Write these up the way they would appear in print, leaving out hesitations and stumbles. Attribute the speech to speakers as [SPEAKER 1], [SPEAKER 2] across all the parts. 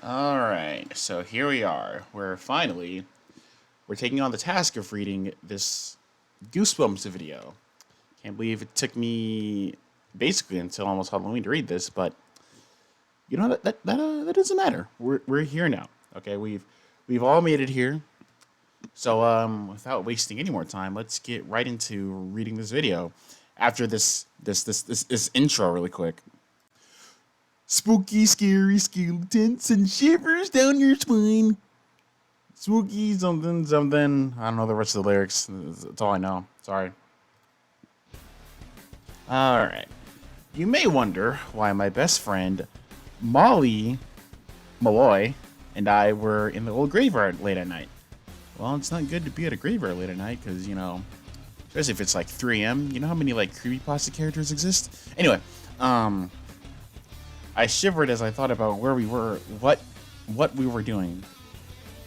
[SPEAKER 1] Alright, so here we are. We're taking on the task of reading this Goosebumps video. Can't believe it took me basically until almost Halloween to read this, but you know that doesn't matter. We're here now. Okay, we've all made it here. So without wasting any more time, let's get right into reading this video. After this intro, really quick. Spooky, scary skeletons and shivers down your spine. Spooky something something. I don't know the rest of the lyrics. That's all I know. Sorry. Alright. You may wonder why my best friend, Molly Malloy, and I were in the old graveyard late at night. Well, it's not good to be at a graveyard late at night because, especially if it's like 3 a.m. You know how many like creepypasta characters exist? Anyway, I shivered as I thought about where we were, what we were doing.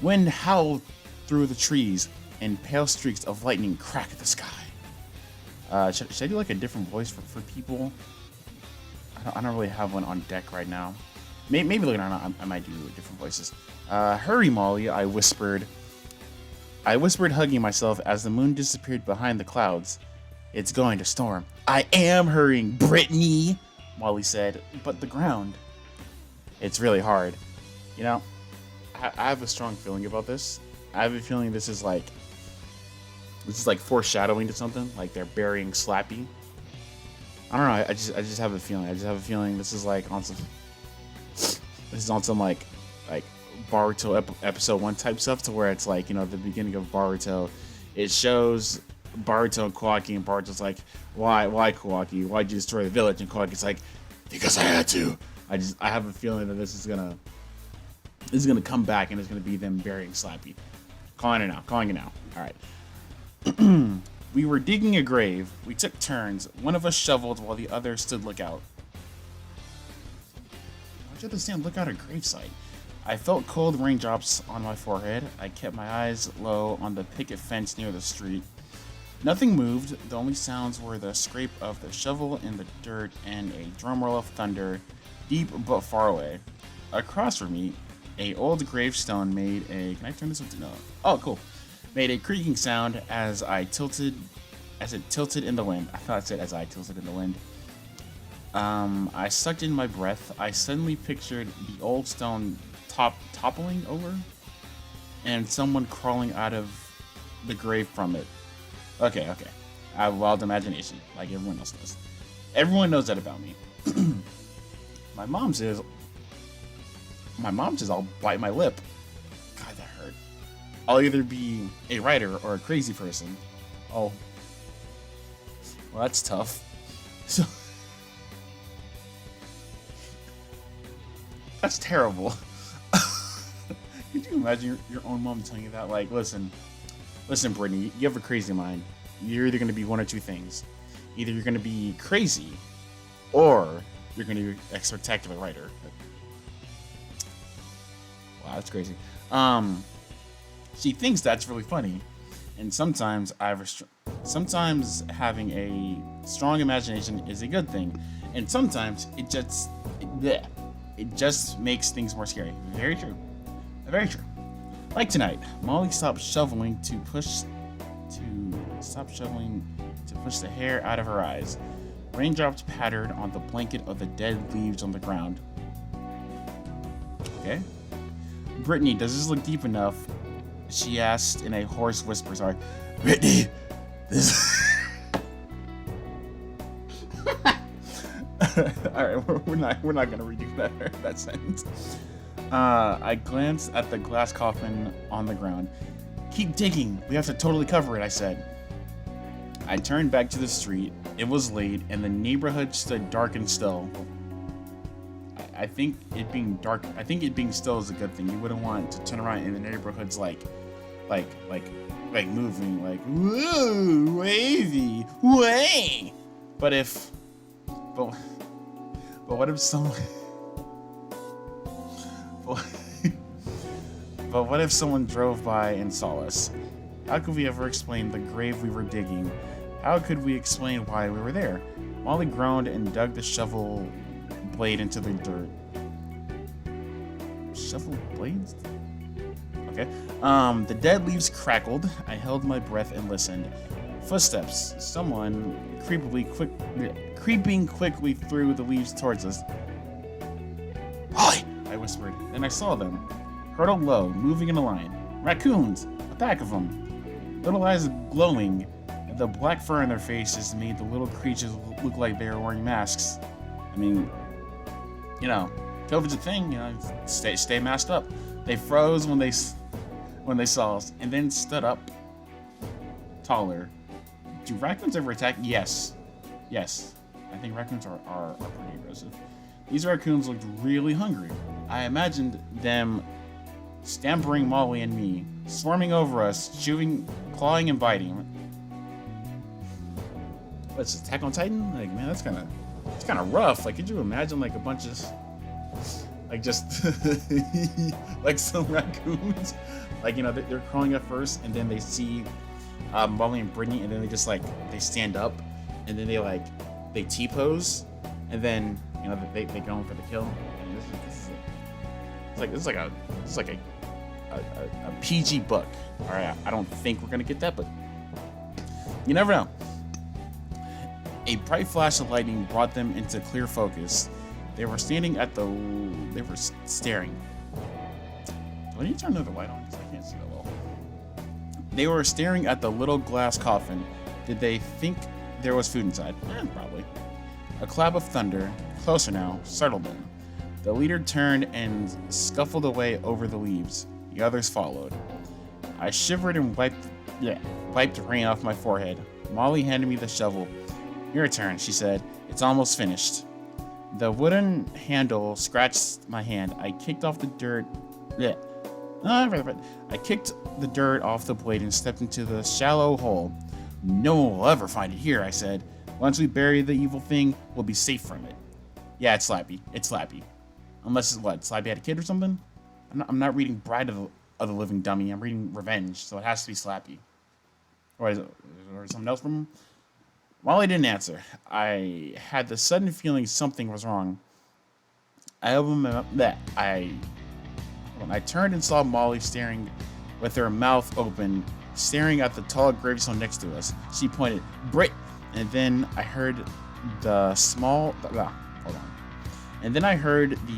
[SPEAKER 1] Wind howled through the trees, and pale streaks of lightning cracked the sky. Should I do like a different voice for people? I don't really have one on deck right now. Maybe later on I might do different voices. Hurry, Molly, I whispered. Hugging myself as the moon disappeared behind the clouds. It's going to storm. I am hurrying, Brittany, Molly said, but the ground. It's really hard. I have a strong feeling about this. I have a feeling this is like foreshadowing to something, like they're burying Slappy. I don't know, I just have a feeling. I just have a feeling this is like on some like Boruto episode 1 type stuff, to where it's like, the beginning of Boruto, it shows Boruto and Kawaki, and Boruto's like, why Kawaki? Why'd you destroy the village? And Kawaki's like, because I had to. I have a feeling that this is gonna come back, and it's gonna be them burying Slappy. Calling it now. Alright. We were digging a grave. We took turns. One of us shoveled while the other stood lookout. Why'd you have to stand lookout at a gravesite? I felt cold raindrops on my forehead. I kept my eyes low on the picket fence near the street. Nothing moved. The only sounds were the scrape of the shovel in the dirt and a drumroll of thunder, deep but far away. Across from me, a old gravestone made a... Can I turn this into... No. Oh, cool. Made a creaking sound as it tilted in the wind. I thought it said as I tilted in the wind. I sucked in my breath. I suddenly pictured the old stone toppling over and someone crawling out of the grave from it. Okay. I have wild imagination, like everyone else does. Everyone knows that about me. My mom says I'll bite my lip. God, that hurt. I'll either be a writer or a crazy person. Oh. Well, that's tough. So... That's terrible. Could you imagine your own mom telling you that? Like, listen, Brittany, you have a crazy mind. You're either going to be one or two things. Either you're going to be crazy, or you're going to be a spectacular writer. Wow, that's crazy. She thinks that's really funny, and sometimes having a strong imagination is a good thing, and sometimes it just makes things more scary. Very true. Very true. Like tonight, Molly stopped shoveling to push the hair out of her eyes. Raindrops pattered on the blanket of the dead leaves on the ground. Okay. Brittany, does this look deep enough? She asked in a hoarse whisper. Sorry. Brittany, this... Alright, we're not gonna redo that sentence. I glanced at the glass coffin on the ground. Keep digging. We have to totally cover it, I said. I turned back to the street. It was late, and the neighborhood stood dark and still. I think it being still is a good thing. You wouldn't want to turn around and the neighborhood's like moving, like, whoa, wavy, way. But what if someone... But what if someone drove by and saw us? How could we ever explain the grave we were digging? How could we explain why we were there? Molly groaned and dug the shovel blade into the dirt. shovel blades? Okay. The dead leaves crackled. I held my breath and listened. Footsteps. Someone creeping quickly through the leaves towards us. Holly! I whispered. Then I saw them. Hurtled low, moving in a line. Raccoons! A pack of them. Little eyes glowing. The black fur on their faces made the little creatures look like they were wearing masks. I mean, you know, COVID's a thing, you know, stay masked up. They froze when they saw us, and then stood up taller. Do raccoons ever attack? Yes. Yes. I think raccoons are pretty aggressive. These raccoons looked really hungry. I imagined them stampering Molly and me, swarming over us, chewing, clawing, and biting. What's Attack on Titan? Like, man, it's kind of rough. Like, could you imagine like a bunch of like just like some raccoons, like, you know, they're crawling up first, and then they see Molly and Brittany, and then they just like they stand up, and then they T-pose, and then, you know, they go in for the kill. And this is like a PG book. All right, I don't think we're gonna get that, but you never know. A bright flash of lightning brought them into clear focus. They were staring. Do I need to turn another light on? Because I can't see that well. They were staring at the little glass coffin. Did they think there was food inside? Probably. A clap of thunder, closer now, startled them. The leader turned and scuffled away over the leaves. The others followed. I shivered and wiped rain off my forehead. Molly handed me the shovel. Your turn, she said. It's almost finished. The wooden handle scratched my hand. I kicked off the dirt. I kicked the dirt off the blade and stepped into the shallow hole. No one will ever find it here, I said. Once we bury the evil thing, we'll be safe from it. Yeah, it's Slappy. It's Slappy. Unless it's what? Slappy had a kid or something? I'm not reading Bride of the Living Dummy. I'm reading Revenge, so it has to be Slappy. Or is there something else from him? Molly didn't answer. I had the sudden feeling something was wrong. I turned and saw Molly staring with her mouth open, staring at the tall gravestone next to us. She pointed, Brit! And then I heard the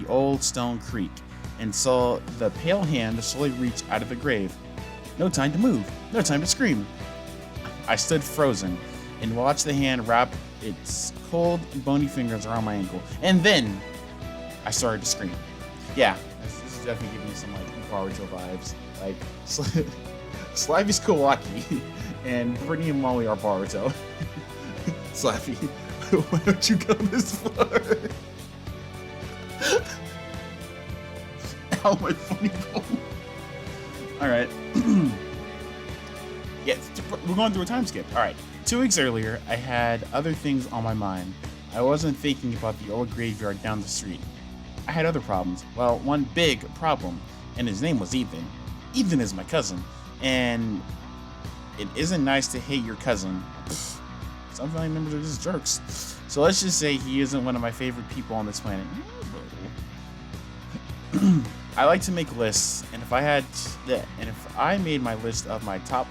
[SPEAKER 1] old stone creak and saw the pale hand slowly reach out of the grave. No time to move. No time to scream. I stood frozen and watched the hand wrap its cold, bony fingers around my ankle. And then I started to scream. Yeah, this is definitely giving me some like Boruto vibes. Like Slavy's Kawaki and Brittany and Molly are Boruto. Slavy, why don't you go this far? Ow, my funny bone. Alright. Yeah, we're going through a time skip. Alright. 2 weeks earlier, I had other things on my mind. I wasn't thinking about the old graveyard down the street. I had other problems. Well, one big problem, and his name was Ethan. Ethan is my cousin, and it isn't nice to hate your cousin. Some family members are just jerks. So let's just say he isn't one of my favorite people on this planet. I like to make lists, and if I made my list of my top,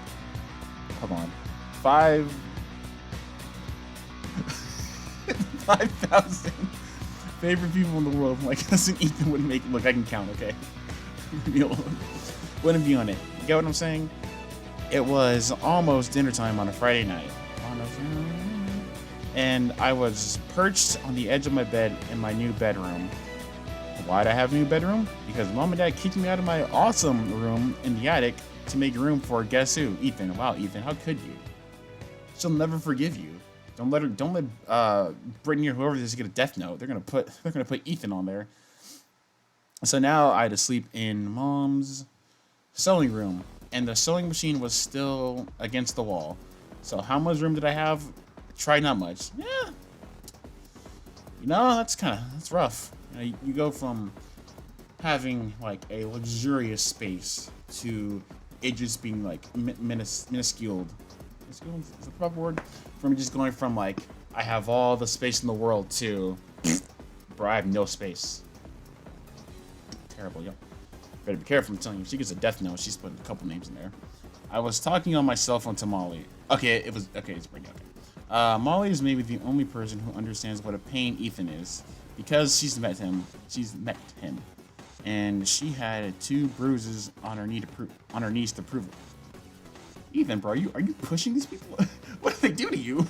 [SPEAKER 1] 5,000 favorite people in the world, my cousin Ethan wouldn't make it. Look, I can count, okay? Wouldn't be on it. You get what I'm saying? It was almost dinner time on a Friday night. And I was perched on the edge of my bed in my new bedroom. Why'd I have a new bedroom? Because Mom and Dad kicked me out of my awesome room in the attic to make room for guess who? Ethan. Wow, Ethan, how could you? She'll never forgive you. Don't let Brittany or whoever this is get a death note. They're gonna put Ethan on there. So now I had to sleep in Mom's sewing room, and the sewing machine was still against the wall. So how much room did I have? Try not much. Yeah. That's rough. You go from having like a luxurious space to it just being like minuscule. Is the proper word? From just going from like I have all the space in the world to bro, I have no space. Terrible, yo. Better be careful, I'm telling you. If she gets a death note, she's putting a couple names in there. I was talking on my cell phone to Molly. Okay, it's pretty okay. Molly is maybe the only person who understands what a pain Ethan is, because she's met him. And she had 2 bruises on her knees to prove it. Ethan, bro, are you pushing these people? What do they do to you?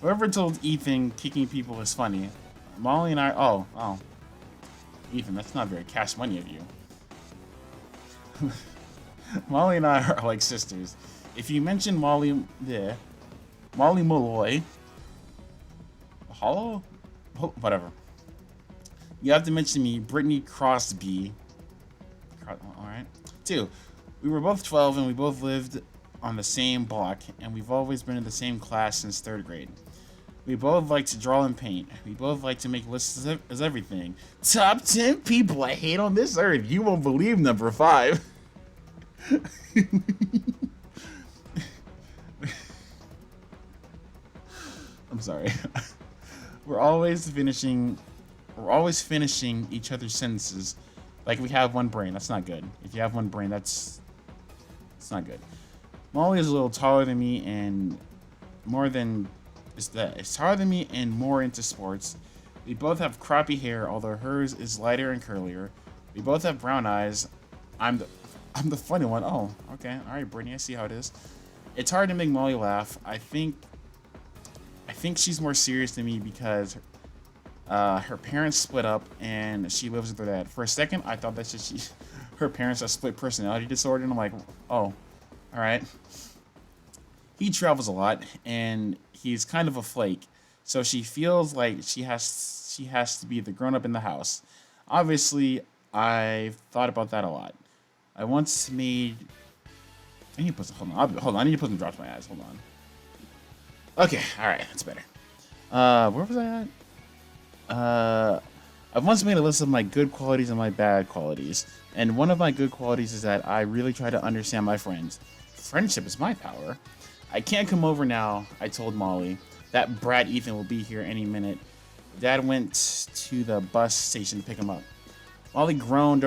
[SPEAKER 1] Whoever told Ethan kicking people is funny? Molly and I. Oh, Ethan, that's not very cash money of you. Molly and I are like sisters. If you mention Molly Molloy, Hollow, whatever, you have to mention me, Brittany Crosby. All right. 2. We were both 12 and we both lived on the same block, and we've always been in the same class since 3rd grade. We both like to draw and paint. We both like to make lists as everything. Top 10 people I hate on this earth. You won't believe number 5. I'm sorry. We're always finishing each other's sentences like we have one brain. That's not good. If you have one brain, that's not good. Molly is a little taller than me and more into sports. We both have croppy hair, although hers is lighter and curlier. We both have brown eyes. I'm the funny one. Oh, okay. All right, Brittany, I see how it is. It's hard to make Molly laugh. I think she's more serious than me because her parents split up and she lives with her dad. For a second, I thought that her parents have split personality disorder, and I'm like, oh, all right. He travels a lot and he's kind of a flake, so she feels like she has to be the grown up in the house. Obviously, I've thought about that a lot. I once made. I need to put some. Hold on. I need to put some drops in my eyes. Hold on. Okay. All right. That's better. Where was I at? I've once made a list of my good qualities and my bad qualities, and one of my good qualities is that I really try to understand my friends. Friendship is my power. I can't come over now, I told Molly. That brat Ethan will be here any minute. Dad went to the bus station to pick him up. Molly groaned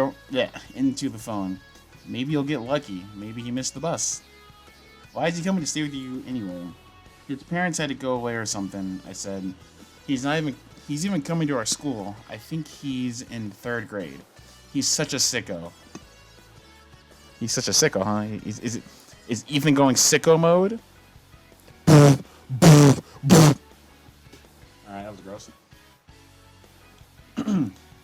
[SPEAKER 1] into the phone. Maybe you'll get lucky. Maybe he missed the bus. Why is he coming to stay with you anyway? His parents had to go away or something, I said. He's even coming to our school. I think he's in 3rd grade. He's such a sicko. He's such a sicko, huh? Is Ethan going sicko mode? Alright, that was gross.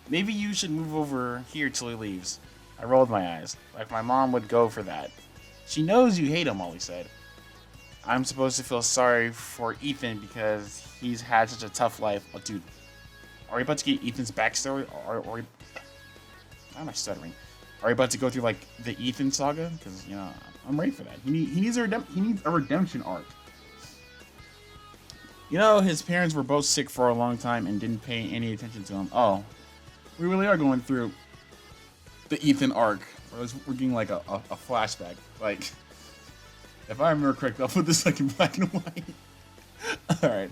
[SPEAKER 1] Maybe you should move over here till he leaves. I rolled my eyes, like my mom would go for that. She knows you hate him, Molly said. I'm supposed to feel sorry for Ethan because he's had such a tough life. Oh, dude, are we about to get Ethan's backstory? Or why am I stuttering? Are we about to go through like the Ethan saga? Because I'm ready for that. He needs a redemption arc. His parents were both sick for a long time and didn't pay any attention to him. Oh, we really are going through the Ethan arc. We're getting like a flashback. Like, if I remember correctly, I'll put this like in black and white. Alright.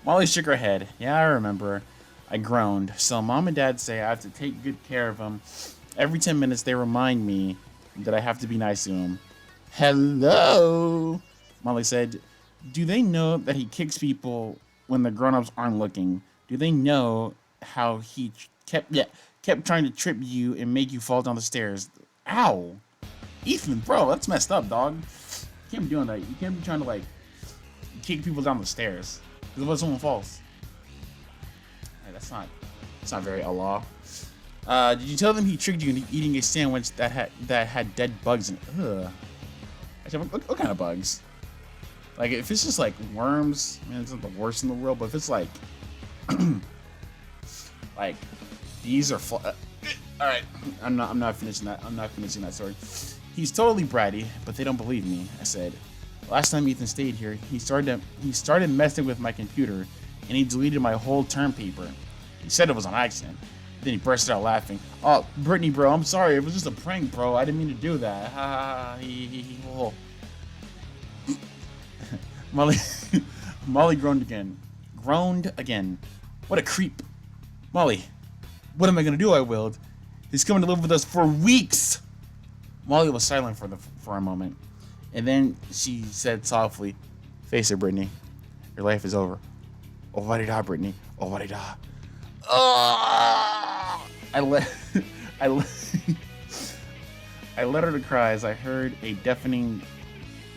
[SPEAKER 1] Molly shook her head. Yeah, I remember. I groaned. So Mom and Dad say I have to take good care of him. Every 10 minutes they remind me that I have to be nice to him. Hello? Molly said, do they know that he kicks people when the grown-ups aren't looking? Do they know how he kept trying to trip you and make you fall down the stairs? Ow! Ethan, bro, that's messed up, dog. You can't be doing that. You can't be trying to, like, kick people down the stairs. Because what if someone falls? Hey, that's not very Allah. Did you tell them he tricked you into eating a sandwich that had dead bugs in it? Ugh. Actually, what kind of bugs? Like, if it's just like worms, man, it's not the worst in the world. But if it's like, like these are all right. I'm not finishing that. I'm not finishing that story. He's totally bratty, but they don't believe me. I said. Last time Ethan stayed here, he started messing with my computer, and he deleted my whole term paper. He said it was on accident. Then he bursted out laughing. Oh, Brittany, bro, I'm sorry. It was just a prank, bro. I didn't mean to do that. Ha ha ha. Molly groaned again. What a creep. Molly, what am I gonna do? I wailed. He's coming to live with us for weeks. Molly was silent for a moment, and then she said softly, "Face it, Brittany. Your life is over." Oh, what-da, Brittany. Oh, what-da. Oh! I let I let I let her to cry as I heard a deafening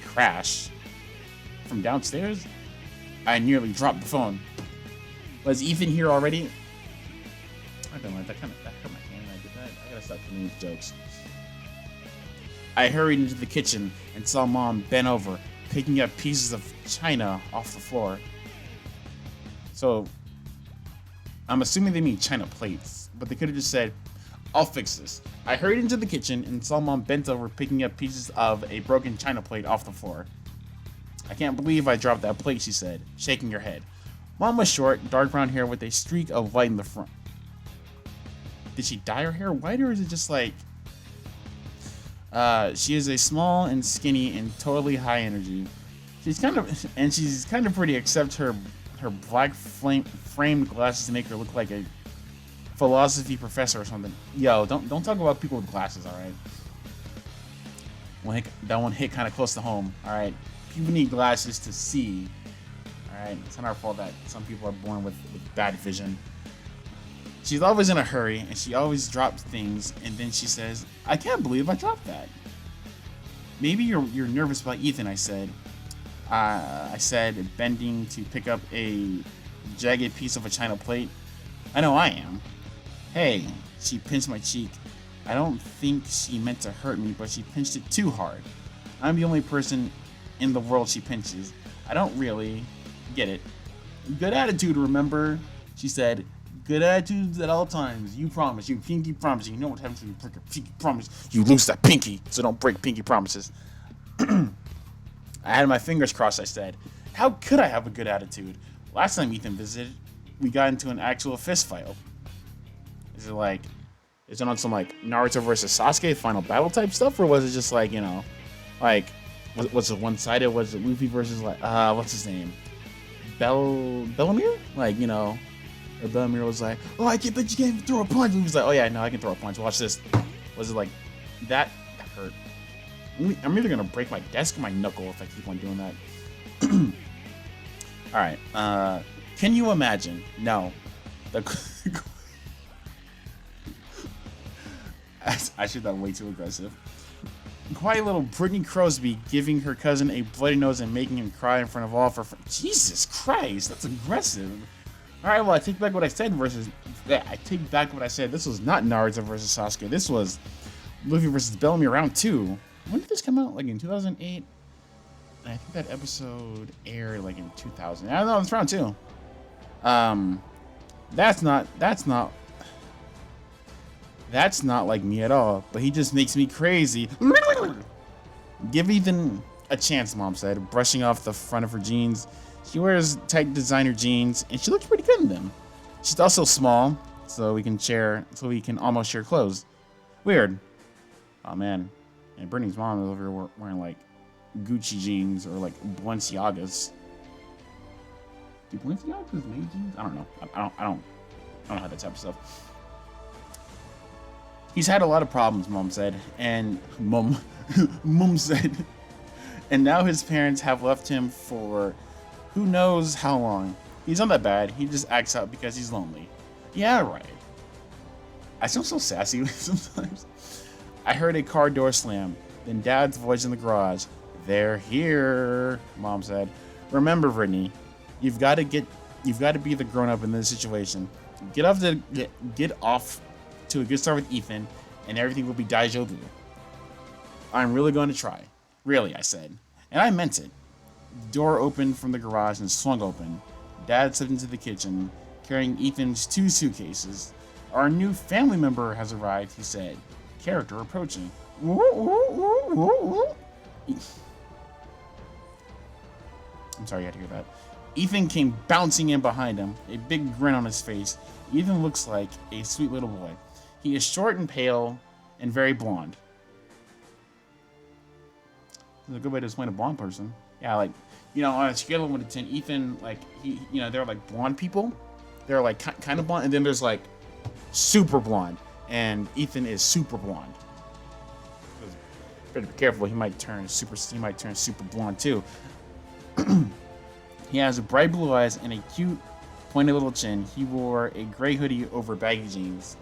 [SPEAKER 1] crash from downstairs. I nearly dropped the phone. Was Ethan here already? I don't like that hurt my hand when I did that. I gotta stop doing these jokes. I hurried into the kitchen and saw Mom bent over, picking up pieces of china off the floor. So, I'm assuming they mean china plates, but they could have just said, "I'll fix this." I hurried into the kitchen and saw Mom bent over, picking up pieces of a broken china plate off the floor. "I can't believe I dropped that plate," she said, shaking her head. Mom was short, dark brown hair with a streak of white in the front. Did she dye her hair white, or is it just like... she is a small and skinny and totally high energy. She's kind of pretty, except her black framed glasses make her look like a philosophy professor or something. Yo, don't talk about people with glasses, all right? That one hit kind of close to home. All right, people need glasses to see. All right, it's not our fault that some people are born with bad vision. She's always in a hurry, and she always drops things, and then she says, "I can't believe I dropped that." "Maybe you're nervous about Ethan," I said. I said, bending to pick up a jagged piece of a china plate. "I know I am." "Hey," she pinched my cheek. I don't think she meant to hurt me, but she pinched it too hard. I'm the only person in the world she pinches. I don't really get it. "Good attitude, remember?" she said. "Good attitudes at all times. You promise. You pinky promise. You know what happens when you break a pinky promise. You lose that pinky, so don't break pinky promises." I had my fingers crossed, I said. How could I have a good attitude? Last time Ethan visited, we got into an actual fist fight. Is it on some like Naruto versus Sasuke final battle type stuff, or was it just like, you know, like, was it one-sided? Was it Luffy versus like, what's his name? Bellamere? Like, you know, or Bellamere was like, "Oh, I can't bet you can't even throw a punch." Luffy's like, "Oh yeah, no, I can throw a punch. Watch this." Was it like that? That hurt. I'm either gonna break my desk or my knuckle if I keep on doing that. All right. Can you imagine? No. I should that way too aggressive. Quiet little Brittany Crosby giving her cousin a bloody nose and making him cry in front of all of her friends. Jesus Christ, that's aggressive. All right, well, I take back what I said I take back what I said. This was not Naruto versus Sasuke. This was Luffy versus Bellamy round 2. When did this come out? Like in 2008? I think that episode aired like in 2000. I don't know, it's round 2. That's not like me at all, but he just makes me crazy. Give Ethan a chance, Mom said, brushing off the front of her jeans. She wears tight designer jeans, and she looks pretty good in them. She's also small, so we can almost share clothes. Weird. Oh man. And Brittany's mom is over here wearing like Gucci jeans or like Balenciagas. Do Balenciagas make jeans? I don't know. I don't know that type of stuff. He's had a lot of problems, Mom said, and Mom said, and now his parents have left him for who knows how long. He's not that bad. He just acts out because he's lonely. Yeah, right. I sound so sassy sometimes. I heard a car door slam, then Dad's voice in the garage. "They're here," Mom said. "Remember, Brittany, you've got to be the grown-up in this situation. Get off to a good start with Ethan, and everything will be déjà vu." "I'm really going to try." "Really," I said. And I meant it. The door opened from the garage and swung open. Dad stepped into the kitchen, carrying Ethan's 2 suitcases. "Our new family member has arrived," he said. Character approaching. I'm sorry you had to hear that. Ethan came bouncing in behind him, a big grin on his face. Ethan looks like a sweet little boy. He is short and pale and very blonde. That's a good way to explain a blonde person. Yeah, like, you know, on a scale of 1 to 10, Ethan, like, they're like blonde people. They're like kind of blonde, and then there's like super blonde. and Ethan is super blonde. Better be careful. He might turn super blonde too. He has bright blue eyes and a cute, pointed little chin. He wore a gray hoodie over baggy jeans.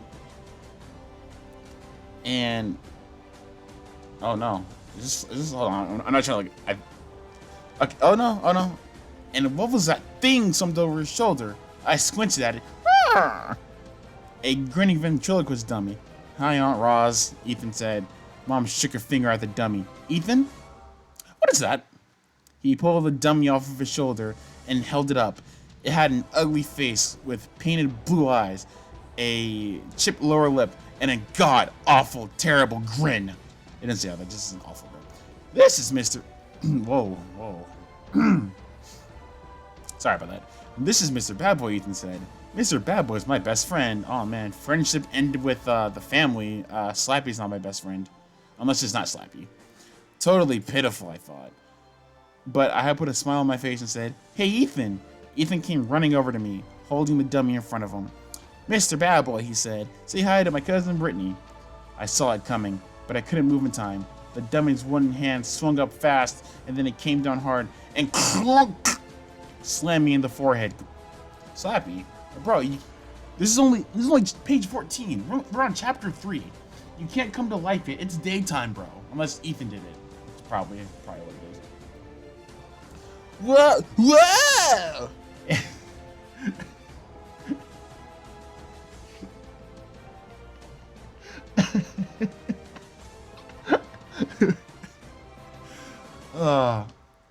[SPEAKER 1] And oh no, is this hold on? I'm not trying to like. Okay, oh no. And what was that thing summed over his shoulder? I squinted at it. Ah! A grinning ventriloquist dummy. Hi, Aunt Roz, Ethan said. Mom shook her finger at the dummy. Ethan? What is that? He pulled the dummy off of his shoulder and held it up. It had an ugly face with painted blue eyes, a chipped lower lip, and a god-awful, terrible grin. It didn't say that, just an awful grin. This is Mr. Whoa. Sorry about that. This is Mr. Bad Boy, Ethan said. Mr. Bad Boy is my best friend. Oh man, friendship ended with the family. Slappy's not my best friend. Unless it's not Slappy. Totally pitiful, I thought. But I had put a smile on my face and said, Hey, Ethan. Ethan came running over to me, holding the dummy in front of him. Mr. Bad Boy, he said, say hi to my cousin Brittany. I saw it coming, but I couldn't move in time. The dummy's one hand swung up fast, and then it came down hard and clunk, slammed me in the forehead. Slappy, bro, this is only page 14. We're on chapter 3. You can't come to life yet. It's daytime, bro. Unless Ethan did it. It's probably what it is. Whoa!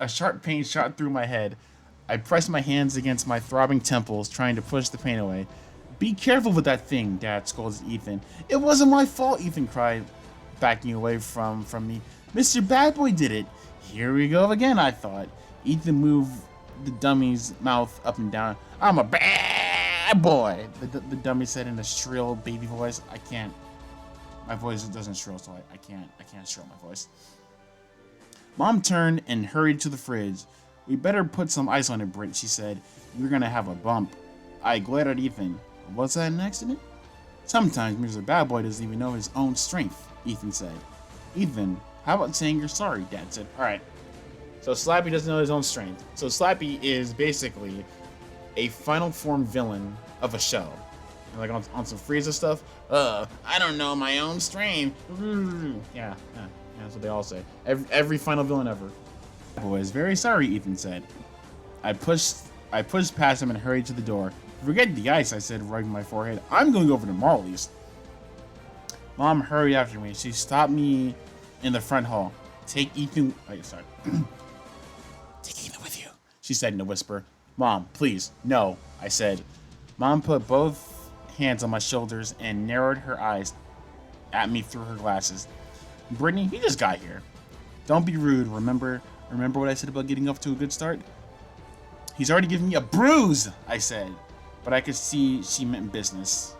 [SPEAKER 1] A sharp pain shot through my head. I pressed my hands against my throbbing temples, trying to push the pain away. Be careful with that thing, Dad scolded Ethan. It wasn't my fault, Ethan cried, backing away from me. Mr. Bad Boy did it. Here we go again, I thought. Ethan moved the dummy's mouth up and down. I'm a bad boy, the dummy said in a shrill baby voice. My voice doesn't shrill, so I can't shrill my voice. Mom turned and hurried to the fridge. We better put some ice on it, Britt, she said. You're gonna have a bump. I glared at Ethan. Was that an accident? Sometimes Mr. Bad Boy doesn't even know his own strength, Ethan said. Ethan, how about saying you're sorry, Dad said. Alright. So Slappy doesn't know his own strength. So Slappy is basically a final form villain of a show. Like on some Frieza stuff. I don't know my own strength. Yeah, that's what they all say. Every final villain ever. Boy is very sorry, Ethan said. I pushed past him and hurried to the door. Forget the ice, I said, rubbing my forehead. I'm going over to Marley's. Mom hurried after me. She stopped me in the front hall. Take Ethan with you, she said in a whisper. Mom, please, no, I said. Mom put both hands on my shoulders and narrowed her eyes at me through her glasses. Brittany, you just got here. Don't be rude, remember what I said about getting off to a good start? He's already given me a bruise, I said. But I could see she meant business.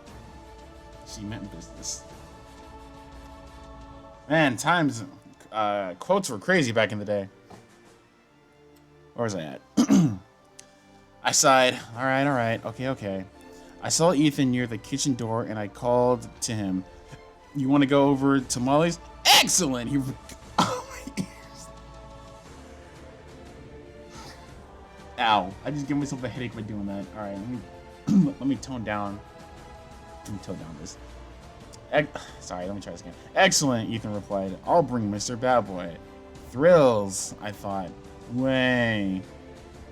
[SPEAKER 1] Man, quotes were crazy back in the day. Where was I at? I sighed. Alright, okay. I saw Ethan near the kitchen door and I called to him. You want to go over to Molly's? Excellent! Ow. I just gave myself a headache by doing that. Alright, let me tone down. Let me tone down this. Sorry, let me try this again. Excellent, Ethan replied. I'll bring Mr. Bad Boy. Thrills, I thought. Way.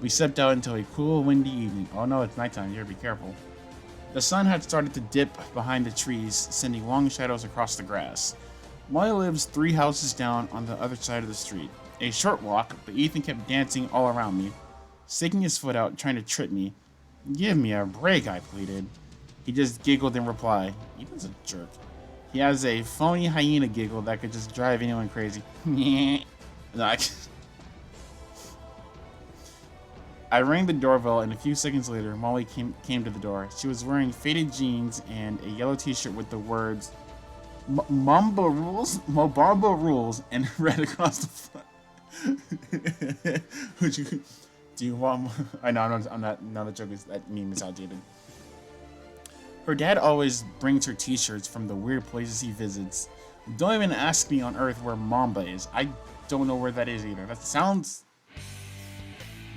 [SPEAKER 1] We stepped out into a cool, windy evening. Oh no, it's nighttime. You gotta be careful. The sun had started to dip behind the trees, sending long shadows across the grass. Molly lives 3 houses down on the other side of the street. A short walk, but Ethan kept dancing all around me, sticking his foot out, trying to trip me. Give me a break, I pleaded. He just giggled in reply. Ethan's a jerk. He has a phony hyena giggle that could just drive anyone crazy. I rang the doorbell, and a few seconds later, Molly came to the door. She was wearing faded jeans and a yellow t-shirt with the words Mamba Rules and red across the front. Do you want more? I know, I'm not. No, the joke is that meme is outdated. Her dad always brings her t-shirts from the weird places he visits. Don't even ask me on Earth where Mamba is. I don't know where that is either. That sounds...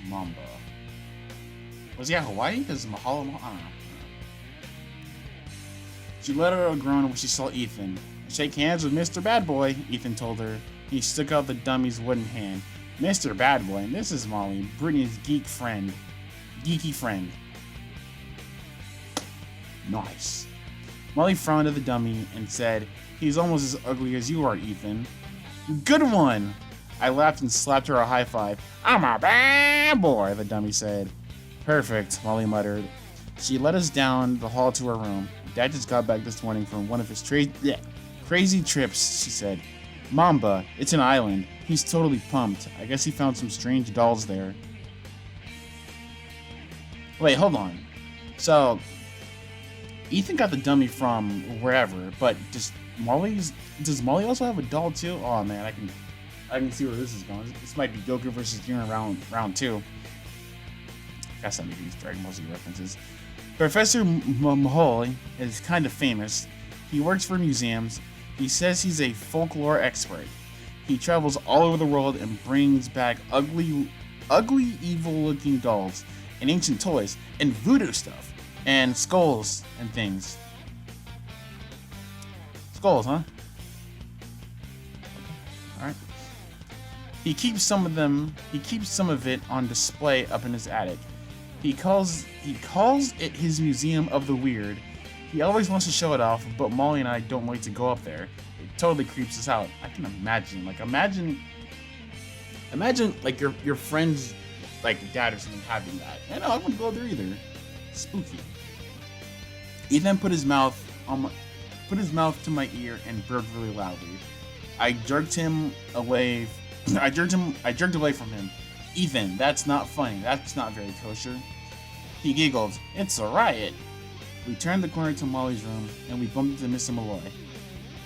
[SPEAKER 1] Mamba. Was he at Hawaii? Because Mahalo... I don't know. She let out a groan when she saw Ethan. Shake hands with Mr. Bad Boy, Ethan told her. He stuck out the dummy's wooden hand. Mr. Bad Boy, this is Molly, Brittany's geeky friend. Nice. Molly frowned at the dummy and said, he's almost as ugly as you are, Ethan. Good one! I laughed and slapped her a high five. I'm a bad boy, the dummy said. Perfect, Molly muttered. She led us down the hall to her room. Dad just got back this morning from one of his crazy trips, she said. Mamba, it's an island. He's totally pumped. I guess he found some strange dolls there. Wait, hold on. So, Ethan got the dummy from wherever, but does Molly also have a doll too? Oh man, I can see where this is going. This might be Goku versus Jiren round 2. Guess I'm making these Dragon Ball Z references. Professor Maholi is kind of famous. He works for museums. He says he's a folklore expert. He travels all over the world and brings back ugly, evil-looking dolls and ancient toys and voodoo stuff and skulls and things. Skulls, huh? All right. He keeps some of it on display up in his attic. He calls it his Museum of the Weird. He always wants to show it off, but Molly and I don't like to go up there. It totally creeps us out. I can imagine. Imagine like your friend's like dad or something having that. I know I wouldn't go there either. Spooky. Ethan put his mouth to my ear and burped really loudly. I jerked away from him. Ethan, that's not funny. That's not very kosher. He giggled. It's a riot. We turned the corner to Molly's room and we bumped into Mr. Malloy.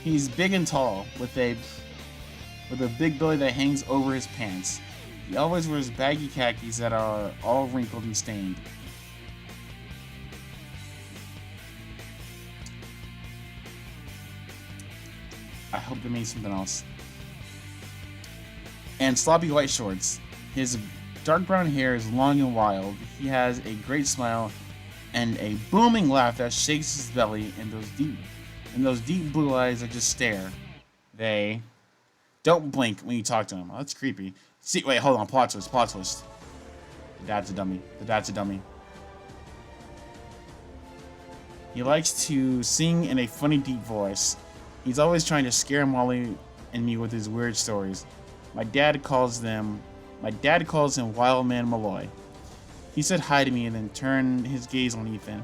[SPEAKER 1] He's big and tall, with a big belly that hangs over his pants. He always wears baggy khakis that are all wrinkled and stained. I hope that means something else. And sloppy white shorts. His dark brown hair is long and wild. He has a great smile and a booming laugh that shakes his belly, and those deep blue eyes that just stare. They don't blink when you talk to him. Oh, that's creepy. See, wait, hold on. Plot twist. The dad's a dummy. He likes to sing in a funny, deep voice. He's always trying to scare Molly and me with his weird stories. My dad calls him Wild Man Malloy. He said hi to me and then turned his gaze on Ethan.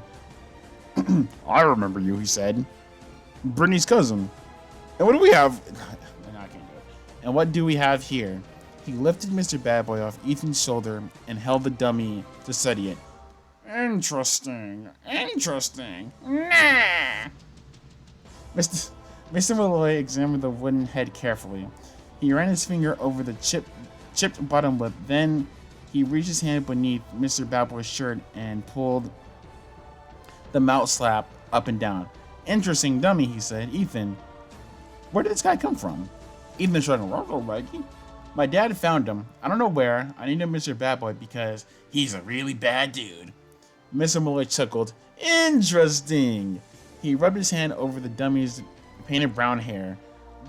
[SPEAKER 1] I remember you, he said. Brittany's cousin. And what do we have? No, I can't do it. And what do we have here? He lifted Mr. Bad Boy off Ethan's shoulder and held the dummy to study it. Interesting. Nah. Mr. Malloy examined the wooden head carefully. He ran his finger over the chipped bottom lip. Then he reached his hand beneath Mr. Bad Boy's shirt and pulled the mouth slap up and down. Interesting dummy, he said. Ethan, where did this guy come from? Ethan shrugged. Maggie. My dad found him. I don't know where. I named him Mr. Bad Boy because he's a really bad dude. Mr. Malloy chuckled. Interesting. He rubbed his hand over the dummy's painted brown hair.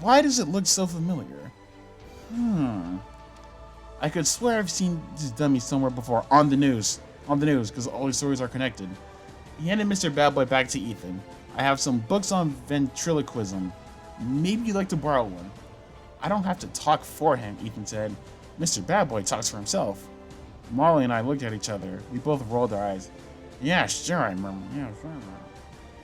[SPEAKER 1] Why does it look so familiar? I could swear I've seen this dummy somewhere before on the news, because all these stories are connected. He handed Mr. Bad Boy back to Ethan. I have some books on ventriloquism. Maybe you'd like to borrow one. I don't have to talk for him, Ethan said. Mr. Bad Boy talks for himself. Molly and I looked at each other. We both rolled our eyes. Yeah, sure, I remember. Yeah, sure.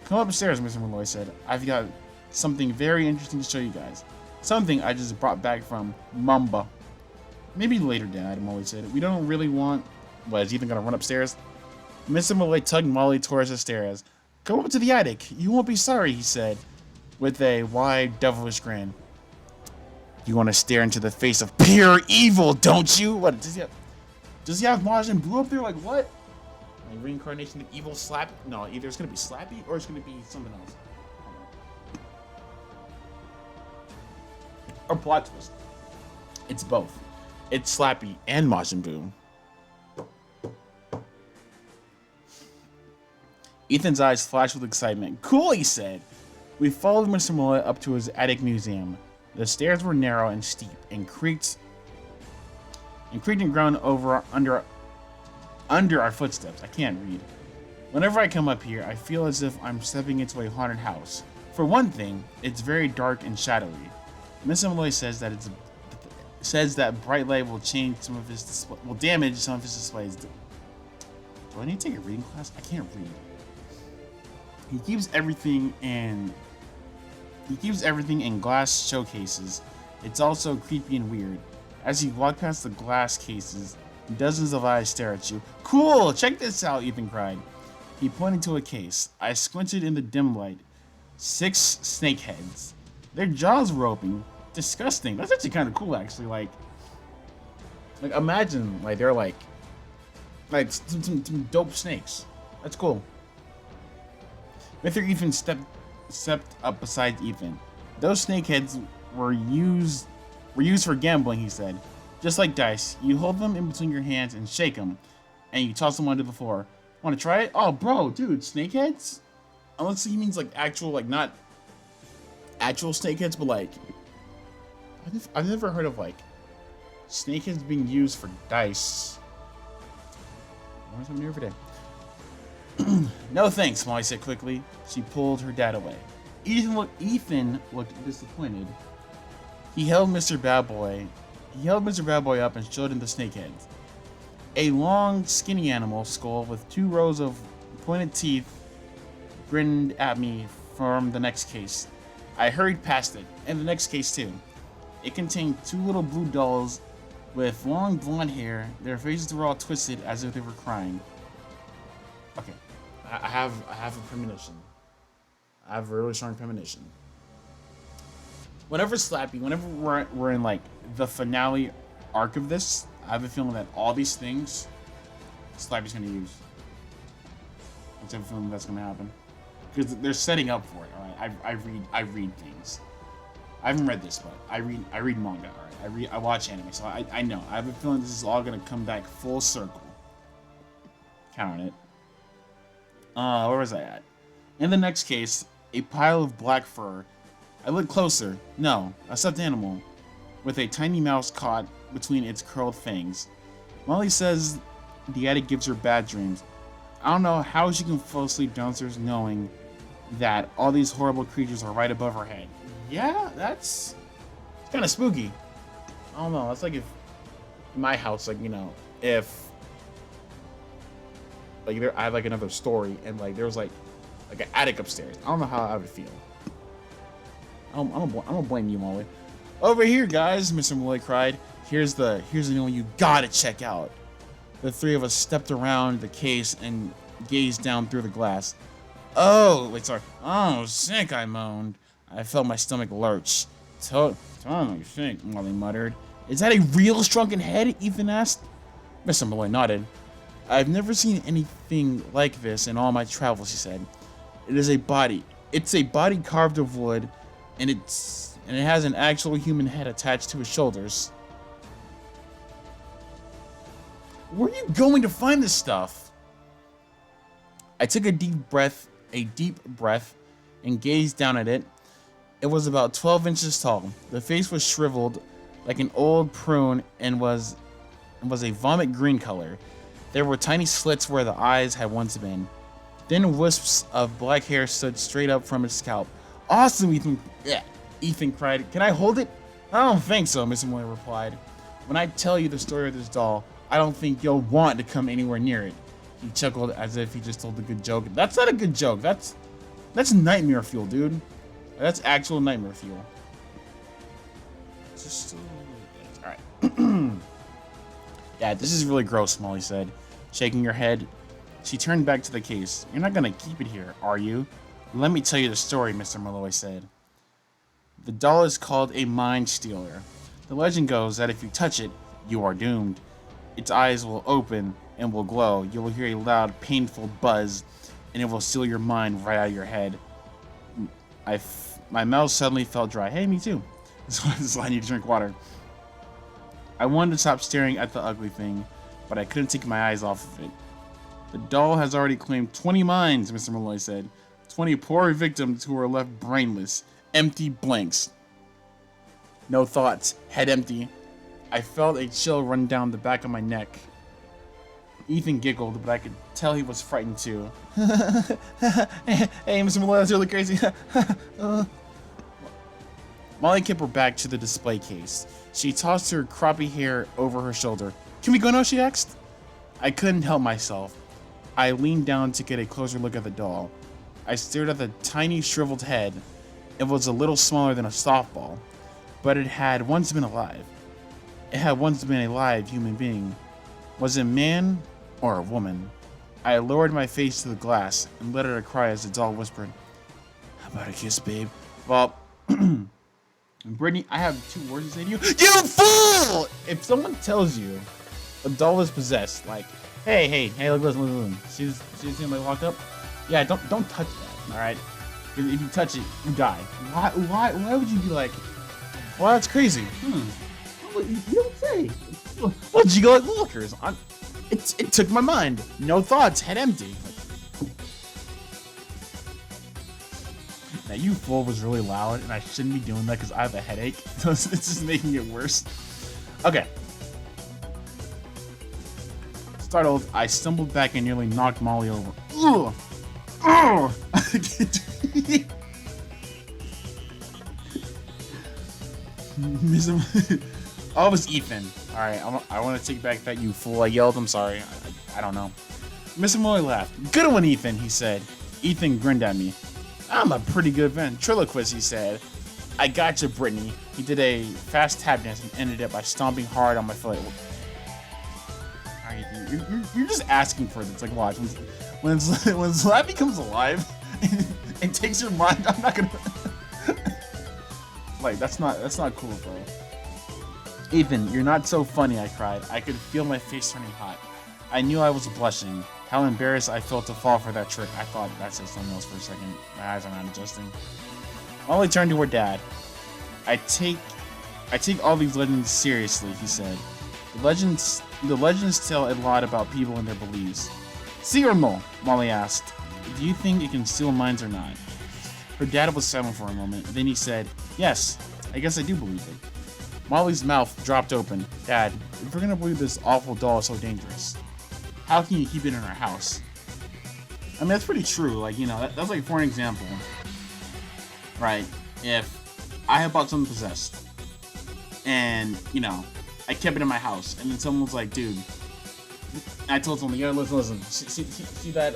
[SPEAKER 1] Come upstairs, Mr. Malloy said. I've got something very interesting to show you guys. Something I just brought back from Mamba. Maybe later, Dad, Molly said. We don't really want... What, is Ethan gonna run upstairs? Mr. Malloy tugged Molly towards the stairs. Go up to the attic. You won't be sorry, he said, with a wide, devilish grin. You want to stare into the face of pure evil, don't you? What, does he have Majin Buu up there? Like, what? Like reincarnation of evil slap. No, either it's gonna be Slappy or it's gonna be something else. Or plot twist. It's both. It's Slappy and Majin Buu. Ethan's eyes flashed with excitement. Cool, he said. We followed Mr. Mullet up to his attic museum. The stairs were narrow and steep, and creaked and ground over under our footsteps. I can't read. Whenever I come up here, I feel as if I'm stepping into a haunted house. For one thing, it's very dark and shadowy. Mr. Malloy says that bright light will damage some of his displays. Do I need to take a reading class? I can't read. He keeps everything in glass showcases. It's also creepy and weird. As you walk past the glass cases, dozens of eyes stare at you. Cool! Check this out, Ethan cried. He pointed to a case. I squinted in the dim light. 6 snake heads. Their jaws were open. Disgusting. That's actually kind of cool, actually. Like imagine, like, they're like some dope snakes. That's cool. Mr. Ethan stepped up beside Ethan. Those snake heads were used for gambling, he said. Just like dice, you hold them in between your hands and shake them, and you toss them onto the floor. Want to try it? Oh, bro, dude, snake heads? Unless he means like actual, like not actual snake heads, but like I've never heard of like snake heads being used for dice. Learn something new every day. No thanks, Molly said quickly. She pulled her dad away. Ethan looked disappointed. He held Mr. Bad Boy up and showed him the snakeheads. A long, skinny animal skull with 2 rows of pointed teeth grinned at me from the next case. I hurried past it, and the next case too. It contained 2 little blue dolls with long blonde hair. Their faces were all twisted as if they were crying. Okay, I have a premonition. I have a really strong premonition. Whenever we're in like the finale arc of this, I have a feeling that all these things Slappy's gonna use. I have a feeling that's gonna happen because they're setting up for it. All right, I read things. I haven't read this, but I read manga. All right, I watch anime, so I know. I have a feeling this is all gonna come back full circle. Count it. Where was I at? In the next case, a pile of black fur. I looked closer. No, a stuffed animal with a tiny mouse caught between its curled fangs. Molly says the attic gives her bad dreams. I don't know how she can fall asleep downstairs knowing that all these horrible creatures are right above her head. Yeah, it's kind of spooky. I don't know. That's like if my house, like, you know, if like I have like another story and like there was like an attic upstairs. I don't know how I would feel. I don't blame you, Molly. Over here, guys, Mr. Molly cried. Here's the one you gotta check out. The 3 of us stepped around the case and gazed down through the glass. Oh, wait, sorry. Oh, sick, I moaned. I felt my stomach lurch. Totally sick, Molly muttered. Is that a real shrunken head? Ethan asked. Mr. Molly nodded. I've never seen anything like this in all my travels, she said. It is a body. It's a body carved of wood, and it has an actual human head attached to his shoulders. Where are you going to find this stuff? I took a deep breath, and gazed down at it. It was about 12 inches tall. The face was shriveled like an old prune and was a vomit green color. There were tiny slits where the eyes had once been. Thin wisps of black hair stood straight up from its scalp. Awesome, Ethan. Yeah, Ethan cried. Can I hold it? I don't think so, Mr. Moore replied. When I tell you the story of this doll, I don't think you'll want to come anywhere near it. He chuckled as if he just told a good joke. That's not a good joke. That's nightmare fuel, dude. That's actual nightmare fuel. Just all right. Yeah, this is really gross, Molly said, shaking her head. She turned back to the case. You're not gonna keep it here, are you? Let me tell you the story, Mr. Malloy said. The doll is called a mind stealer. The legend goes that if you touch it, you are doomed. Its eyes will open, and will glow. You will hear a loud, painful buzz, and it will steal your mind right out of your head. My mouth suddenly felt dry. Hey, me too. So I need to drink water. I wanted to stop staring at the ugly thing, but I couldn't take my eyes off of it. The doll has already claimed 20 minds, Mr. Malloy said. 20 poor victims who were left brainless, empty blanks. No thoughts, head empty. I felt a chill run down the back of my neck. Ethan giggled, but I could tell he was frightened too. Hey, Mr. Malloy, that's really crazy. Molly kept her back to the display case. She tossed her croppy hair over her shoulder. Can we go now? She asked. I couldn't help myself. I leaned down to get a closer look at the doll. I stared at the tiny shriveled head. It was a little smaller than a softball, but it had once been alive. It had once been a live human being. Was it a man or a woman? I lowered my face to the glass and let out a cry as the doll whispered, "How about a kiss, babe?" Well, Brittany, I have 2 words to say to you. You fool! If someone tells you a doll is possessed, like, hey, listen. See this thing I walked up? Yeah, don't touch that, all right? If you touch it, you die. Why would you be like, well, that's crazy? You don't say. Well, did you go like lookers? It took my mind. No thoughts, head empty. Now, you fool was really loud, and I shouldn't be doing that because I have a headache. So it's just making it worse. Okay. Startled, I stumbled back and nearly knocked Molly over. Ugh! Ugh! Oh, it was Ethan. Alright, I want to take back that you fool. I yelled, I'm sorry. I don't know. Mr. Molly laughed. Good one, Ethan, he said. Ethan grinned at me. I'm a pretty good ventriloquist, he said. I got you, Brittany. He did a fast tap dance and ended it by stomping hard on my foot. Alright, you're just asking for this. Like, watch. When Slappy comes alive and takes your mind, I'm not gonna... Like, that's not cool, bro. Ethan, you're not so funny, I cried. I could feel my face turning hot. I knew I was blushing. How embarrassed I felt to fall for that trick. I thought that said something else for a second. My eyes are not adjusting. Molly turned to her dad. I take all these legends seriously, he said. The legends tell a lot about people and their beliefs. See or no? Molly asked. Do you think it can steal minds or not? Her dad was silent for a moment. Then he said, yes, I guess I do believe it. Molly's mouth dropped open. Dad, if we're gonna believe this awful doll is so dangerous, how can you keep it in our house? I mean, that's pretty true. Like, you know, that's like, for an example, right? If I had bought something possessed and, you know, I kept it in my house and then someone was like, dude, I told someone, yo, listen, see that,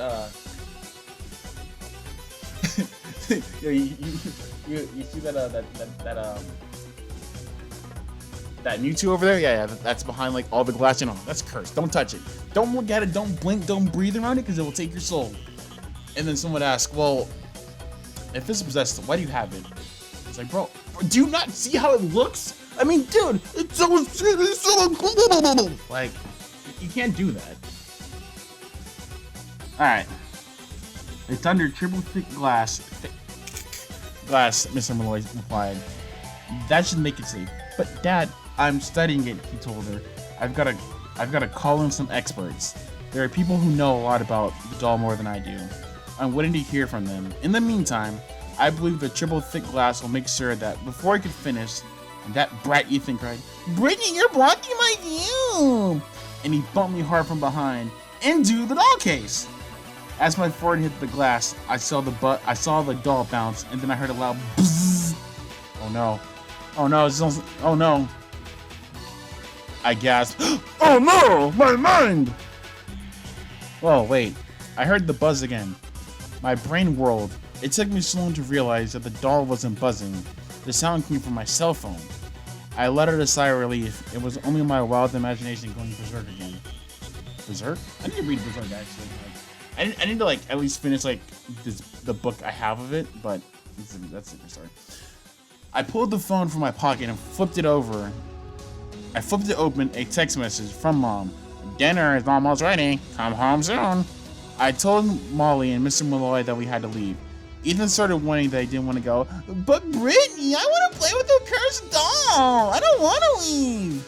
[SPEAKER 1] you see that Mewtwo over there? Yeah, that's behind like all the glass. You know, that's cursed. Don't touch it. Don't look at it. Don't blink. Don't breathe around it because it will take your soul. And then someone would ask, well, if this is possessed, why do you have it? It's like, bro, do you not see how it looks? I mean, dude, it's so like, you can't do that. All right, it's under triple thick glass. Mr. Malloy replied. That should make it safe. But Dad, I'm studying it, he told her. I've got to call in some experts. There are people who know a lot about the doll more than I do. I'm waiting to hear from them. In the meantime, I believe the triple thick glass will make sure that before I could finish, that brat Ethan cried, Brittany, you're blocking my view! And he bumped me hard from behind into the doll case. As my forehead hit the glass, I saw the doll bounce, and then I heard a loud bzzz. Oh no. Oh no, oh no. I gasped. Oh no, my mind! Whoa, wait. I heard the buzz again. My brain whirled. It took me so long to realize that the doll wasn't buzzing. The sound came from my cell phone. I let out a sigh of relief. It was only my wild imagination going berserk again. Berserk? I need to read Berserk actually. Like, I need to like at least finish like the book I have of it, but that's a different story. I pulled the phone from my pocket and flipped it over. I flipped it open, a text message from Mom. Dinner is almost ready. Come home soon. I told Molly and Mr. Malloy that we had to leave. Ethan started whining that he didn't want to go. But Brittany, I want to play with the cursed doll. I don't want to leave.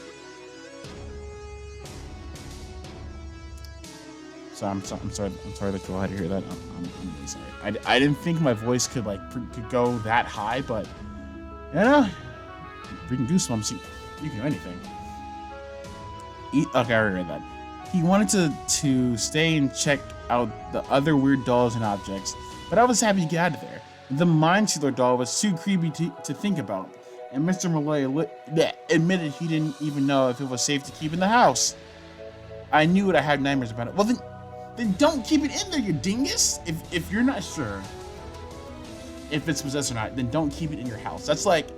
[SPEAKER 1] So I'm sorry that you had to hear that. I'm really sorry. I didn't think my voice could go that high, but freaking Goosebumps, you can do anything. Okay, I already read that. He wanted to stay and check out the other weird dolls and objects, but I was happy to get out of there. The Mind Stealer doll was too creepy to think about, and Mr. Malloy admitted he didn't even know if it was safe to keep in the house. I knew it. I had nightmares about it. Well, then don't keep it in there, you dingus. If you're not sure if it's possessed or not, then don't keep it in your house. That's like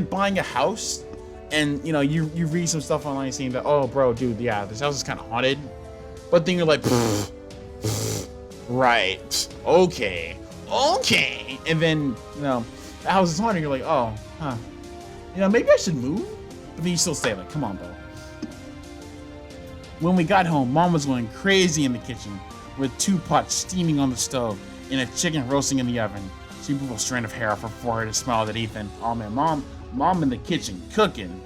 [SPEAKER 1] buying a house, and you read some stuff online saying that, oh bro, dude, yeah, this house is kind of haunted, but then you're like, right, okay, and then the house is haunted. You're like, oh, huh, maybe I should move, but then you still stay. Like, come on, bro. When we got home, Mom was going crazy in the kitchen with 2 pots steaming on the stove and a chicken roasting in the oven. She blew a strand of hair off her forehead and smiled at Ethan. Oh man, Mom in the kitchen cooking.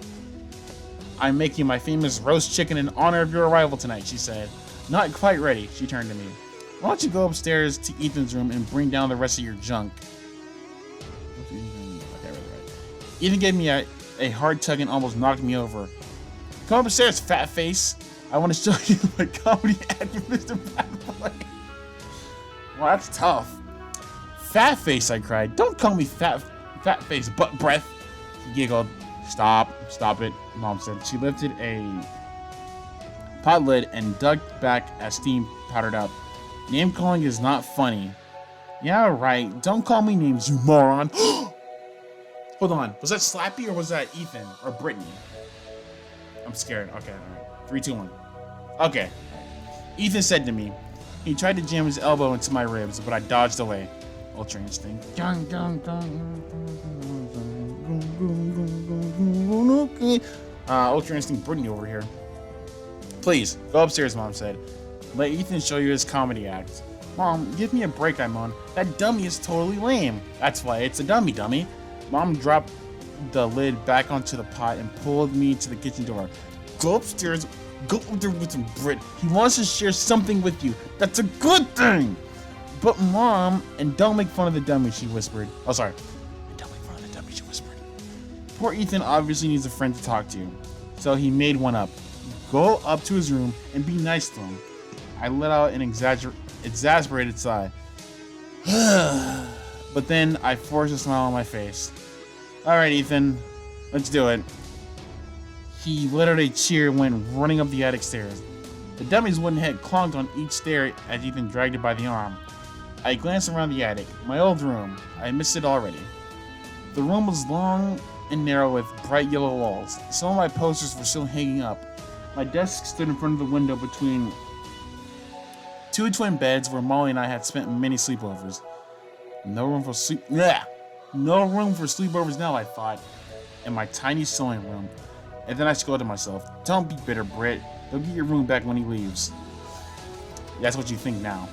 [SPEAKER 1] I'm making my famous roast chicken in honor of your arrival tonight, she said. Not quite ready, she turned to me. Why don't you go upstairs to Ethan's room and bring down the rest of your junk? Okay, right. Ethan gave me a hard tug and almost knocked me over. Come upstairs, fat face. I want to show you my comedy act with Mr. Bad Boy. Well, that's tough. Fat face, I cried. Don't call me fat face, butt breath. He giggled. Stop it, Mom said. She lifted a pot lid and ducked back as steam powdered up. Name calling is not funny. Yeah, right. Don't call me names, you moron. Hold on. Was that Slappy or was that Ethan or Brittany? I'm scared. Okay, alright. 3, 2, 1. Okay. Ethan said to me. He tried to jam his elbow into my ribs, but I dodged away. Ultra instinct. Ultra instinct Brittany over here. Please, go upstairs, Mom said. Let Ethan show you his comedy act. Mom, give me a break, I moaned. That dummy is totally lame. That's why it's a dummy. Mom dropped the lid back onto the pot and pulled me to the kitchen door. Go upstairs. Go up there with him, Britt. He wants to share something with you. That's a good thing. But Mom, and don't make fun of the dummy, she whispered. Oh, sorry. And don't make fun of the dummy, she whispered. Poor Ethan obviously needs a friend to talk to, so he made one up. Go up to his room and be nice to him. I let out an exasperated sigh. But then I forced a smile on my face. Alright, Ethan. Let's do it. He let out a cheer and went running up the attic stairs. The dummy's wooden head clonked on each stair as Ethan dragged it by the arm. I glanced around the attic. My old room. I missed it already. The room was long and narrow with bright yellow walls. Some of my posters were still hanging up. My desk stood in front of the window between 2 twin beds where Molly and I had spent many sleepovers. No room for sleepovers now, I thought, in my tiny sewing room. And then I scolded myself. Don't be bitter, Britt. He'll get your room back when he leaves. That's what you think now.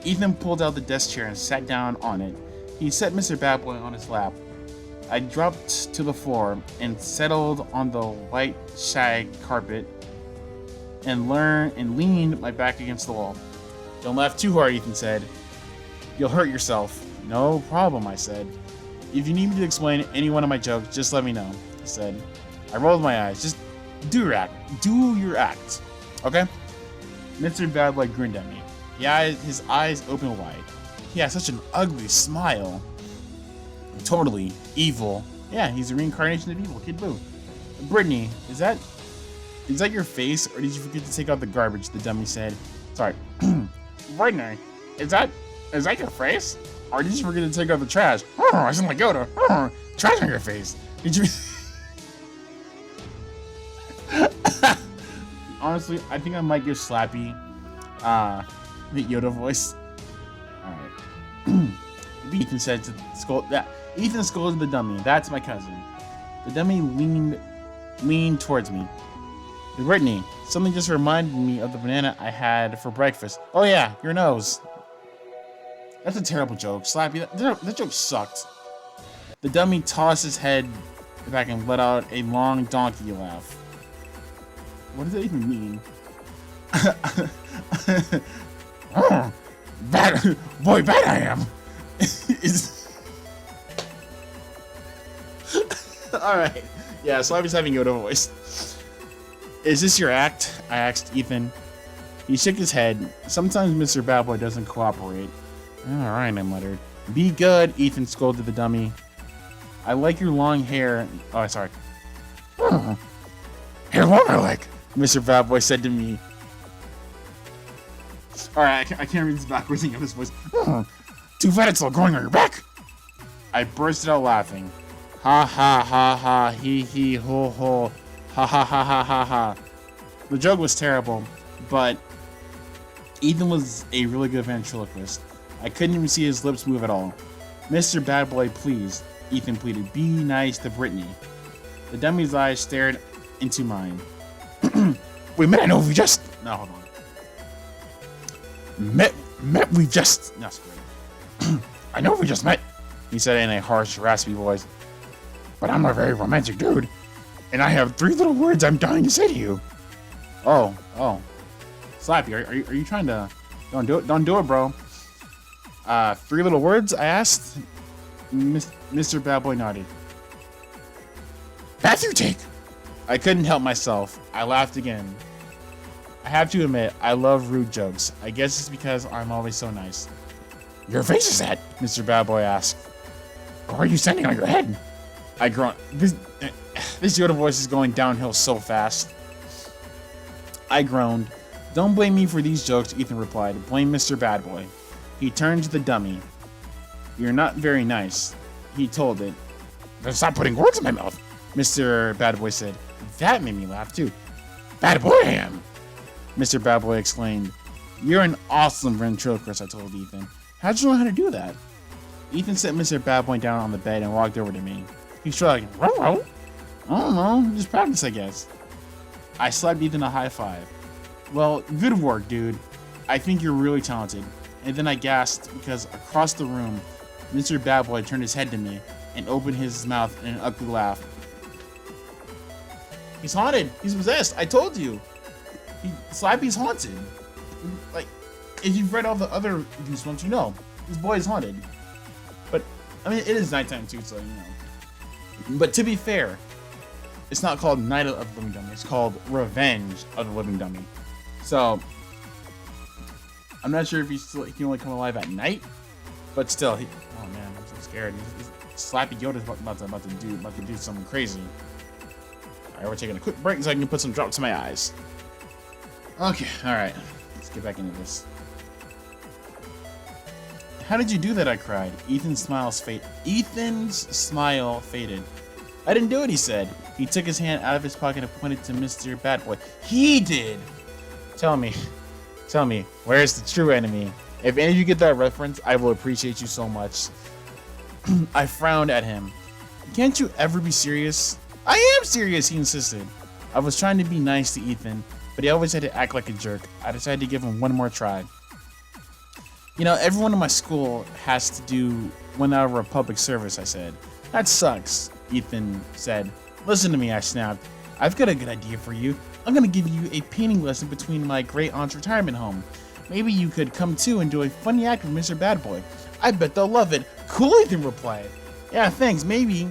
[SPEAKER 1] Ethan pulled out the desk chair and sat down on it. He set Mr. Bad Boy on his lap. I dropped to the floor and settled on the white shag carpet and leaned my back against the wall. Don't laugh too hard, Ethan said. You'll hurt yourself. No problem, I said. If you need me to explain any one of my jokes, just let me know, he said. I rolled my eyes. Just do your act. Do your act. Okay? Mr. Bad Boy grinned at me. His eyes open wide. He has such an ugly smile. Totally evil. Yeah, he's a reincarnation of evil. Kid Boo. Brittany, is that your face, or did you forget to take out the garbage? The dummy said. Sorry. Brittany, is that your face, or did you forget to take out the trash? Oh, I sound like Yoda. Oh, trash on your face. Did you? Honestly, I think I might give Slappy the Yoda voice. Alright. Ethan said to scold that. Ethan scolded the dummy. That's my cousin. The dummy leaned towards me. Brittany, Something just reminded me of the banana I had for breakfast. Oh yeah, your nose. That's a terrible joke. Slappy, that joke sucked. The dummy tossed his head back and let out a long donkey laugh. What does that even mean? Oh, bad boy, bad I am. All right. Yeah, Slappy's having Yoda voice. Is this your act? I asked Ethan. He shook his head. Sometimes Mr. Bad Boy doesn't cooperate. All right, I muttered. Be good, Ethan scolded the dummy. I like your long hair. Oh, sorry. Hair long I like, Mr. Bad Boy said to me. All right, I can't read this backwards and get this voice. Too fat it's all growing on your back. I bursted out laughing. Ha ha ha ha, he ho ho, ha ha ha ha ha ha. The joke was terrible, but Ethan was a really good ventriloquist. I couldn't even see his lips move at all. Mr. Bad Boy, please, Ethan pleaded, be nice to Brittany. The dummy's eyes stared into mine. Wait a minute, I know we just... No, hold on. Met we just... No, screw it. I know we just met, he said in a harsh, raspy voice. But I'm a very romantic dude, and I have 3 little words I'm dying to say to you. Oh. Slappy, are you trying to... Don't do it, bro. 3 little words, I asked. Mr. Bad Boy nodded. Bath you take! I couldn't help myself. I laughed again. I have to admit, I love rude jokes. I guess it's because I'm always so nice. Your face is that? Mr. Bad Boy asked. Or are you standing on your head? I groaned. This Yoda voice is going downhill so fast. I groaned. Don't blame me for these jokes, Ethan replied. Blame Mr. Bad Boy. He turned to the dummy. You're not very nice, he told it. Then stop putting words in my mouth, Mr. Bad Boy said. That made me laugh too. Bad boy I am, Mr. Bad Boy exclaimed. You're an awesome ventriloquist, I told Ethan. How'd you learn how to do that? Ethan set Mr. Bad Boy down on the bed and walked over to me. He shrugged. I don't know, just practice, I guess. I slapped Ethan a high five. Well, good work, dude. I think you're really talented. And then I gasped because across the room, Mr. Bad Boy turned his head to me and opened his mouth in an ugly laugh. He's haunted. He's possessed. I told you. Slappy's haunted. Like, if you've read all the other Goosebumps, you know. This boy is haunted. But, I mean, it is nighttime too, so you know. But to be fair, it's not called Night of the Living Dummy. It's called Revenge of the Living Dummy. So, I'm not sure if he can only come alive at night, but still, oh man, I'm so scared. Slappy Yoda's about to do something crazy. All right, we're taking a quick break so I can put some drops in my eyes. Okay, all right, let's get back into this. How did you do that? I cried. Ethan's smile faded. I didn't do it, he said. He took his hand out of his pocket and pointed to Mr. Bad Boy. He did. Tell me, where's the true enemy? If any of you get that reference, I will appreciate you so much. I frowned at him. Can't you ever be serious? I am serious, he insisted. I was trying to be nice to Ethan, but he always had to act like a jerk. I decided to give him one more try. You know, everyone in my school has to do 1 hour of public service, I said. That sucks, Ethan said. Listen to me, I snapped. I've got a good idea for you. I'm gonna give you a painting lesson between my great aunt's retirement home. Maybe you could come too and do a funny act with Mr. Bad Boy. I bet they'll love it. Cool, Ethan replied. Yeah, thanks. Maybe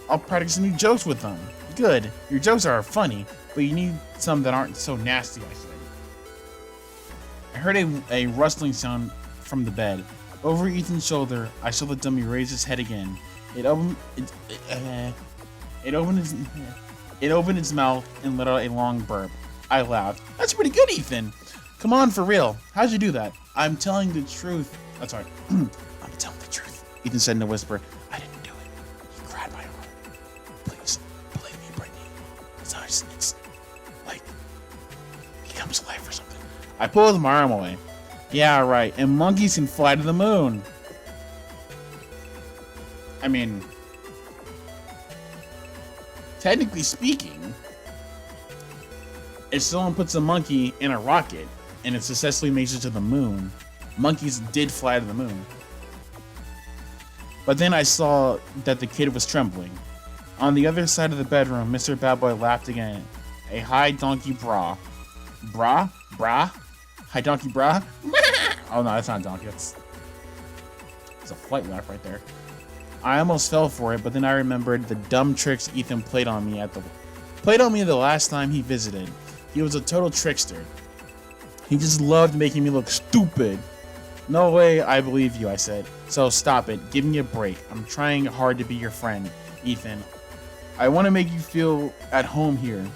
[SPEAKER 1] I'll practice some new jokes with them. Good. Your jokes are funny, but you need some that aren't so nasty, I said. I heard a rustling sound from the bed. Over Ethan's shoulder, I saw the dummy raise his head again. It opened its mouth and let out a long burp. I laughed. That's pretty good, Ethan. Come on, for real. How'd you do that? I'm telling the truth. I'm sorry. I'm telling the truth, Ethan said in a whisper. I didn't do it. He grabbed my arm. Please, believe me, Brittany. It's like he comes alive or something. I pulled my arm away. Yeah, right. And monkeys can fly to the moon. I mean, technically speaking, If someone puts a monkey in a rocket and it successfully makes it to the moon, monkeys did fly to the moon. But then I saw that the kid was trembling. On the other side of the bedroom, Mr. Bad Boy laughed again. A high donkey bra. Bra? High donkey bra? Oh no, that's not a donkey. It's a flight laugh right there. I almost fell for it, but then I remembered the dumb tricks Ethan played on me the last time he visited. He was a total trickster. He just loved making me look stupid. No way, I believe you, I said. So stop it. Give me a break. I'm trying hard to be your friend, Ethan. I want to make you feel at home here.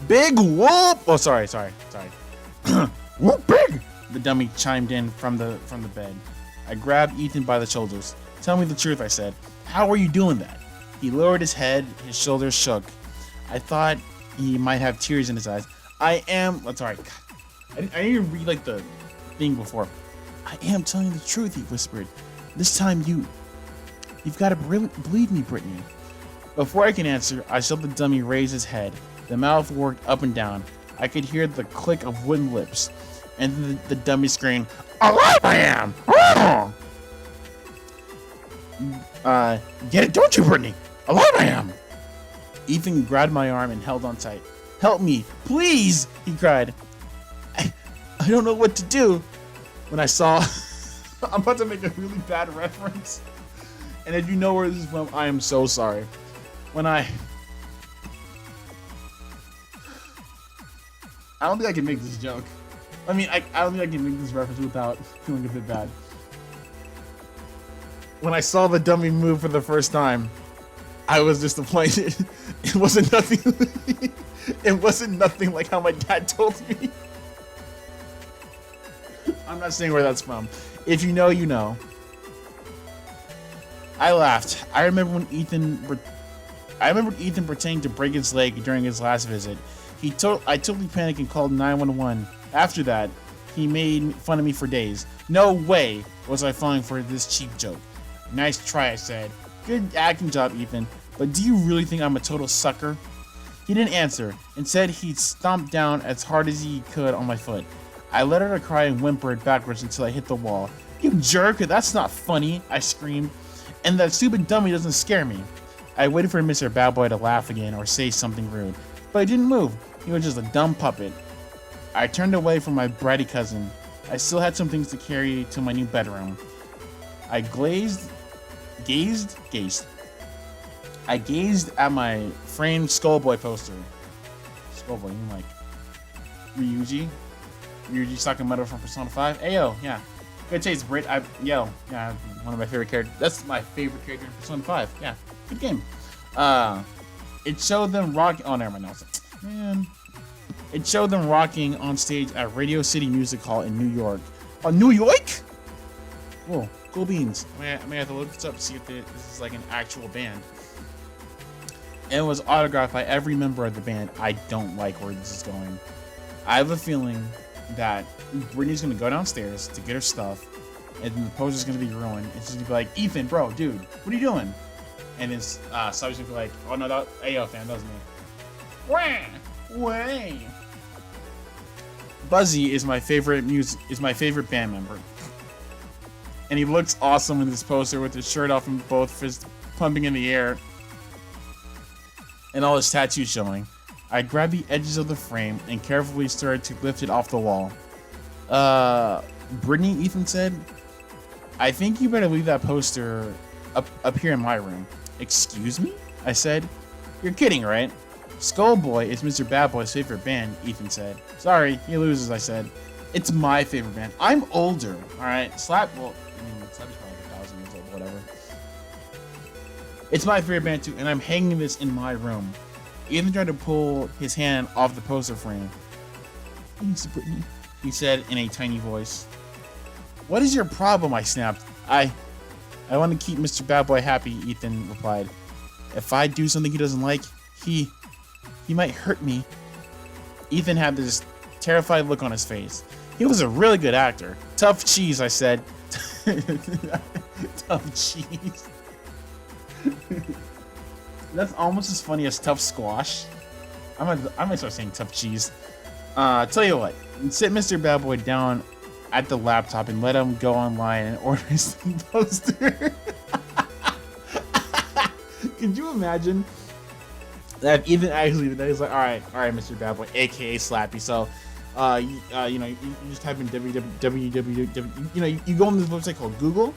[SPEAKER 1] Big whoop! Oh, sorry. Whoop big! The dummy chimed in from the bed. I grabbed Ethan by the shoulders. Tell me the truth, I said. How are you doing that? He lowered his head. His shoulders shook. I thought he might have tears in his eyes. That's alright. I didn't even read like the thing before. I am telling the truth, he whispered. This time you've got to believe me, Brittany. Before I can answer, I saw the dummy raise his head. The mouth worked up and down. I could hear the click of wooden lips. And then the dummy screamed, alive I am! Get it, don't you, Brittany? Alive I am! Ethan grabbed my arm and held on tight. Help me, please, he cried. I don't know what to do. When I saw... I'm about to make a really bad reference. And if you know where this is from, I am so sorry. I don't think I can make this joke. I mean, I don't think I can make this reference without feeling a bit bad. When I saw the dummy move for the first time, I was disappointed. It wasn't nothing. It wasn't nothing like how my dad told me. I'm not saying where that's from. If you know, you know. I laughed. I remember Ethan pretending to break his leg during his last visit. I totally panicked and called 911. After that, he made fun of me for days. No way was I falling for this cheap joke. Nice try, I said. Good acting job, Ethan. But do you really think I'm a total sucker? He didn't answer. Instead, he stomped down as hard as he could on my foot. I let her cry and whimpered backwards until I hit the wall. You jerk, that's not funny, I screamed. And that stupid dummy doesn't scare me. I waited for Mr. Bad Boy to laugh again or say something rude. But he didn't move. He was just a dumb puppet. I turned away from my bratty cousin. I still had some things to carry to my new bedroom. I gazed at my framed Skullboy poster. Skullboy, you mean like Ryuji Sakamoto from Persona 5? Ayo, yeah. Good taste, Brit. Yeah, one of my favorite characters. That's my favorite character in Persona 5. Yeah, good game. It showed them rock. Oh, never mind. Man. It showed them rocking on stage at Radio City Music Hall in New York. Oh, New York? Cool. Cool beans. I may have to look this up to see if this is like an actual band. And it was autographed by every member of the band. I don't like where this is going. I have a feeling that Brittany's gonna go downstairs to get her stuff, and then the poster's gonna be ruined. And she's gonna be like, Ethan, bro, dude, what are you doing? And then Sabi's gonna be like, oh no, Ayo fan, that was me. Way. Buzzy is my favorite band member. And he looks awesome in this poster with his shirt off and both fists pumping in the air. And all his tattoos showing. I grabbed the edges of the frame and carefully started to lift it off the wall. Brittany, Ethan said, I think you better leave that poster up here in my room. Excuse me? I said. You're kidding, right? Skullboy is Mr. Bad Boy's favorite band, Ethan said. Sorry, he loses, I said. It's my favorite band. I'm older, alright? Slap's probably 1,000 years old, whatever. It's my favorite band too, and I'm hanging this in my room. Ethan tried to pull his hand off the poster frame. Thanks, Brittany, he said in a tiny voice. What is your problem? I snapped. I want to keep Mr. Bad Boy happy, Ethan replied. If I do something he doesn't like, he might hurt me. Ethan had this terrified look on his face. He was a really good actor. Tough cheese, I said. Tough cheese. That's almost as funny as tough squash. I'm gonna start saying tough cheese. Tell you what, sit Mr. Bad Boy down at the laptop and let him go online and order some poster. Could you imagine that even actually that he's like, all right, Mr. Bad Boy, aka Slappy. So, you just type in www. You go on this website called Google.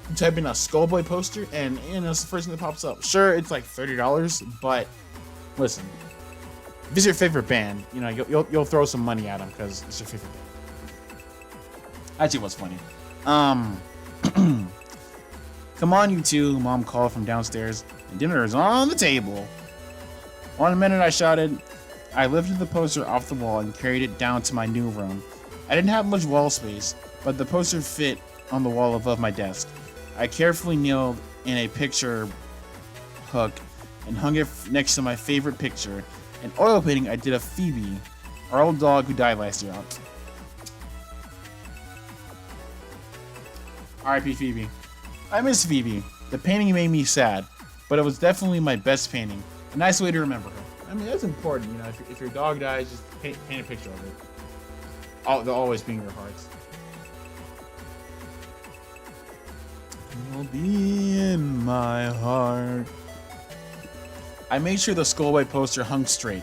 [SPEAKER 1] You type in a Skullboy poster, and it's the first thing that pops up. Sure, it's like $30, but listen, if it's your favorite band, you'll throw some money at them because it's your favorite band. Actually, what's funny? Come on, you two, Mom called from downstairs. Dinner is on the table. 1 minute, I shouted. I lifted the poster off the wall and carried it down to my new room. I didn't have much wall space, but the poster fit on the wall above my desk. I carefully nailed in a picture hook and hung it next to my favorite picture, an oil painting I did of Phoebe, our old dog who died last year. R.I.P. Phoebe. I miss Phoebe. The painting made me sad, but it was definitely my best painting. A nice way to remember her. I mean, that's important, if your dog dies, just paint a picture of it. They'll always be in your hearts. You'll be in my heart. I made sure the Skullboy poster hung straight,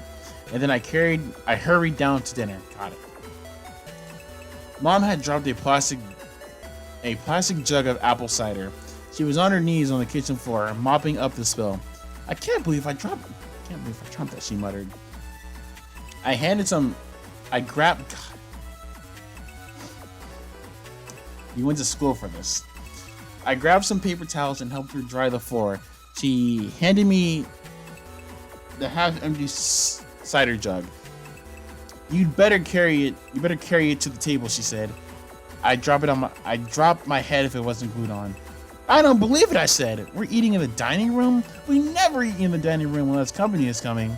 [SPEAKER 1] and then I hurried down to dinner. Got it. Mom had dropped a plastic jug of apple cider. She was on her knees on the kitchen floor, mopping up the spill. I can't believe I dropped that, she muttered. I grabbed... God. You went to school for this. I grabbed some paper towels and helped her dry the floor. She handed me the half-empty cider jug. You'd better carry it to the table, she said. I'd drop my head if it wasn't glued on. I don't believe it, I said. We're eating in the dining room? We never eat in the dining room unless company is coming.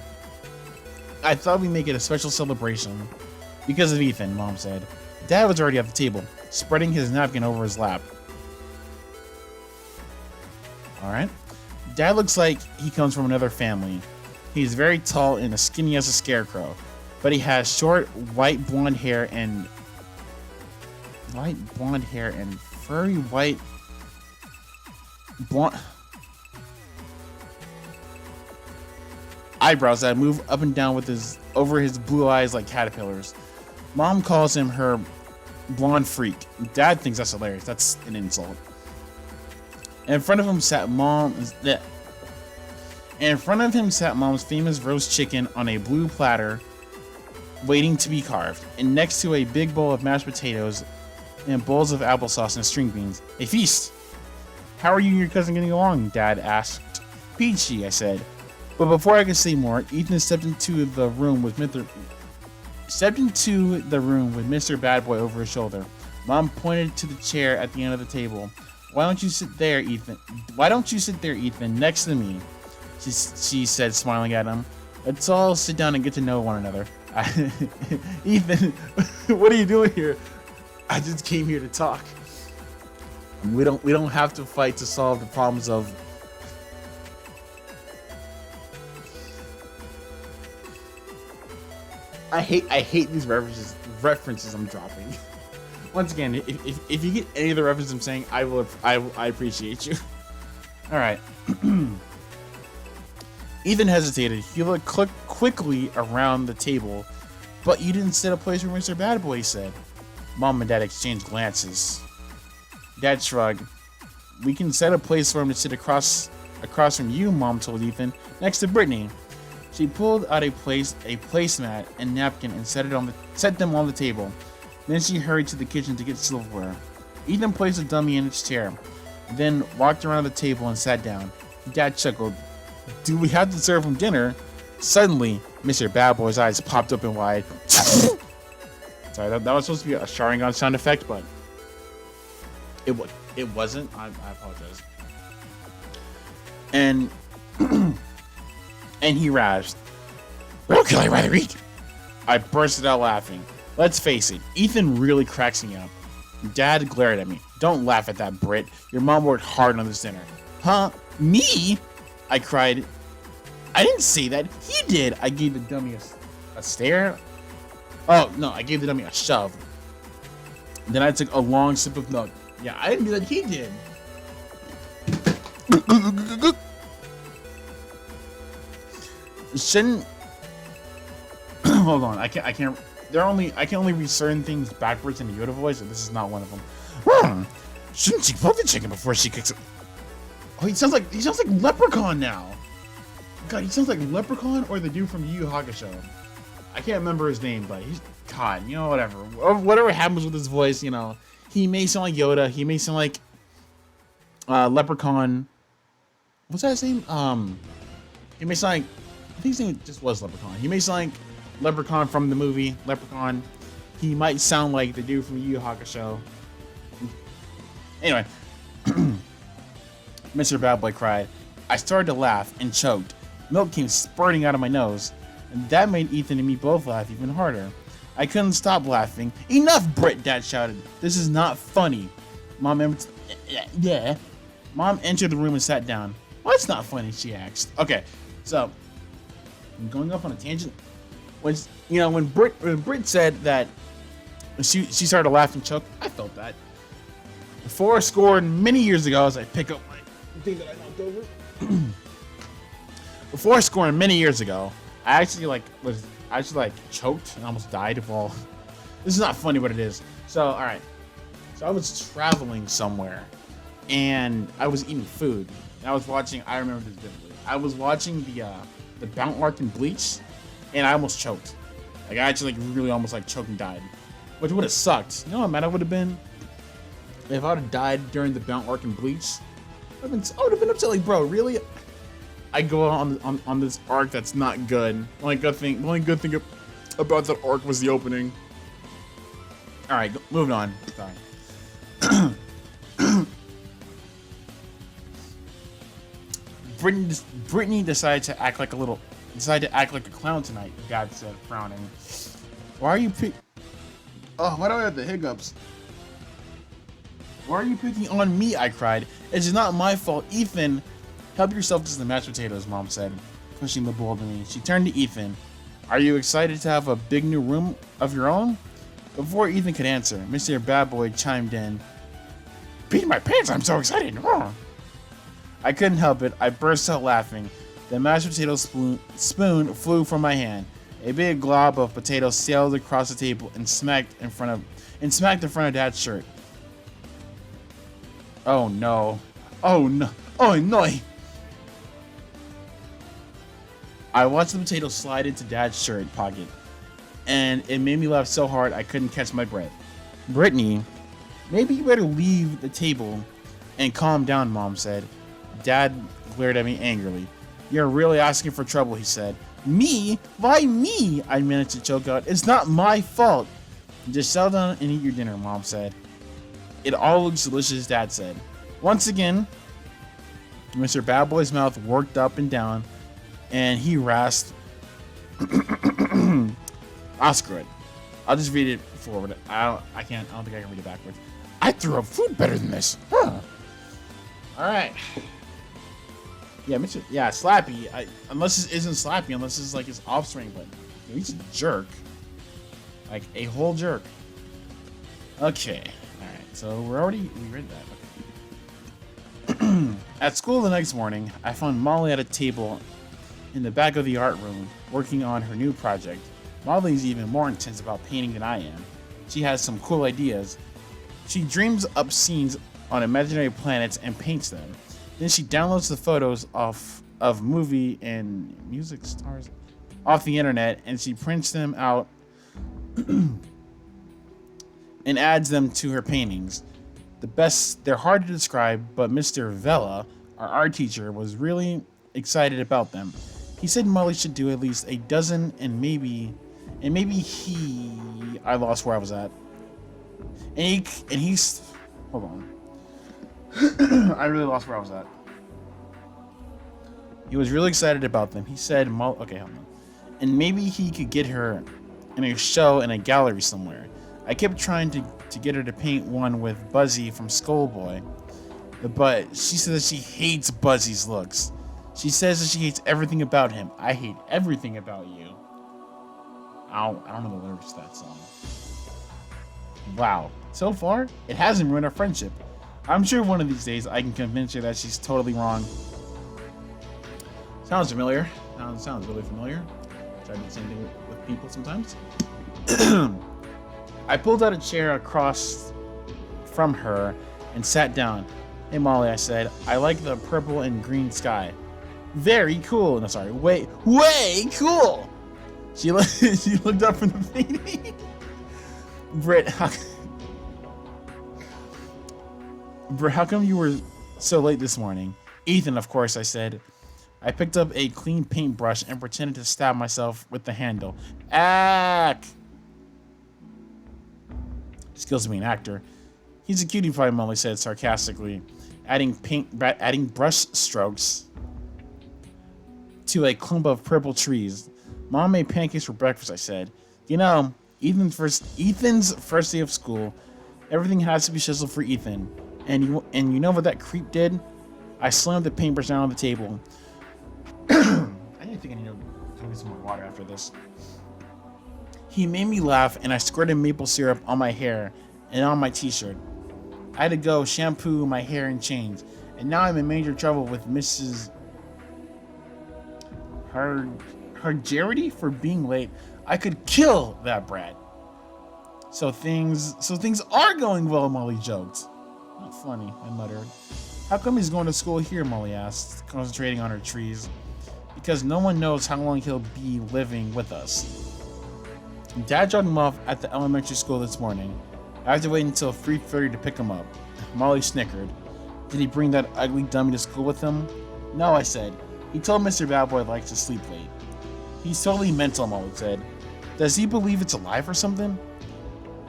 [SPEAKER 1] I thought we'd make it a special celebration. Because of Ethan, Mom said. Dad was already at the table, spreading his napkin over his lap. Alright. Dad looks like he comes from another family. He's very tall and as skinny as a scarecrow. But he has short, white blonde hair and furry white blonde eyebrows that move up and down over his blue eyes like caterpillars. Mom calls him her blonde freak. Dad thinks that's hilarious. That's an insult. In front of him sat Mom's famous roast chicken on a blue platter, waiting to be carved, and next to a big bowl of mashed potatoes and bowls of applesauce and string beans. A feast! How are you and your cousin getting along? Dad asked. Peachy, I said. But before I could say more, Ethan stepped into the room with Mr. Bad Boy over his shoulder. Mom pointed to the chair at the end of the table. Why don't you sit there, Ethan, next to me? She said, smiling at him. Let's all sit down and get to know one another. Ethan, what are you doing here? I just came here to talk. We don't have to fight to solve the problems of... I hate these references I'm dropping. Once again, if you get any of the references I'm saying, I appreciate you. All right. Ethan hesitated. He looked quickly around the table, but you didn't set a place for Mr. Bad Boy, he said. Mom and Dad exchanged glances. Dad shrugged. We can set a place for him to sit across from you, Mom told Ethan, next to Brittany. She pulled out a placemat and napkin and set them on the table. Then she hurried to the kitchen to get silverware. Ethan placed a dummy in its chair, then walked around the table and sat down. Dad chuckled. Do we have to serve him dinner? Suddenly, Mr. Bad Boy's eyes popped open wide. Sorry, that was supposed to be a Sharingan sound effect, but it wasn't. I apologize. And he rasped, "What could I rather eat?" I bursted out laughing. Let's face it, Ethan really cracks me up. Dad glared at me. Don't laugh at that, Britt. Your mom worked hard on this dinner. Huh? Me? I cried. I didn't say that. He did. I gave the dummy a stare. Oh, no, I gave the dummy a shove. Then I took a long sip of milk. Yeah, I didn't do that. He did. Shouldn't... Hold on. I can't... I can only read certain things backwards in the Yoda voice, and this is not one of them. Shouldn't she poke the chicken before she cooks it? Oh, he sounds like Leprechaun now. God, he sounds like Leprechaun or the dude from Yu Yu Hakusho. I can't remember his name, but he's... God, you know, whatever. Whatever happens with his voice, you know, he may sound like Yoda. He may sound like Leprechaun. What's that his name? He may sound like... I think his name just was Leprechaun. He may sound like Leprechaun from the movie Leprechaun. He might sound like the dude from Yu Yu Hakusho. Anyway. Mr. Bad Boy cried. I started to laugh and choked. Milk came spurting out of my nose, and that made Ethan and me both laugh even harder. I couldn't stop laughing. Enough, Britt, Dad shouted. This is not funny. Mom entered the room and sat down. What's not funny? She asked. Okay, so I'm going off on a tangent. When Britt said that she started to laugh and choke, I felt that. Before scored many years ago, as I pick up my thing that I knocked over. Before scoring many years ago, I actually choked and almost died of all. This is not funny, but it is. So, all right. So I was traveling somewhere, and I was eating food. And I was watching. I remember this vividly. I was watching the Bounty Arc and Bleach, and I almost choked. Like I actually really almost choked and died, which would have sucked. You know how mad I would have been if I would have died during the Bounty Arc and Bleach. I would have been upset. Like, bro, really? I go on this arc that's not good. The only good thing about that arc was the opening. All right, moving on. Sorry. Brittany decided to act like a clown tonight. Dad said, frowning. Why are you why do I have the hiccups? Why are you picking on me? I cried. It's not my fault, Ethan. Help yourself to the mashed potatoes, Mom said, pushing the bowl to me. She turned to Ethan. Are you excited to have a big new room of your own? Before Ethan could answer, Mr. Bad Boy chimed in. Beating my pants, I'm so excited. I couldn't help it. I burst out laughing. The mashed potato spoon flew from my hand. A big glob of potatoes sailed across the table and smacked in front of Dad's shirt. Oh no. Oh no. Oh no. I watched the potato slide into Dad's shirt pocket, and it made me laugh so hard I couldn't catch my breath. Brittany, maybe you better leave the table and calm down, Mom said. Dad glared at me angrily. You're really asking for trouble, he said. Me? Why me? I managed to choke out. It's not my fault. Just settle down and eat your dinner, Mom said. It all looks delicious, Dad said. Once again, Mr. Bad Boy's mouth worked up and down, and he rasped. I'll screw it. I'll just read it forward. I don't think I can read it backwards. I threw up food better than this. Huh. All right. Yeah, Slappy. Unless this isn't Slappy, unless this is like his offspring, but he's a jerk. Like a whole jerk. Okay. All right. So we read that. Okay. At school the next morning, I found Molly at a table in the back of the art room, working on her new project. Molly's even more intense about painting than I am. She has some cool ideas. She dreams up scenes on imaginary planets and paints them. Then she downloads the photos of movie and music stars off the internet, and she prints them out and adds them to her paintings. They're hard to describe, but Mr. Vela, our art teacher, was really excited about them. He said Molly should do at least a dozen, and maybe I lost where I was at. And he's hold on. I really lost where I was at. He was really excited about them. He said, okay, hold on. And maybe he could get her in a show in a gallery somewhere. I kept trying to get her to paint one with Buzzy from Skullboy, but she said that she hates Buzzy's looks. She says that she hates everything about him. I hate everything about you. I don't know the lyrics to that song. Wow. So far, it hasn't ruined our friendship. I'm sure one of these days I can convince her that she's totally wrong. Sounds familiar. Sounds really familiar. Try to do the same thing with people sometimes. I pulled out a chair across from her and sat down. Hey Molly, I said, I like the purple and green sky. Very cool. No, sorry, way cool. She looked up from the painting. Britt, how come you were so late this morning? Ethan, of course, I said. I picked up a clean paintbrush and pretended to stab myself with the handle. Ack! Skills to be an actor. He's a cutie pie, Molly said sarcastically, adding brush strokes to a clump of purple trees. Mom made pancakes for breakfast, I said. You know, Ethan's first day of school. Everything has to be shizzled for Ethan. And you know what that creep did? I slammed the paintbrush down on the table. I think I need to drink some more water after this. He made me laugh, and I squirted maple syrup on my hair and on my t-shirt. I had to go shampoo my hair and change, and now I'm in major trouble with Mrs. Hargerity for being late. I could kill that brat. So things are going well, Molly joked. Not funny, I muttered. How come he's going to school here, Molly asked, concentrating on her trees. Because no one knows how long he'll be living with us. Dad dropped him off at the elementary school this morning. I have to wait until 3:30 to pick him up. Molly snickered. Did he bring that ugly dummy to school with him? No, I said. He told Mr. Bad Boy likes to sleep late. He's totally mental, Molly said. Does he believe it's alive or something?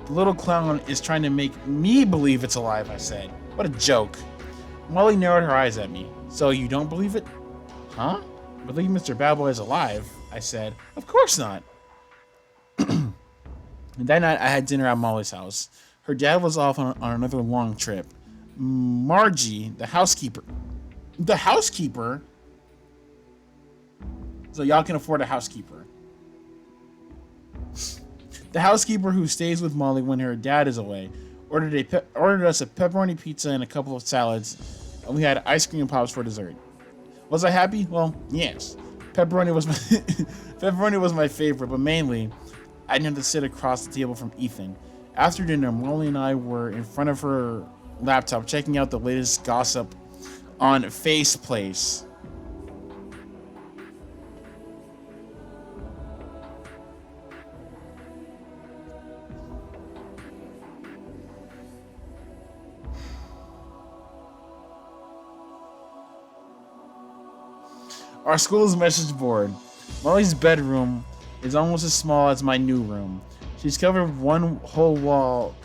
[SPEAKER 1] The little clown is trying to make me believe it's alive, I said. What a joke. Molly narrowed her eyes at me. So you don't believe it? Huh? Believe Mr. Bad Boy is alive, I said. Of course not. That night I had dinner at Molly's house. Her dad was off on another long trip. Margie, the housekeeper. The housekeeper? So y'all can afford a housekeeper. The housekeeper who stays with Molly when her dad is away ordered us a pepperoni pizza and a couple of salads, and we had ice cream and pops for dessert. Was I happy? Well, yes. Pepperoni was my favorite, but mainly I didn't have to sit across the table from Ethan. After dinner, Molly and I were in front of her laptop checking out the latest gossip on Faceplace. Our school's message board. Molly's bedroom is almost as small as my new room. She's covered one whole wall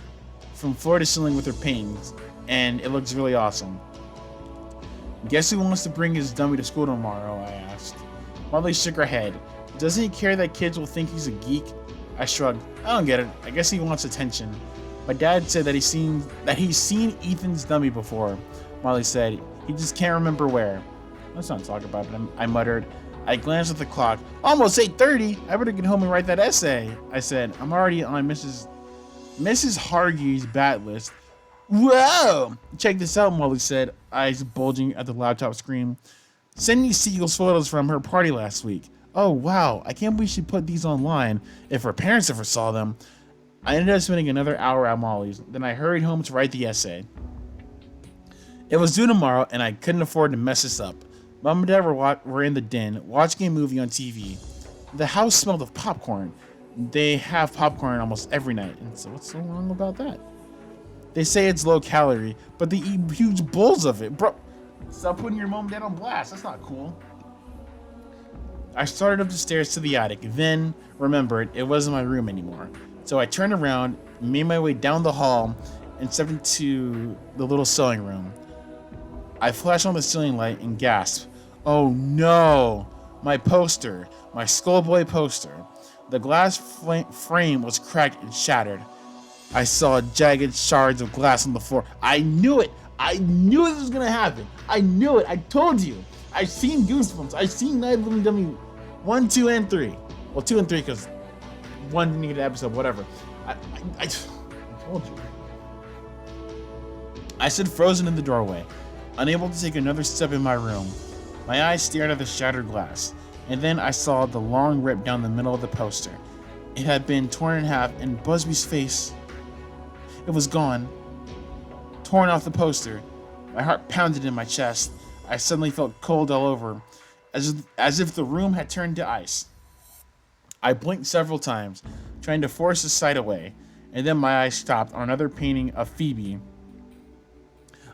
[SPEAKER 1] from floor to ceiling with her paintings, and it looks really awesome. Guess who wants to bring his dummy to school tomorrow? I asked. Molly shook her head. Doesn't he care that kids will think he's a geek? I shrugged. I don't get it. I guess he wants attention. My dad said that he's seen Ethan's dummy before. Molly said he just can't remember where. Let's not talk about it, I muttered. I glanced at the clock. Almost 8:30. I better get home and write that essay. I said, I'm already on Mrs. Hargey's bat list. Whoa! Check this out, Molly said, eyes bulging at the laptop screen. Cindy Siegel's photos from her party last week. Oh, wow. I can't believe she put these online. If her parents ever saw them. I ended up spending another hour at Molly's. Then I hurried home to write the essay. It was due tomorrow, and I couldn't afford to mess this up. Mom and Dad were in the den, watching a movie on TV. The house smelled of popcorn. They have popcorn almost every night, and so what's so wrong about that? They say it's low calorie, but they eat huge bowls of it. Bro, stop putting your mom and dad on blast. That's not cool. I started up the stairs to the attic, then remembered it wasn't my room anymore. So I turned around, made my way down the hall, and stepped into the little sewing room. I flashed on the ceiling light and gasped. Oh no! My poster. My Skullboy poster. The glass frame was cracked and shattered. I saw jagged shards of glass on the floor. I knew it! I knew it was gonna happen! I knew it! I told you! I've seen Goosebumps. I've seen Night of the Living Dummy 1, 2, and 3. Well, 2 and 3 because 1 didn't get an episode, whatever. I told you. I stood frozen in the doorway, unable to take another step in my room. My eyes stared at the shattered glass, and then I saw the long rip down the middle of the poster. It had been torn in half, and Busby's face, it was gone. Torn off the poster. My heart pounded in my chest. I suddenly felt cold all over, as if the room had turned to ice. I blinked several times, trying to force the sight away, and then my eyes stopped on another painting of Phoebe.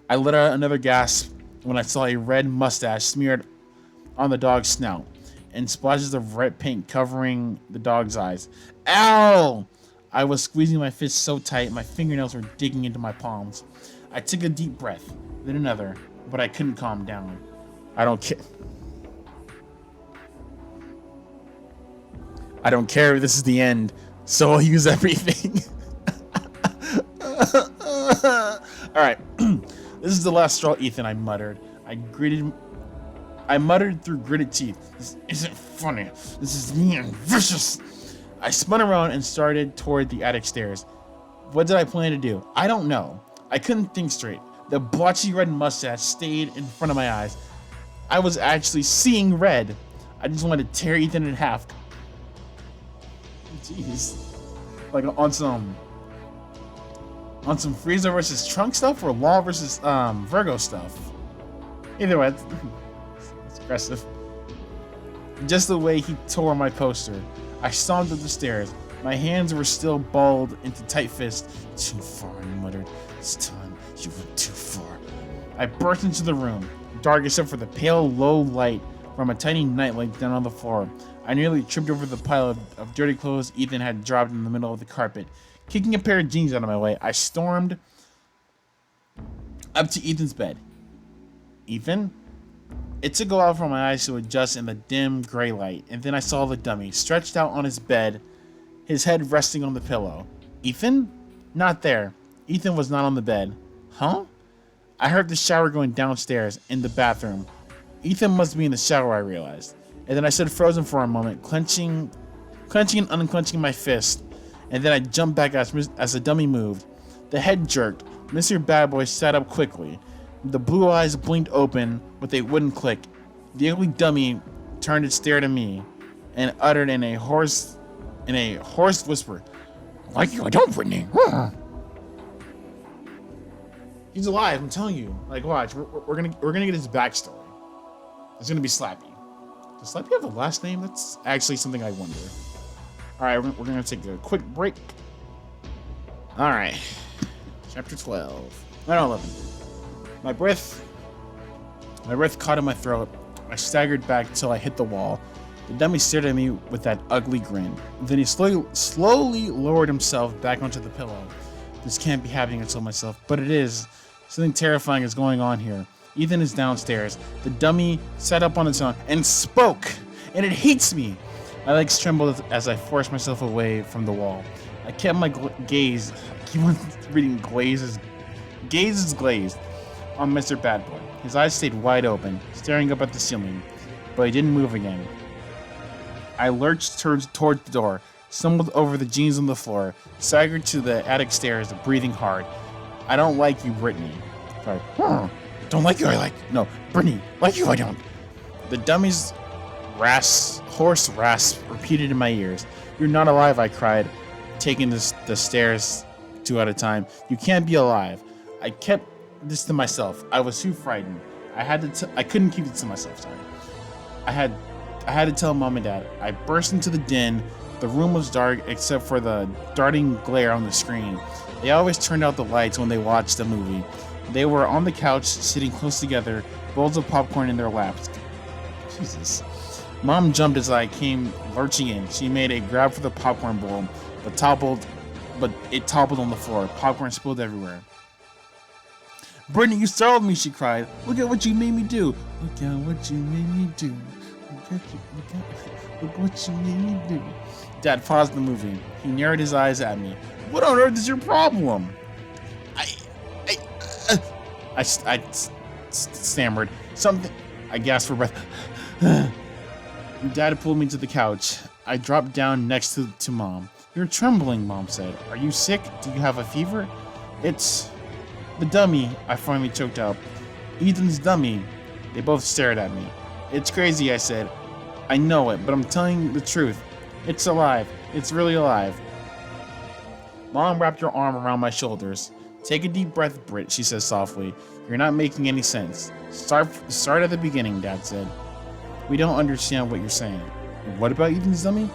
[SPEAKER 1] I let out another gasp when I saw a red mustache smeared on the dog's snout, and splashes of red paint covering the dog's eyes. Ow! I was squeezing my fists so tight, my fingernails were digging into my palms. I took a deep breath, then another, but I couldn't calm down. I don't care. I don't care if this is the end, so I'll use everything. Alright. This is the last straw, Ethan, I muttered. I muttered through gritted teeth. This isn't funny. This is mean and vicious. I spun around and started toward the attic stairs. What did I plan to do? I don't know. I couldn't think straight. The blotchy red mustache stayed in front of my eyes. I was actually seeing red. I just wanted to tear Ethan in half. Jeez. Like on some Frieza versus Trunk stuff or Law versus Virgo stuff. Either way, it's aggressive. Just the way he tore my poster. I stomped up the stairs. My hands were still balled into tight fists. Too far, I muttered. This time, you went too far. I burst into the room, dark except for the pale, low light from a tiny nightlight down on the floor. I nearly tripped over the pile of dirty clothes Ethan had dropped in the middle of the carpet. Kicking a pair of jeans out of my way, I stormed up to Ethan's bed. Ethan? It took a while for my eyes to adjust in the dim gray light, and then I saw the dummy stretched out on his bed, his head resting on the pillow. Ethan? Not there. Ethan was not on the bed. Huh? I heard the shower going downstairs in the bathroom. Ethan must be in the shower, I realized. And then I stood frozen for a moment, clenching and unclenching my fist. And then I jumped back as the dummy moved. The head jerked. Mr. Bad Boy sat up quickly. The blue eyes blinked open with a wooden click. The ugly dummy turned and stared at me and uttered in a hoarse whisper, "Like you, I don't, Brittany." He's alive, I'm telling you. Like, watch, we're gonna get his backstory. It's gonna be Slappy. Does Slappy have a last name? That's actually something I wonder. All right, we're gonna take a quick break. All right, chapter 12. No, 11. My breath caught in my throat. I staggered back till I hit the wall. The dummy stared at me with that ugly grin. Then he slowly lowered himself back onto the pillow. This can't be happening, I told myself, but it is. Something terrifying is going on here. Ethan is downstairs. The dummy sat up on its own and spoke, and it hates me. My legs trembled as I forced myself away from the wall. I kept my gaze. I keep on reading glazes. Gaze is glazed on Mr. Bad Boy. His eyes stayed wide open, staring up at the ceiling, but he didn't move again. I lurched towards the door, stumbled over the jeans on the floor, staggered to the attic stairs, breathing hard. I don't like you, Brittany. Sorry. Don't like you, I like. No, Brittany, like you, I don't. The dummy's hoarse rasp repeated in my ears. You're not alive, I cried, taking the stairs 2 at a time. You can't be alive. I kept this to myself. I was too frightened. I couldn't keep it to myself, sorry. I had to tell Mom and Dad. I burst into the den. The room was dark except for the darting glare on the screen. They always turned out the lights when they watched the movie. They were on the couch, sitting close together, bowls of popcorn in their laps. Jesus. Mom jumped as I came lurching in. She made a grab for the popcorn bowl, but it toppled on the floor. Popcorn spilled everywhere. Brittany, you startled me, she cried. Look at what you made me do. Look at what you made me do. Look what you made me do. Dad paused the movie. He narrowed his eyes at me. What on earth is your problem? I stammered. I gasped for breath. Dad pulled me to the couch. I dropped down next to Mom. You're trembling, Mom said. Are you sick? Do you have a fever? It's the dummy, I finally choked out. Ethan's dummy. They both stared at me. It's crazy, I said. I know it, but I'm telling the truth. It's alive. It's really alive. Mom wrapped her arm around my shoulders. Take a deep breath, Britt, she said softly. You're not making any sense. Start at the beginning, Dad said. We don't understand what you're saying. What about Ethan's dummy?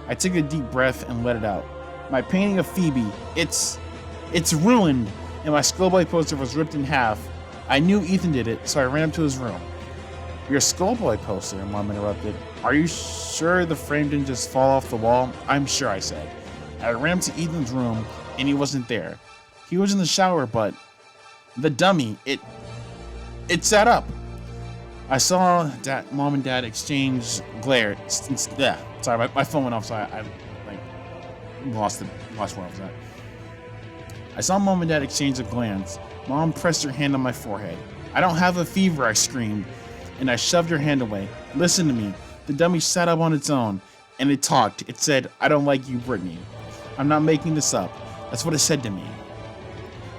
[SPEAKER 1] I took a deep breath and let it out. My painting of Phoebe, it's ruined, and my Skullboy poster was ripped in half. I knew Ethan did it, so I ran up to his room. Your Skullboy poster, Mom interrupted. Are you sure the frame didn't just fall off the wall? I'm sure, I said. I ran to Ethan's room, and he wasn't there. He was in the shower, but the dummy, it sat up. I saw Mom and Dad exchange glare. Sorry, my phone went off, so I lost where I was at. I saw Mom and Dad exchange a glance. Mom pressed her hand on my forehead. I don't have a fever, I screamed, and I shoved her hand away. Listen to me. The dummy sat up on its own, and it talked. It said, I don't like you, Brittany. I'm not making this up. That's what it said to me.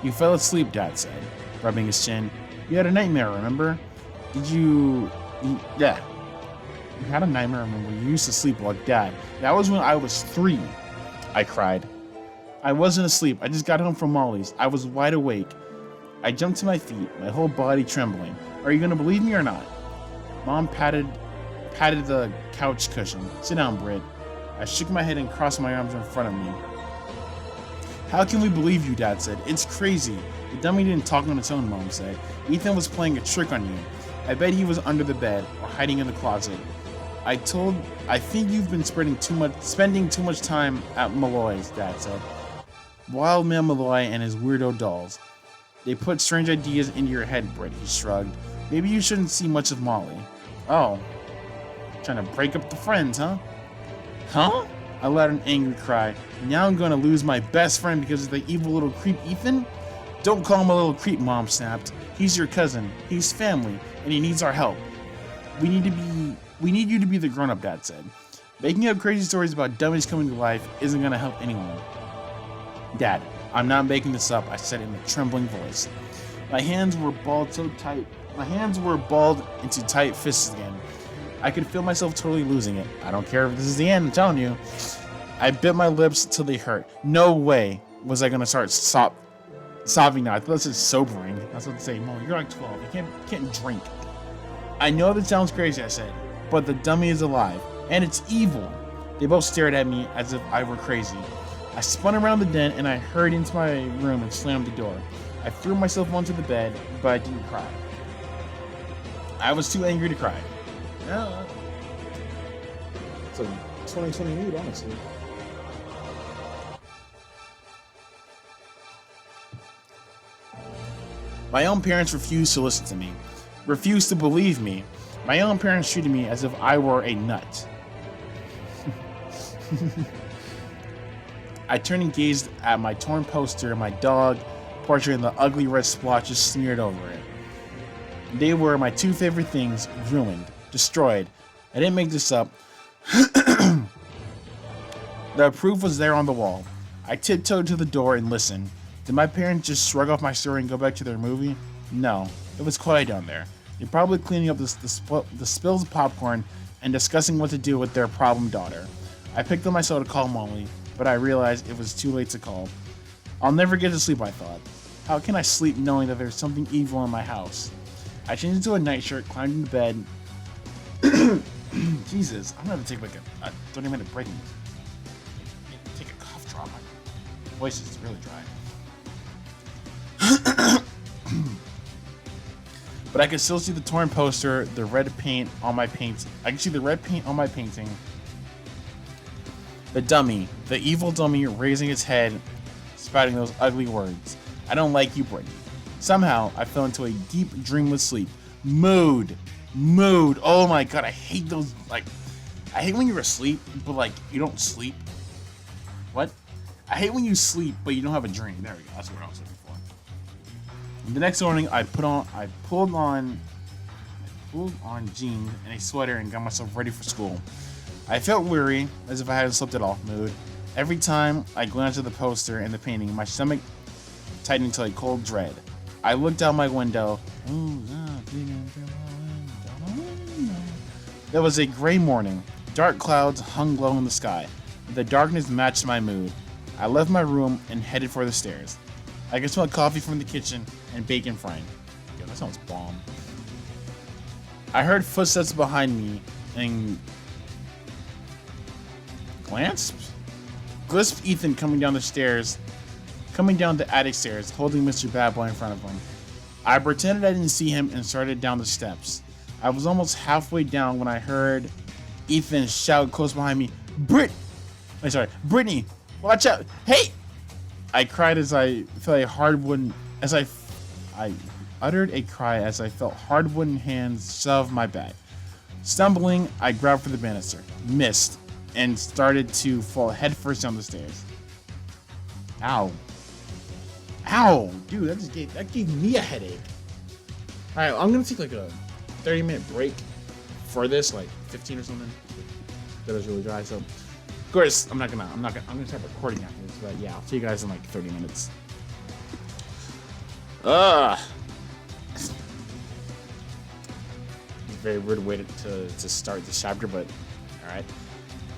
[SPEAKER 1] You fell asleep, Dad said, rubbing his chin. You had a nightmare, remember? Did you... Yeah. You had a nightmare, remember? You used to sleep like Dad. That was when I was 3. I cried. I wasn't asleep. I just got home from Molly's. I was wide awake. I jumped to my feet, my whole body trembling. Are you going to believe me or not? Mom patted the couch cushion. Sit down, Britt. I shook my head and crossed my arms in front of me. How can we believe you, Dad said. It's crazy. The dummy didn't talk on its own, Mom said. Ethan was playing a trick on you. I bet he was under the bed or hiding in the closet. I think you've been spending too much time at Malloy's, Dad said. Wild Man Malloy and his weirdo dolls. They put strange ideas into your head, Britt, he shrugged. Maybe you shouldn't see much of Molly. Oh. Trying to break up the friends, huh? Huh? I let an angry cry. Now I'm going to lose my best friend because of the evil little creep Ethan? Don't call him a little creep, Mom snapped. He's your cousin. He's family, and he needs our help. We need you to be the grown-up, Dad said. Making up crazy stories about dummies coming to life isn't going to help anyone. Dad, I'm not making this up, I said in a trembling voice. My hands were balled into tight fists again. I could feel myself totally losing it. I don't care if this is the end, I'm telling you. I bit my lips till they hurt. No way was I going to start sobbing now. I thought this is sobering. That's what they say. Mom, you're like 12. You can't drink. I know that sounds crazy, I said, but the dummy is alive, and it's evil. They both stared at me as if I were crazy. I spun around the den, and I hurried into my room and slammed the door. I threw myself onto the bed, but I didn't cry. I was too angry to cry. Yeah. It's a 2020 mood, honestly. My own parents refused to listen to me, refused to believe me. My own parents treated me as if I were a nut. I turned and gazed at my torn poster and my dog portrait and the ugly red splotches smeared over it. They were my 2 favorite things, ruined, destroyed. I didn't make this up. The proof was there on the wall. I tiptoed to the door and listened. Did my parents just shrug off my story and go back to their movie? No, it was quiet down there. They're probably cleaning up the spills of popcorn and discussing what to do with their problem daughter. I picked up myself to call Molly, but I realized it was too late to call. I'll never get to sleep, I thought. How can I sleep knowing that there's something evil in my house? I changed into a nightshirt, climbed into bed. Jesus, I'm gonna have to take like a 30-minute break and take a cough drop. My voice is really dry. But I could still see the torn poster, the red paint on my paint. I can see the red paint on my painting. The dummy, the evil dummy raising its head, spouting those ugly words. I don't like you, Brittany. Somehow, I fell into a deep, dreamless sleep. Mood. Oh my god, I hate those, I hate when you're asleep, but, you don't sleep. What? I hate when you sleep, but you don't have a dream. There we go, that's what I was looking for. The next morning, I pulled on pulled on jeans and a sweater and got myself ready for school. I felt weary, as if I hadn't slept at all mood. Every time I glanced at the poster and the painting, my stomach tightened into a cold dread. I looked out my window. There was a gray morning. Dark clouds hung low in the sky. The darkness matched my mood. I left my room and headed for the stairs. I could smell coffee from the kitchen and bacon frying. Yo, that sounds bomb. I heard footsteps behind me and glimpsed Ethan coming down the attic stairs, holding Mr. Bad Boy in front of him. I pretended I didn't see him and started down the steps. I was almost halfway down when I heard Ethan shout close behind me, Brittany, watch out, hey! I cried as I felt I uttered a cry as I felt hard wooden hands shove my back. Stumbling, I grabbed for the banister, missed, and started to fall headfirst down the stairs. Ow. Ow! Dude, that gave me a headache. Alright, I'm gonna take like a 30-minute break for this, like 15 or something. That was really dry, so of course I'm gonna start recording after this, but yeah, I'll see you guys in like 30 minutes. It's a very weird way to start this chapter, but alright.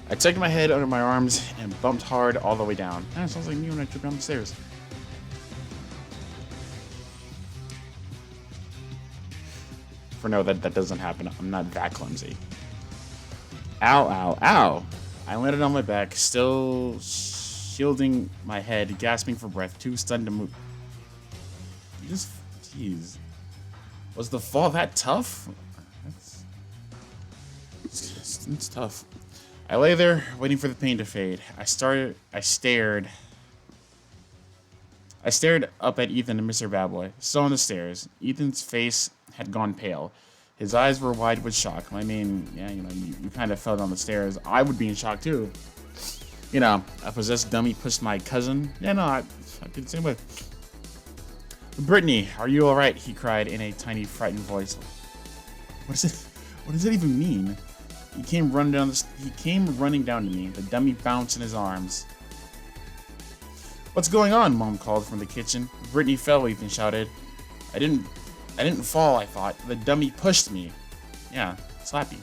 [SPEAKER 1] I tucked my head under my arms and bumped hard all the way down. That sounds like me when I trip down the stairs. For no, that doesn't happen. I'm not that clumsy. Ow, ow, ow. I landed on my back, still shielding my head, gasping for breath, too stunned to move. Jeez. Was the fall that tough? It's tough. I lay there, waiting for the pain to fade. I stared up at Ethan and Mr. Bad Boy, still on the stairs. Ethan's face had gone pale. His eyes were wide with shock. I mean, yeah, you kind of fell down the stairs. I would be in shock too. A possessed dummy pushed my cousin. Yeah, no, I did the same way. Brittany, are you all right? He cried in a tiny, frightened voice. What does it even mean? He came running down to me. The dummy bounced in his arms. What's going on? Mom called from the kitchen. Brittany fell, Ethan shouted. I didn't fall, I thought. The dummy pushed me. Yeah, Slappy.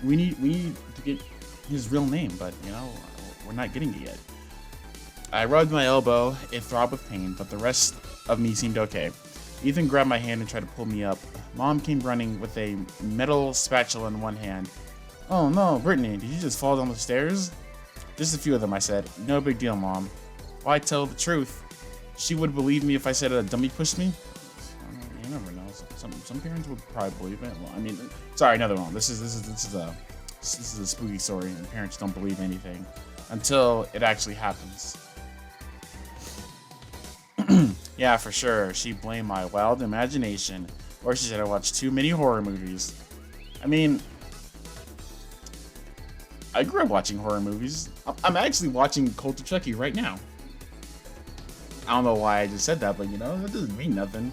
[SPEAKER 1] We need to get his real name, but we're not getting it yet. I rubbed my elbow. It throbbed with pain, but the rest of me seemed okay. Ethan grabbed my hand and tried to pull me up. Mom came running with a metal spatula in one hand. Oh no, Brittany, did you just fall down the stairs? Just a few of them, I said. No big deal, Mom. Why tell the truth? She would believe me if I said a dummy pushed me? You never know. Some parents would probably believe it. Well, I mean, sorry, another one. This is a spooky story, and parents don't believe anything until it actually happens. Yeah, for sure. She blamed my wild imagination, or she said I watched too many horror movies. I mean, I grew up watching horror movies. I'm actually watching Cult of Chucky right now. I don't know why I just said that, but that doesn't mean nothing.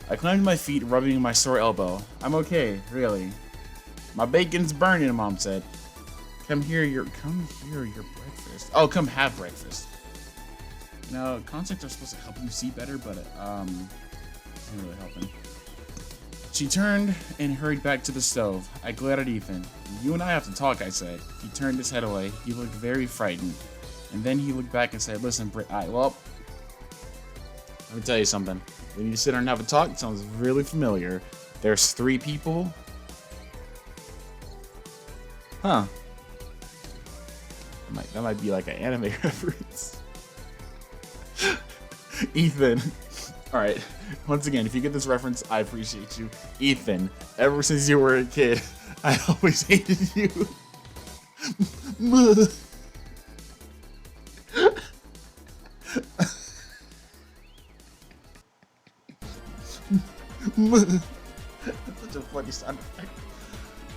[SPEAKER 1] I climbed to my feet, rubbing my sore elbow. I'm okay, really. My bacon's burning, Mom said. Come here, your breakfast. Oh, come have breakfast. Concepts are supposed to help you see better, but it's not really helping. She turned and hurried back to the stove. I glared at Ethan. You and I have to talk, I said. He turned his head away. He looked very frightened. And then he looked back and said, listen, Britt, let me tell you something. We need to sit down and have a talk. It sounds really familiar. There's 3 people. Huh. That might be like an anime reference. Ethan. Alright. Once again, if you get this reference, I appreciate you. Ethan, ever since you were a kid, I always hated you. That's such a funny sound effect.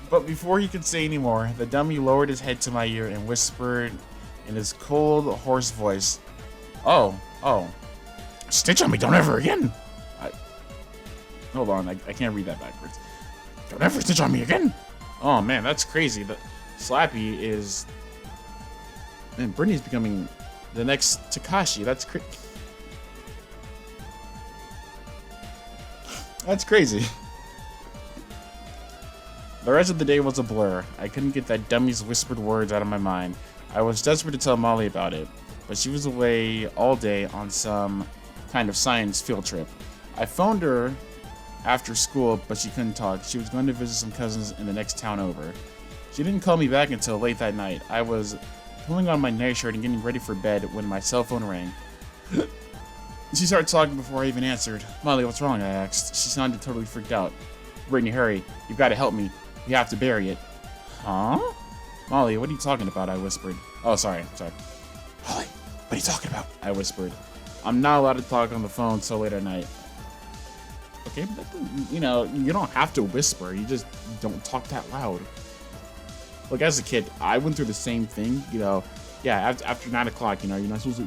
[SPEAKER 1] But before he could say any more, the dummy lowered his head to my ear and whispered in his cold, hoarse voice, Oh. Stitch on me, don't ever again. Hold on, I can't read that backwards. Don't ever snitch on me again. Oh man, that's crazy. The Slappy is, and Brittany's becoming the next Takashi. That's crazy. The rest of the day was a blur. I couldn't get that dummy's whispered words out of my mind. I was desperate to tell Molly about it, but she was away all day on some kind of science field trip. I phoned her after school, but she couldn't talk. She was going to visit some cousins in the next town over. She didn't call me back until late that night. I was pulling on my nightshirt and getting ready for bed when my cell phone rang. She started talking before I even answered. Molly, what's wrong? I asked. She sounded totally freaked out. Brittany, hurry. You've got to help me. We have to bury it. Huh? Molly, what are you talking about? I whispered. Oh, sorry. Molly, what are you talking about? I whispered. I'm not allowed to talk on the phone so late at night. Okay, but you don't have to whisper. You just don't talk that loud. Look, as a kid, I went through the same thing. Yeah, after 9 o'clock, you're not supposed to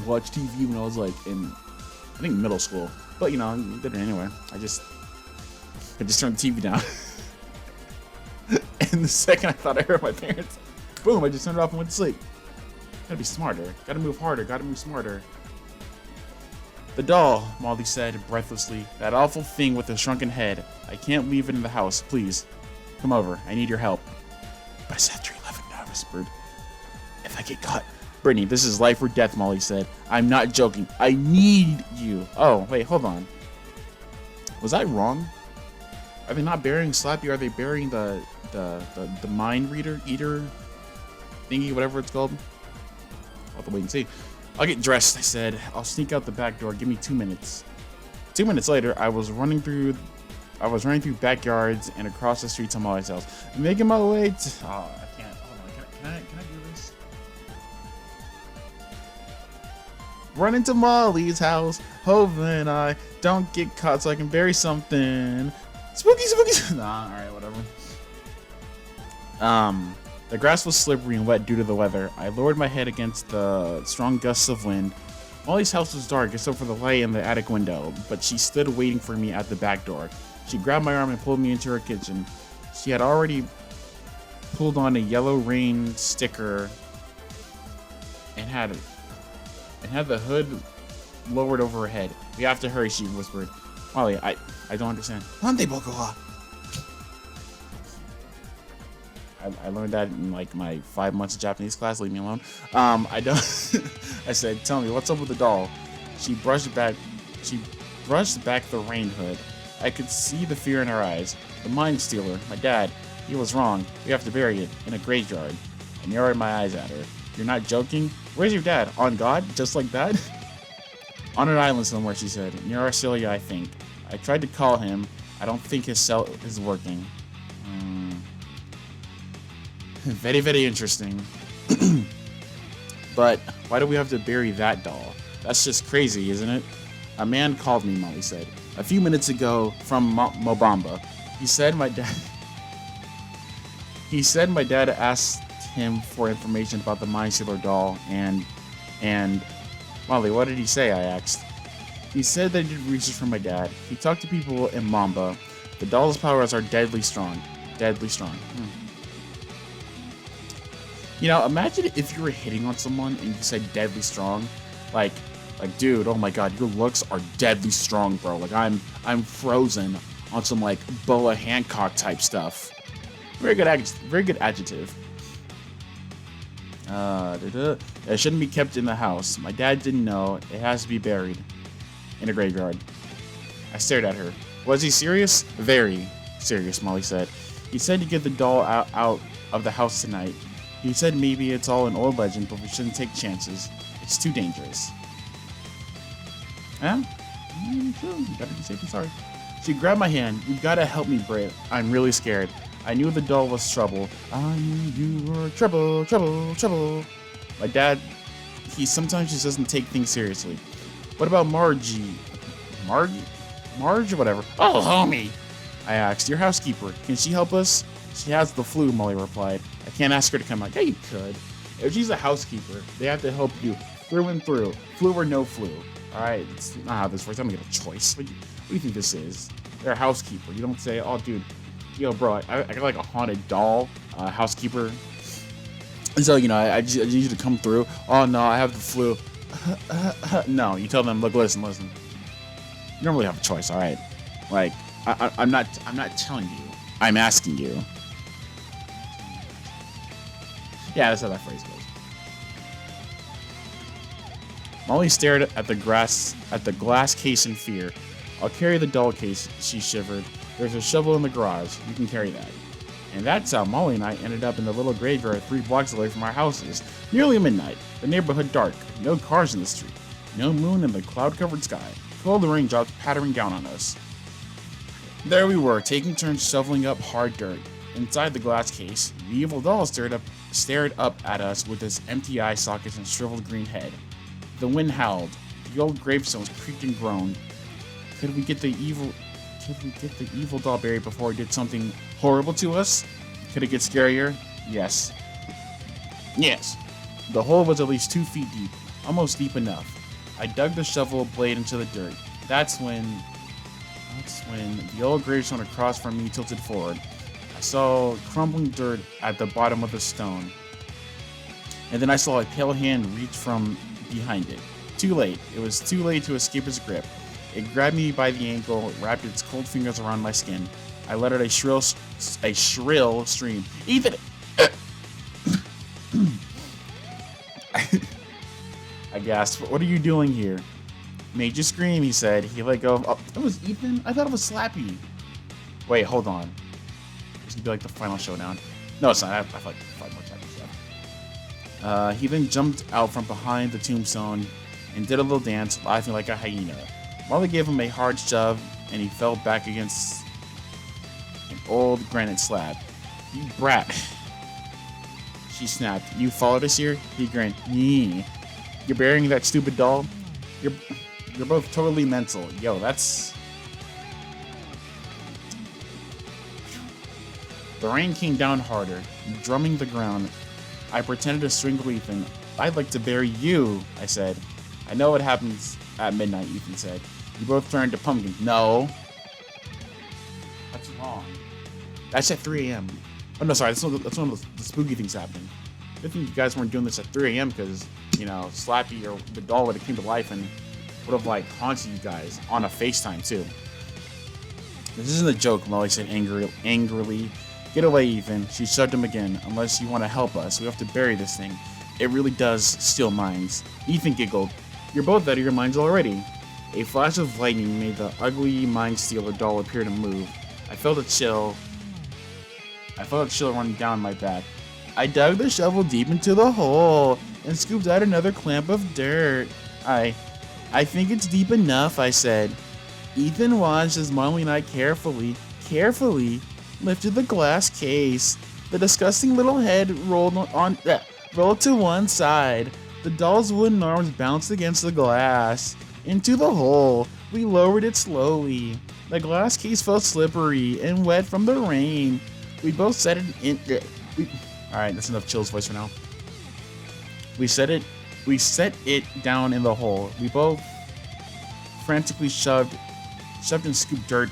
[SPEAKER 1] watch TV when I was like in, I think, middle school. But you did it anyway. I just turned the TV down. And the second I thought I heard my parents, boom, I just turned it off and went to sleep. Gotta be smarter. Gotta move harder. Gotta move smarter. The doll, Molly said breathlessly. That awful thing with the shrunken head. I can't leave it in the house. Please, come over. I need your help. But it's after 11, I whispered. If I get caught. Brittany, this is life or death, Molly said. I'm not joking. I need you. Oh, wait, hold on. Was I wrong? Are they not burying Slappy? Are they burying the mind reader, eater thingy, whatever it's called? I'll have to wait and see. I'll get dressed, I said. I'll sneak out the back door. Give me 2 minutes. 2 minutes later, I was running through backyards and across the street to Molly's house. Making my way to... Oh, I can't. Hold on. Can I do this? Running to Molly's house, hoping I don't get caught so I can bury something. Spooky. Nah, alright, whatever. The grass was slippery and wet due to the weather. I lowered my head against the strong gusts of wind. Molly's house was dark except for the light in the attic window, but she stood waiting for me at the back door. She grabbed my arm and pulled me into her kitchen. She had already pulled on a yellow rain sticker and had the hood lowered over her head. We have to hurry, she whispered. Molly, I don't understand. I learned that in like my 5 months of Japanese class. Leave me alone. I don't. I said, tell me, what's up with the doll? She brushed back the rain hood. I could see the fear in her eyes. The mind stealer, my dad, he was wrong. We have to bury it in a graveyard. I narrowed my eyes at her. You're not joking? Where's your dad? On God? Just like that? On an island somewhere, she said. Near Arcelia, I think. I tried to call him. I don't think his cell is working. Very, very interesting. But why do we have to bury that doll? That's just crazy, isn't it? A man called me, Molly said. A few minutes ago from Mobamba. He said my dad asked him for information about the Mind Stealer doll and Molly, what did he say? I asked. He said that he did research for my dad. He talked to people in Mamba. The doll's powers are deadly strong. Deadly strong. Imagine if you were hitting on someone and you said deadly strong. Like, dude, oh my god, your looks are deadly strong, bro. Like, I'm frozen on some, like, Boa Hancock type stuff. Very good adjective. It shouldn't be kept in the house. My dad didn't know. It has to be buried in a graveyard. I stared at her. Was he serious? Very serious, Molly said. He said to get the doll out of the house tonight. He said maybe it's all an old legend, but we shouldn't take chances. It's too dangerous. Huh? Sure. You gotta be safe and sorry. She grabbed my hand. You gotta help me, Britt. I'm really scared. I knew the doll was trouble. I knew you were trouble. My dad, he sometimes just doesn't take things seriously. What about Margie? Marge or whatever. Oh, homie! I asked. Your housekeeper. Can she help us? She has the flu, Molly replied. I can't ask her to come out. Yeah, you could. If she's a housekeeper, they have to help you through and through. Flu or no flu. Alright, it's not how this works. I don't get a choice. What do you think this is? They're a housekeeper. You don't say, oh, dude, yo, bro, I got like a haunted doll housekeeper. And so, I need you to come through. Oh, no, I have the flu. No, you tell them, look, listen. You don't really have a choice, all right? Like, I'm not telling you. I'm asking you. Yeah, that's how that phrase goes. Molly stared at the glass case in fear. I'll carry the doll case, she shivered. There's a shovel in the garage. You can carry that. And that's how Molly and I ended up in the little graveyard 3 blocks away from our houses. Nearly midnight. The neighborhood dark. No cars in the street. No moon in the cloud-covered sky. Cold raindrops pattering down on us. There we were, taking turns shoveling up hard dirt. Inside the glass case, the evil doll stared up at us with its empty eye sockets and shriveled green head. The wind howled. The old gravestones creaked and groaned. Could we get the evil doll buried before it did something horrible to us? Could it get scarier? Yes. The hole was at least 2 feet deep, almost deep enough. I dug the shovel blade into the dirt. That's when the old gravestone across from me tilted forward. I saw crumbling dirt at the bottom of the stone. And then I saw a pale hand reach from behind it. Too late. It was too late to escape its grip. It grabbed me by the ankle, wrapped its cold fingers around my skin. I let out a shrill scream. Ethan! I gasped. What are you doing here? Made you scream, he said. He let go of... Oh, that was Ethan? I thought it was Slappy. Wait, hold on. This could be like the final showdown. No, it's not. I have like 5 more chapters left. He then jumped out from behind the tombstone and did a little dance, laughing like a hyena. Molly gave him a hard shove, and he fell back against an old granite slab. You brat. She snapped. You followed us here? He grinned. Yee. You're burying that stupid doll? You're both totally mental. Yo, that's... The rain came down harder, drumming the ground. I pretended to strangle Ethan. I'd like to bury you, I said. I know what happens at midnight, Ethan said. You both turned to pumpkins. No. That's wrong. That's at 3 a.m. Oh, no, sorry. That's one of the spooky things happening. Good thing you guys weren't doing this at 3 a.m. because, Slappy or the doll would have came to life and would have, haunted you guys on a FaceTime, too. This isn't a joke, Molly said angrily. Get away, Ethan. She shoved him again. Unless you want to help us, we have to bury this thing. It really does steal minds. Ethan giggled. You're both out of your minds already. A flash of lightning made the ugly mind stealer doll appear to move. I felt a chill run down my back. I dug the shovel deep into the hole and scooped out another clump of dirt. I think it's deep enough, I said. Ethan watched as Molly and I carefully lifted the glass case. The disgusting little head rolled to one side. The doll's wooden arms bounced against the glass. Into the hole. We lowered it slowly. The glass case felt slippery and wet from the rain. We both set it in. Alright, that's enough Chill's voice for now. We set it down in the hole. We both frantically shoved and scooped dirt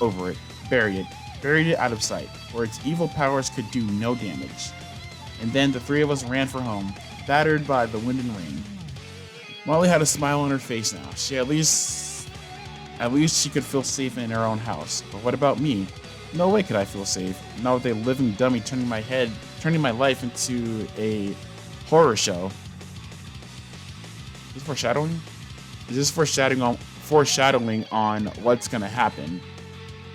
[SPEAKER 1] over it. Buried it out of sight, where its evil powers could do no damage. And then the 3 of us ran for home, battered by the wind and rain. Molly had a smile on her face now. At least she could feel safe in her own house. But what about me? No way could I feel safe. Not with a living dummy turning my life into a horror show. Is this foreshadowing? Is this foreshadowing on what's gonna happen?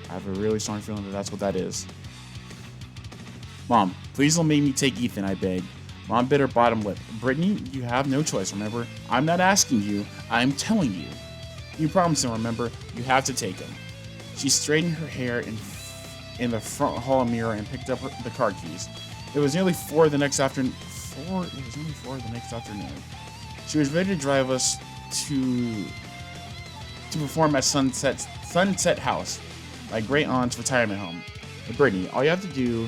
[SPEAKER 1] I have a really strong feeling that that's what that is. Mom, please don't make me take Ethan, I begged. Mom bit her bottom lip. Brittany, you have no choice, remember? I'm not asking you, I'm telling you. You promised him, remember? You have to take him. She straightened her hair in the front hall mirror and picked up the car keys. It was nearly 4 the next afternoon. She was ready to drive us to perform at Sunset House, my great aunt's retirement home. But Brittany, all you have to do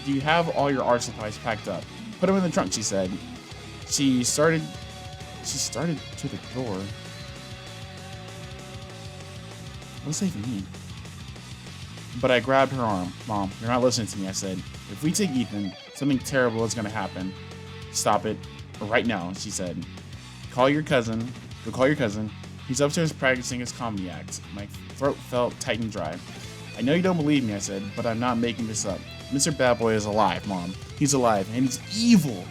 [SPEAKER 1] you have all your art supplies packed up? Put them in the trunk, she said. She started to the door. What does that even mean? But I grabbed her arm. Mom, you're not listening to me, I said. If we take Ethan, something terrible is going to happen. Stop it. Right now, she said. Call your cousin. Go call your cousin. He's upstairs practicing his comedy act. My throat felt tight and dry. I know you don't believe me, I said, but I'm not making this up. Mr. Bad Boy is alive, Mom. He's alive, and he's evil.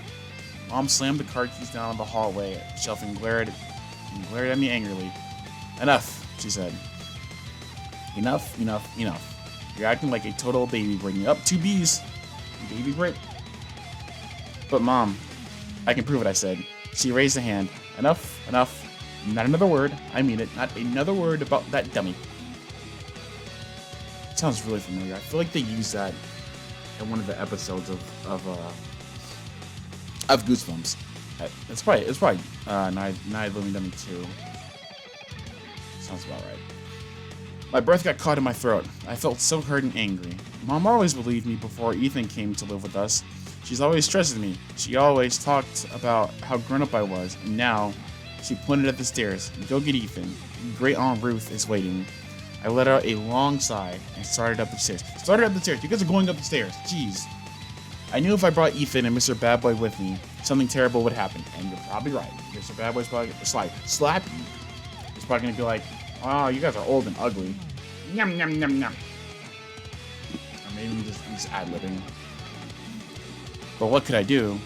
[SPEAKER 1] Mom slammed the car keys down on the hallway shelf and glared at me angrily. Enough, she said. Enough. You're acting like a total baby, Brittany. Up 2 B's. Baby Brit. But Mom, I can prove it, I said. She raised a hand. Enough. Not another word. I mean it. Not another word about that dummy. It sounds really familiar. I feel like they used that in one of the episodes of Goosebumps. It's probably Night Living Dummy 2. Sounds about right. My breath got caught in my throat. I felt so hurt and angry. Mom always believed me before Ethan came to live with us. She's always trusted me. She always talked about how grown up I was, and now she pointed at the stairs. Go get Ethan. Great Aunt Ruth is waiting. I let out a long sigh and started up the stairs. You guys are going up the stairs. Jeez. I knew if I brought Ethan and Mr. Bad Boy with me, something terrible would happen. And you're probably right. Mr. Bad Boy's probably going to slap you. He's probably going to be like, oh, you guys are old and ugly. Yum, yum, yum, yum. Or maybe he's ad-libbing. But what could I do?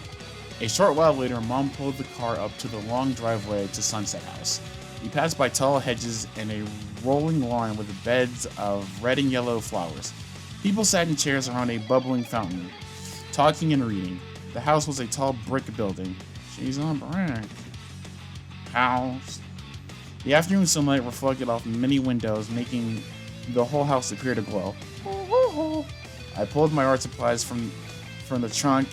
[SPEAKER 1] A short while later, Mom pulled the car up to the long driveway to Sunset House. We passed by tall hedges and a rolling lawn with beds of red and yellow flowers. People sat in chairs around a bubbling fountain, talking and reading. The house was a tall brick building. She's on brick. House. The afternoon sunlight reflected off many windows, making the whole house appear to glow. I pulled my art supplies from the trunk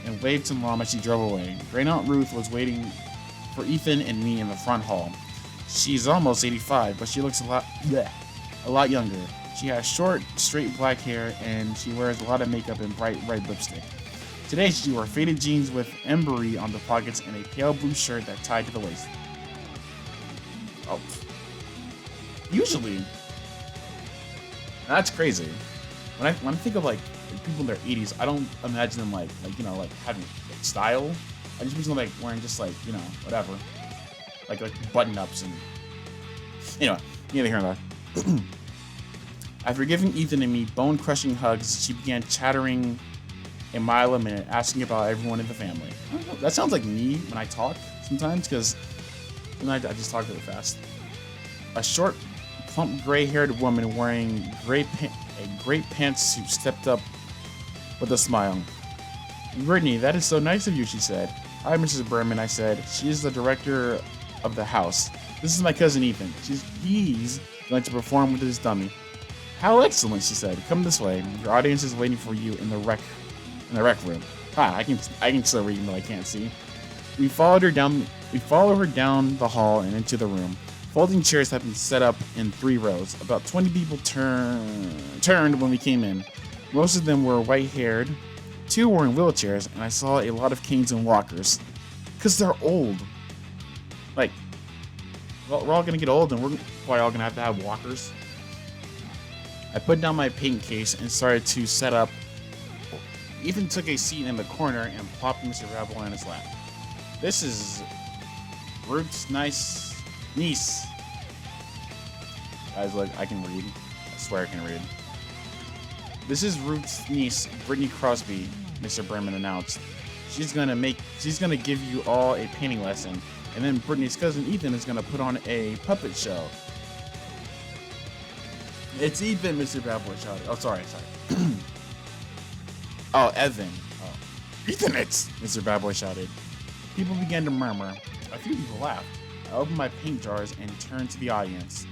[SPEAKER 1] and waved to Mom as she drove away. Great Aunt Ruth was waiting for Ethan and me in the front hall. She's almost 85, but she looks a lot younger. She has short, straight black hair, and she wears a lot of makeup and bright red lipstick. Today, she wore faded jeans with embroidery on the pockets and a pale blue shirt that tied to the waist. Oh. Usually. That's crazy. When I think of, like, people in their 80s, I don't imagine them, like having like, style. I just imagine them, like, wearing just, like, whatever. Like button-ups and... Anyway, neither here nor there. After giving Ethan and me bone-crushing hugs, she began chattering a mile a minute, asking about everyone in the family. That sounds like me when I talk sometimes, because I just talk really fast. A short, plump, gray-haired woman wearing a gray pantsuit stepped up with a smile. Brittany, that is so nice of you, she said. Hi, Mrs. Berman, I said. She is the director of the house. This is my cousin Ethan. He's going to perform with his dummy. How excellent, she said. Come this way. Your audience is waiting for you in the rec room. I can still read even though I can't see. We followed her down the hall and into the room. Folding chairs had been set up in 3 rows. About 20 people turned when we came in. Most of them were white-haired. 2 were in wheelchairs, and I saw a lot of canes and walkers. Because they're old. Like, well, we're all going to get old, and we're probably all going to have walkers. I put down my paint case and started to set up. Ethan took a seat in the corner and plopped Mr. Rabble on his lap. This is Ruth's niece. Guys, look, I can read. I swear I can read. This is Ruth's niece, Brittany Crosby, Mr. Berman announced. She's gonna give you all a painting lesson, and then Brittany's cousin Ethan is gonna put on a puppet show. It's Ethan, Mr. Bad Boy shouted. Oh, sorry. Oh, Evan. Oh. Ethan, it's Mr. Bad Boy shouted. People began to murmur. A few people laughed. I opened my paint jars and turned to the audience.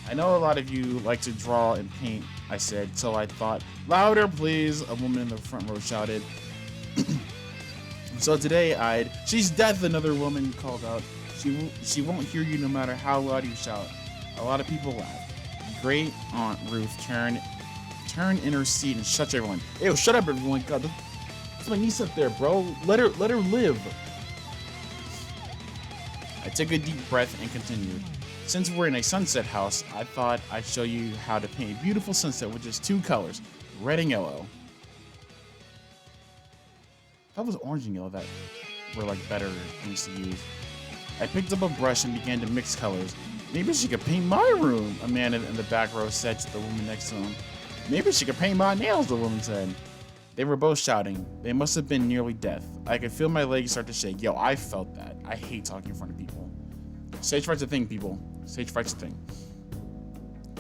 [SPEAKER 1] I know a lot of you like to draw and paint, I said, so I thought, louder please, a woman in the front row shouted. So today she's deaf, another woman called out. She won't hear you no matter how loud you shout. A lot of people laughed. Great Aunt Ruth turned in her seat and shut everyone. Ew, shut up everyone. God, that's my niece up there, bro. Let her live. I took a deep breath and continued. Since we're in a sunset house, I thought I'd show you how to paint a beautiful sunset with just two colors, red and yellow. That was orange and yellow that were like better things to use. I picked up a brush and began to mix colors. Maybe she could paint my room, a man in the back row said to the woman next to him. Maybe she could paint my nails, the woman said. They were both shouting. They must have been nearly deaf. I could feel my legs start to shake. Yo, I felt that. I hate talking in front of people. Stage fright's a thing, people. Stage fright's a thing.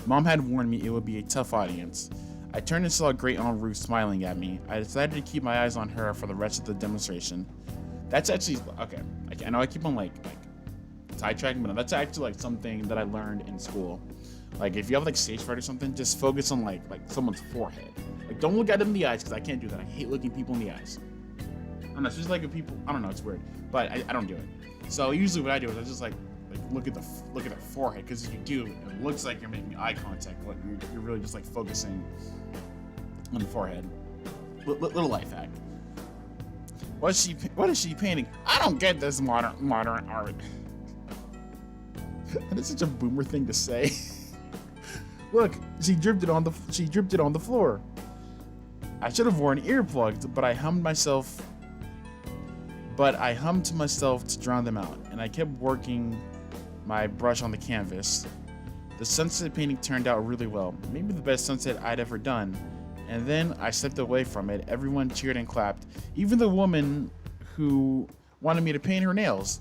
[SPEAKER 1] Mom had warned me it would be a tough audience. I turned and saw Great Aunt Ruth smiling at me. I decided to keep my eyes on her for the rest of the demonstration. That's actually, okay, I know I keep on like sidetracking, but that's actually like something that I learned in school. Like if you have like stage fright or something, just focus on like someone's forehead. Like don't look at them in the eyes, because I can't do that. I hate looking people in the eyes. I don't know, it's just like if people, I don't know, it's weird, but I don't do it. So usually what I do is I just like look at their forehead, because if you do, it looks like you're making eye contact, but you're really just like focusing on the forehead. Little life hack. What is she painting? I don't get this modern art. That is such a boomer thing to say. Look, she dripped it on the floor. I should have worn earplugs, but I hummed to myself to drown them out, and I kept working my brush on the canvas. The sunset painting turned out really well, maybe the best sunset I'd ever done. And then I stepped away from it. Everyone cheered and clapped, even the woman who wanted me to paint her nails.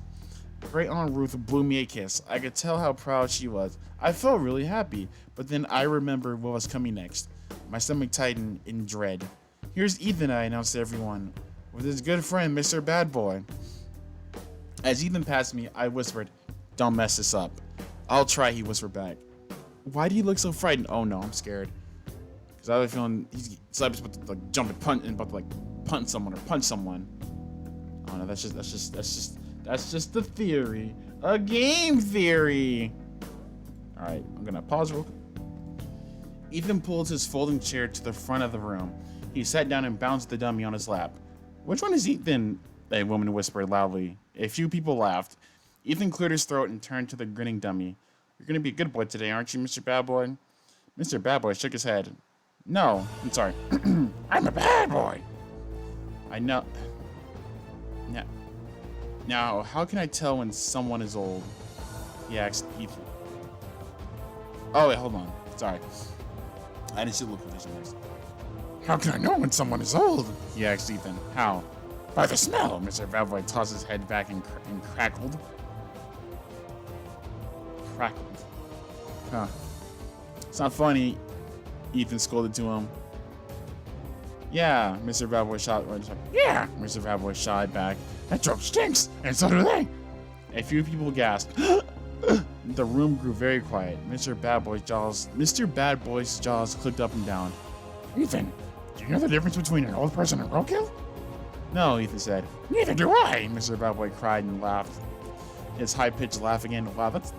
[SPEAKER 1] Great Aunt Ruth blew me a kiss. I could tell how proud she was. I felt really happy, but then I remembered what was coming next. My stomach tightened in dread. Here's Ethan, I announced to everyone, with his good friend, Mr. Bad Boy. As Ethan passed me, I whispered, "Don't mess this up." "I'll try," he whispered back. Why do you look so frightened? Oh no, I'm scared. Because I have a feeling he's about to like jump and punch and about to like punch someone or punch someone. Oh no, that's just the theory. A game theory. Alright, I'm gonna pause real quick. Ethan pulled his folding chair to the front of the room. He sat down and bounced the dummy on his lap. "Which one is Ethan?" a woman whispered loudly. A few people laughed. Ethan cleared his throat and turned to the grinning dummy. "You're gonna be a good boy today, aren't you, Mr. Bad Boy?" Mr. Bad Boy shook his head. "No, I'm sorry. I'm a bad boy." "I know. Now, how can I tell when someone is old?" he asked Ethan. Oh, wait, hold on. Sorry. I didn't see the location next. "How can I know when someone is old?" he asked Ethan. "How?" "By the smell." Mr. Bad Boy tossed his head back and crackled. Crackled. Huh. "It's not funny," Ethan scolded to him. "Yeah," Mr. Bad Boy shot. "Yeah," Mr. Bad Boy shot back. "That joke stinks, and so do they." A few people gasped. The room grew very quiet. Mr. Bad Boy's jaws clicked up and down. "Ethan, do you know the difference between an old person and roadkill?" "No," Ethan said. "Neither do I," Mr. Bad Boy cried and laughed. His high-pitched laugh again. Wow, that's...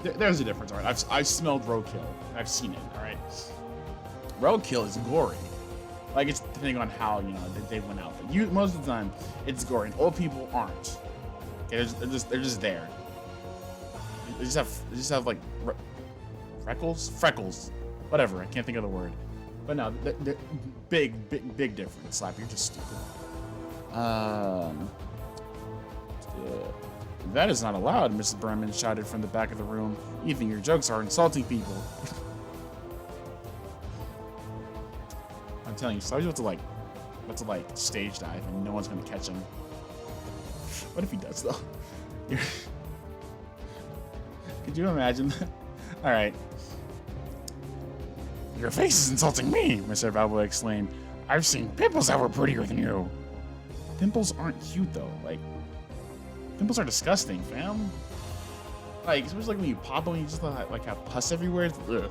[SPEAKER 1] There's a difference, all right? I've smelled roadkill. I've seen it, all right? Roadkill is gory. Like, it's depending on how, you know, they went out. But most of the time, it's gory. And old people aren't. Okay, they're just there. They just have like freckles, whatever. I can't think of the word. But no, they're big difference. Slap, you're just stupid. That is not allowed, Mrs. Berman shouted from the back of the room. "Ethan, your jokes are insulting people." I'm telling you, Sarge's about to stage dive and no one's gonna catch him. What if he does though? Could you imagine that? Alright. "Your face is insulting me," Mr. Bad Boy exclaimed. "I've seen pimples that were prettier than you." Pimples aren't cute though. Like, pimples are disgusting, fam. Like, especially when you pop them and you just like have pus everywhere. Ugh.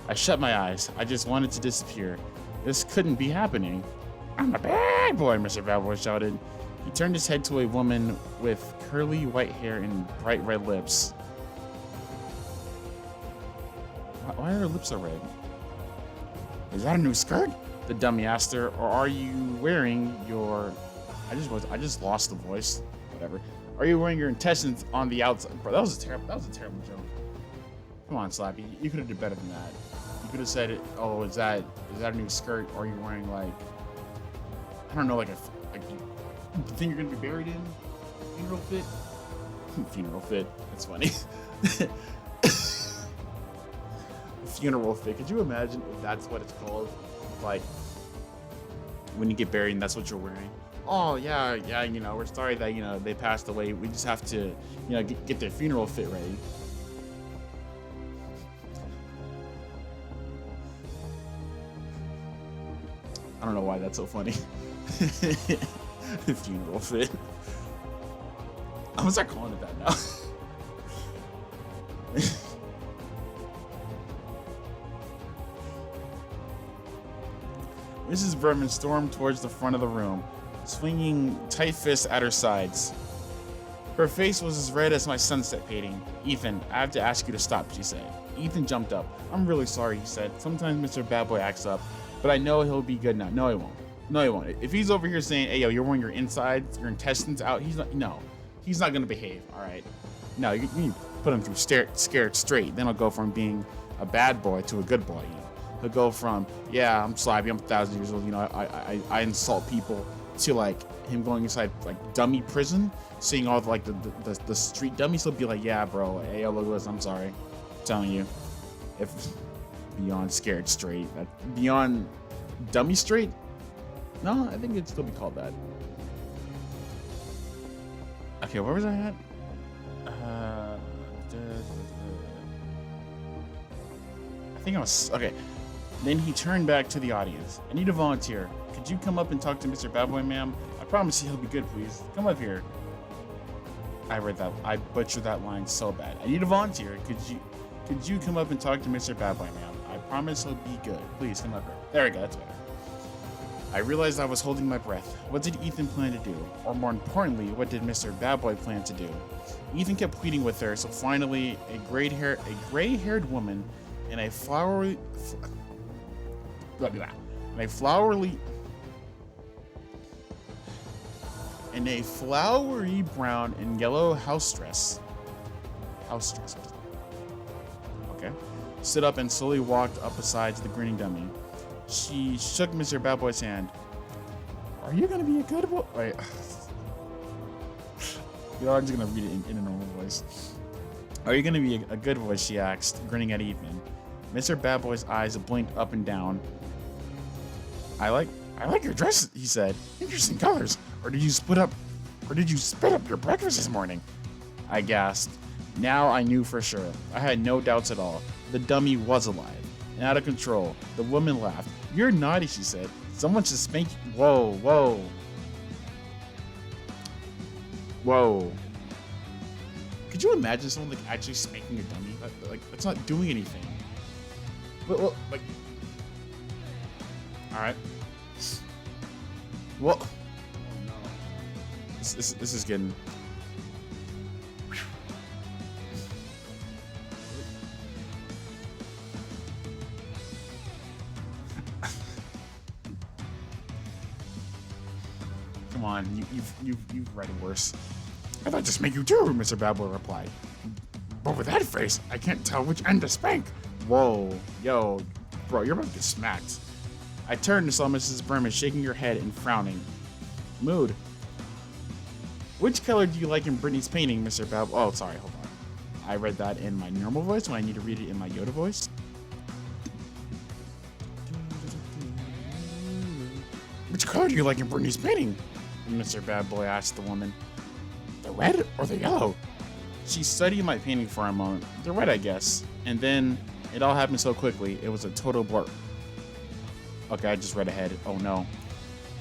[SPEAKER 1] I shut my eyes. I just wanted to disappear. This couldn't be happening. "I'm a bad boy," Mr. Bad Boy shouted. He turned his head to a woman with curly white hair and bright red lips. Why are her lips so red? "Is that a new skirt?" the dummy asked her. "Or are you wearing your..." I just lost the voice. Whatever. Are you wearing your intestines on the outside? Bro, that was a terrible joke. Come on, Slappy. You could have did better than that. You could have said, "Oh, is that a new skirt? Or are you wearing like, I don't know, like the thing you're gonna be buried in? Funeral fit? Funeral fit. That's funny. Funeral fit. Could you imagine if that's what it's called? Like when you get buried and that's what you're wearing. Oh yeah, you know, we're sorry that, you know, they passed away. We just have to, you know, get their funeral fit ready. I don't know why that's so funny. Funeral fit. I'm gonna start calling it that now. Mrs. Berman stormed towards the front of the room, swinging tight fists at her sides. Her face was as red as my sunset painting. Ethan, I have to ask you to stop, she said. Ethan jumped up. I'm really sorry, he said. Sometimes Mr. Bad Boy acts up, but I know he'll be good now. No, he won't. No, he won't. If he's over here saying, hey, yo, you're wearing your insides, your intestines out, he's not going to behave, all right? No, you need to put him through scared straight. Then he'll go from being a bad boy to a good boy, you know? He'll go from, yeah, I'm Slappy, I'm 1,000 years old, you know, I insult people, to like him going inside like dummy prison, seeing all the, like the street dummies. He'll be like, yeah, bro, hey, yo, look at this, I'm sorry. I'm telling you, if beyond scared straight, beyond dummy straight, no, I think it'd still be called that. Okay, where was I at? I think I was, okay. Then he turned back to the audience. I need a volunteer. Could you come up and talk to Mr. Bad Boy, ma'am? I promise he'll be good, please. Come up here. I butchered that line so bad. I need a volunteer. Could you come up and talk to Mr. Bad Boy, ma'am? I promise he'll be good. Please come up here. There we go, that's better. I realized I was holding my breath. What did Ethan plan to do? Or more importantly, what did Mr. Bad Boy plan to do? Ethan kept pleading with her, so finally, a gray-haired woman in a flowery brown and yellow house dress. Okay. Stood up and slowly walked up beside the grinning dummy. She shook Mr. Bad Boy's hand. Are you gonna be a good boy? Wait. I'm just gonna read it in a normal voice. Are you gonna be a good boy? She asked, grinning at Ethan. Mr. Bad Boy's eyes blinked up and down. I like your dress, he said. Interesting colors. Or did you spit up your breakfast this morning? I gasped. Now I knew for sure. I had no doubts at all. The dummy was alive and out of control. The woman laughed. You're naughty, she said. Someone should spank you. Whoa. Could you imagine someone like actually spanking a dummy? Like it's not doing anything. Well, like, all right. Well, oh no. This is getting. Come on, you've read worse. I thought just make you too, Mr. Bad Boy replied. But with that face, I can't tell which end to spank. Whoa, yo, bro, you're about to get smacked. I turned and saw Mrs. Berman shaking her head and frowning. Mood. Which color do you like in Brittany's painting, Mr. Bad Boy? Oh, sorry, hold on. I read that in my normal voice when I need to read it in my Yoda voice. Which color do you like in Brittany's painting? Mr. Bad Boy asked the woman. The red or the yellow? She studied my painting for a moment. The red, I guess. And then it all happened so quickly, it was a total blur. Okay, I just read ahead. Oh no.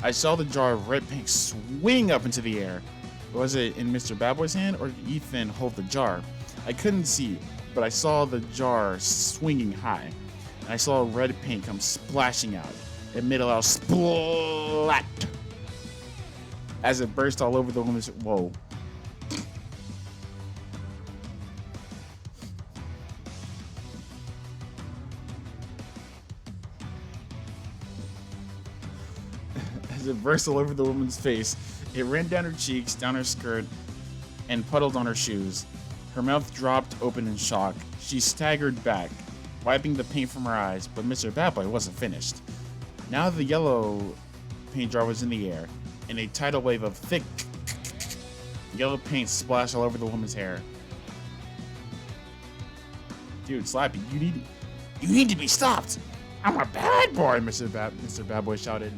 [SPEAKER 1] I saw the jar of red paint swing up into the air. Was it in Mr. Bad Boy's hand or did Ethan hold the jar? I couldn't see, but I saw the jar swinging high. And I saw red paint come splashing out. It made a loud splat as it burst all over the woman's. Whoa. As it burst all over the woman's face, it ran down her cheeks, down her skirt, and puddled on her shoes. Her mouth dropped open in shock. She staggered back, wiping the paint from her eyes, but Mr. Bad Boy wasn't finished. Now the yellow paint jar was in the air, and a tidal wave of thick yellow paint splashed all over the woman's hair. Dude, Slappy, you need to be stopped! I'm a bad boy, Mr. Bad Boy shouted.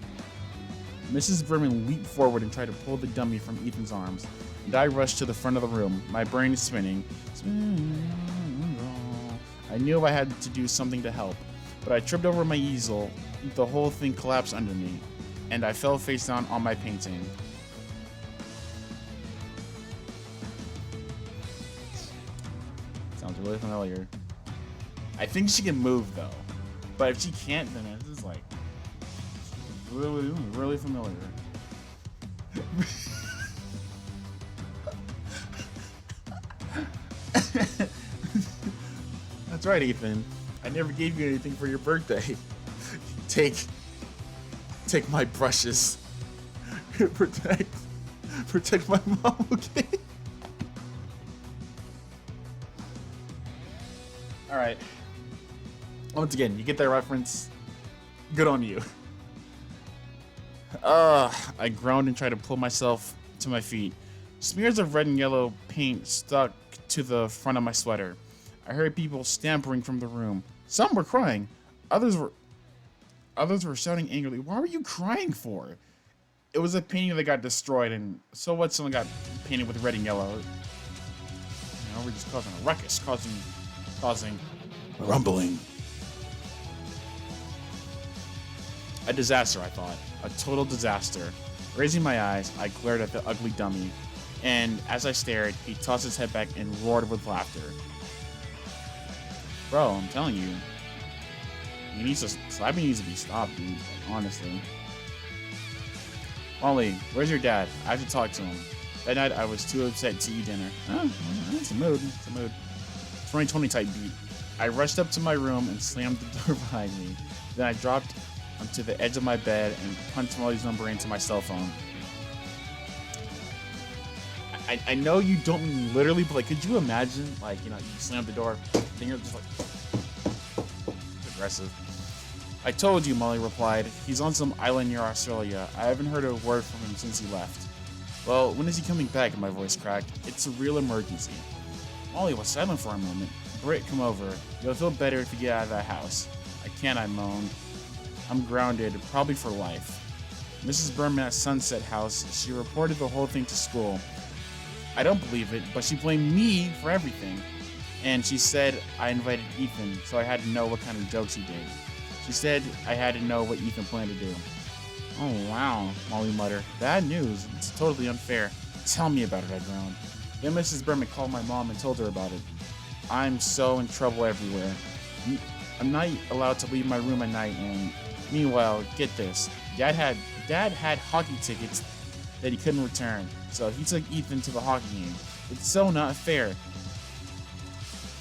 [SPEAKER 1] Mrs. Berman leaped forward and tried to pull the dummy from Ethan's arms, and I rushed to the front of the room, my brain spinning. I knew I had to do something to help, but I tripped over my easel. The whole thing collapsed under me, and I fell face down on my painting. Sounds really familiar. I think she can move though, but if she can't, then this is like really familiar. That's right, Ethan. I never gave you anything for your birthday. Take my brushes. Protect my mom, okay? Alright. Once again, you get that reference. Good on you. I groaned and tried to pull myself to my feet. Smears of red and yellow paint stuck to the front of my sweater. I heard people stampering from the room. Some were crying. Others were shouting angrily. What were you crying for? It was a painting that got destroyed, and so what? Someone got painted with red and yellow. You know, we're just causing a ruckus, causing rumbling. A disaster, I thought. A total disaster. Raising my eyes, I glared at the ugly dummy, and as I stared, he tossed his head back and roared with laughter. Bro, I'm telling you, Slappy needs to be stopped, dude. Like, honestly. Molly, where's your dad? I have to talk to him. That night, I was too upset to eat dinner. It's a mood. 2020 type beat. I rushed up to my room and slammed the door behind me. Then I dropped onto the edge of my bed and punched Molly's number into my cell phone. I know you don't mean literally, but like, could you imagine, like, you know, you slam the door, then you're just like, aggressive. I told you, Molly replied. He's on some island near Australia. I haven't heard a word from him since he left. Well, when is he coming back? My voice cracked. It's a real emergency. Molly was silent for a moment. Britt, come over. You'll feel better if you get out of that house. I can't, I moaned. I'm grounded, probably for life. Mrs. Berman at Sunset House, she reported the whole thing to school. I don't believe it, but she blamed me for everything. And she said I invited Ethan, so I had to know what kind of jokes he did. She said I had to know what Ethan planned to do. Oh wow, Molly muttered. Bad news. It's totally unfair. Tell me about it, I groaned. Then Mrs. Berman called my mom and told her about it. I'm so in trouble everywhere. I'm not allowed to leave my room at night, and meanwhile, get this. Dad had hockey tickets that he couldn't return, so he took Ethan to the hockey game. It's so not fair.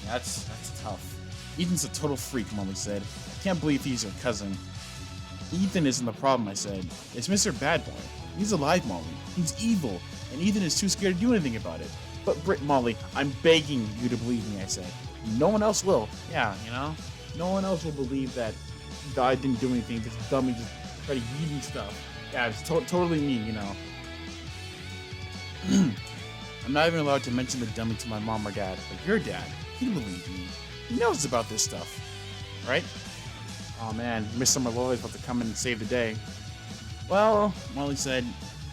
[SPEAKER 1] Yeah, that's tough. Ethan's a total freak, Molly said. I can't believe he's your cousin. Ethan isn't the problem, I said. It's Mr. Bad Boy. He's alive, Molly. He's evil, and Ethan is too scared to do anything about it. But Britt, Molly, I'm begging you to believe me, I said. No one else will. Yeah, you know? No one else will believe that God didn't do anything. This dummy just started eating stuff. Yeah, it's totally me, you know. I'm not even allowed to mention the dummy to my mom or dad, but your dad, he believes me. He knows about this stuff, right? Oh man, Miss Summer Lola's about to come in and save the day. Well, Molly said,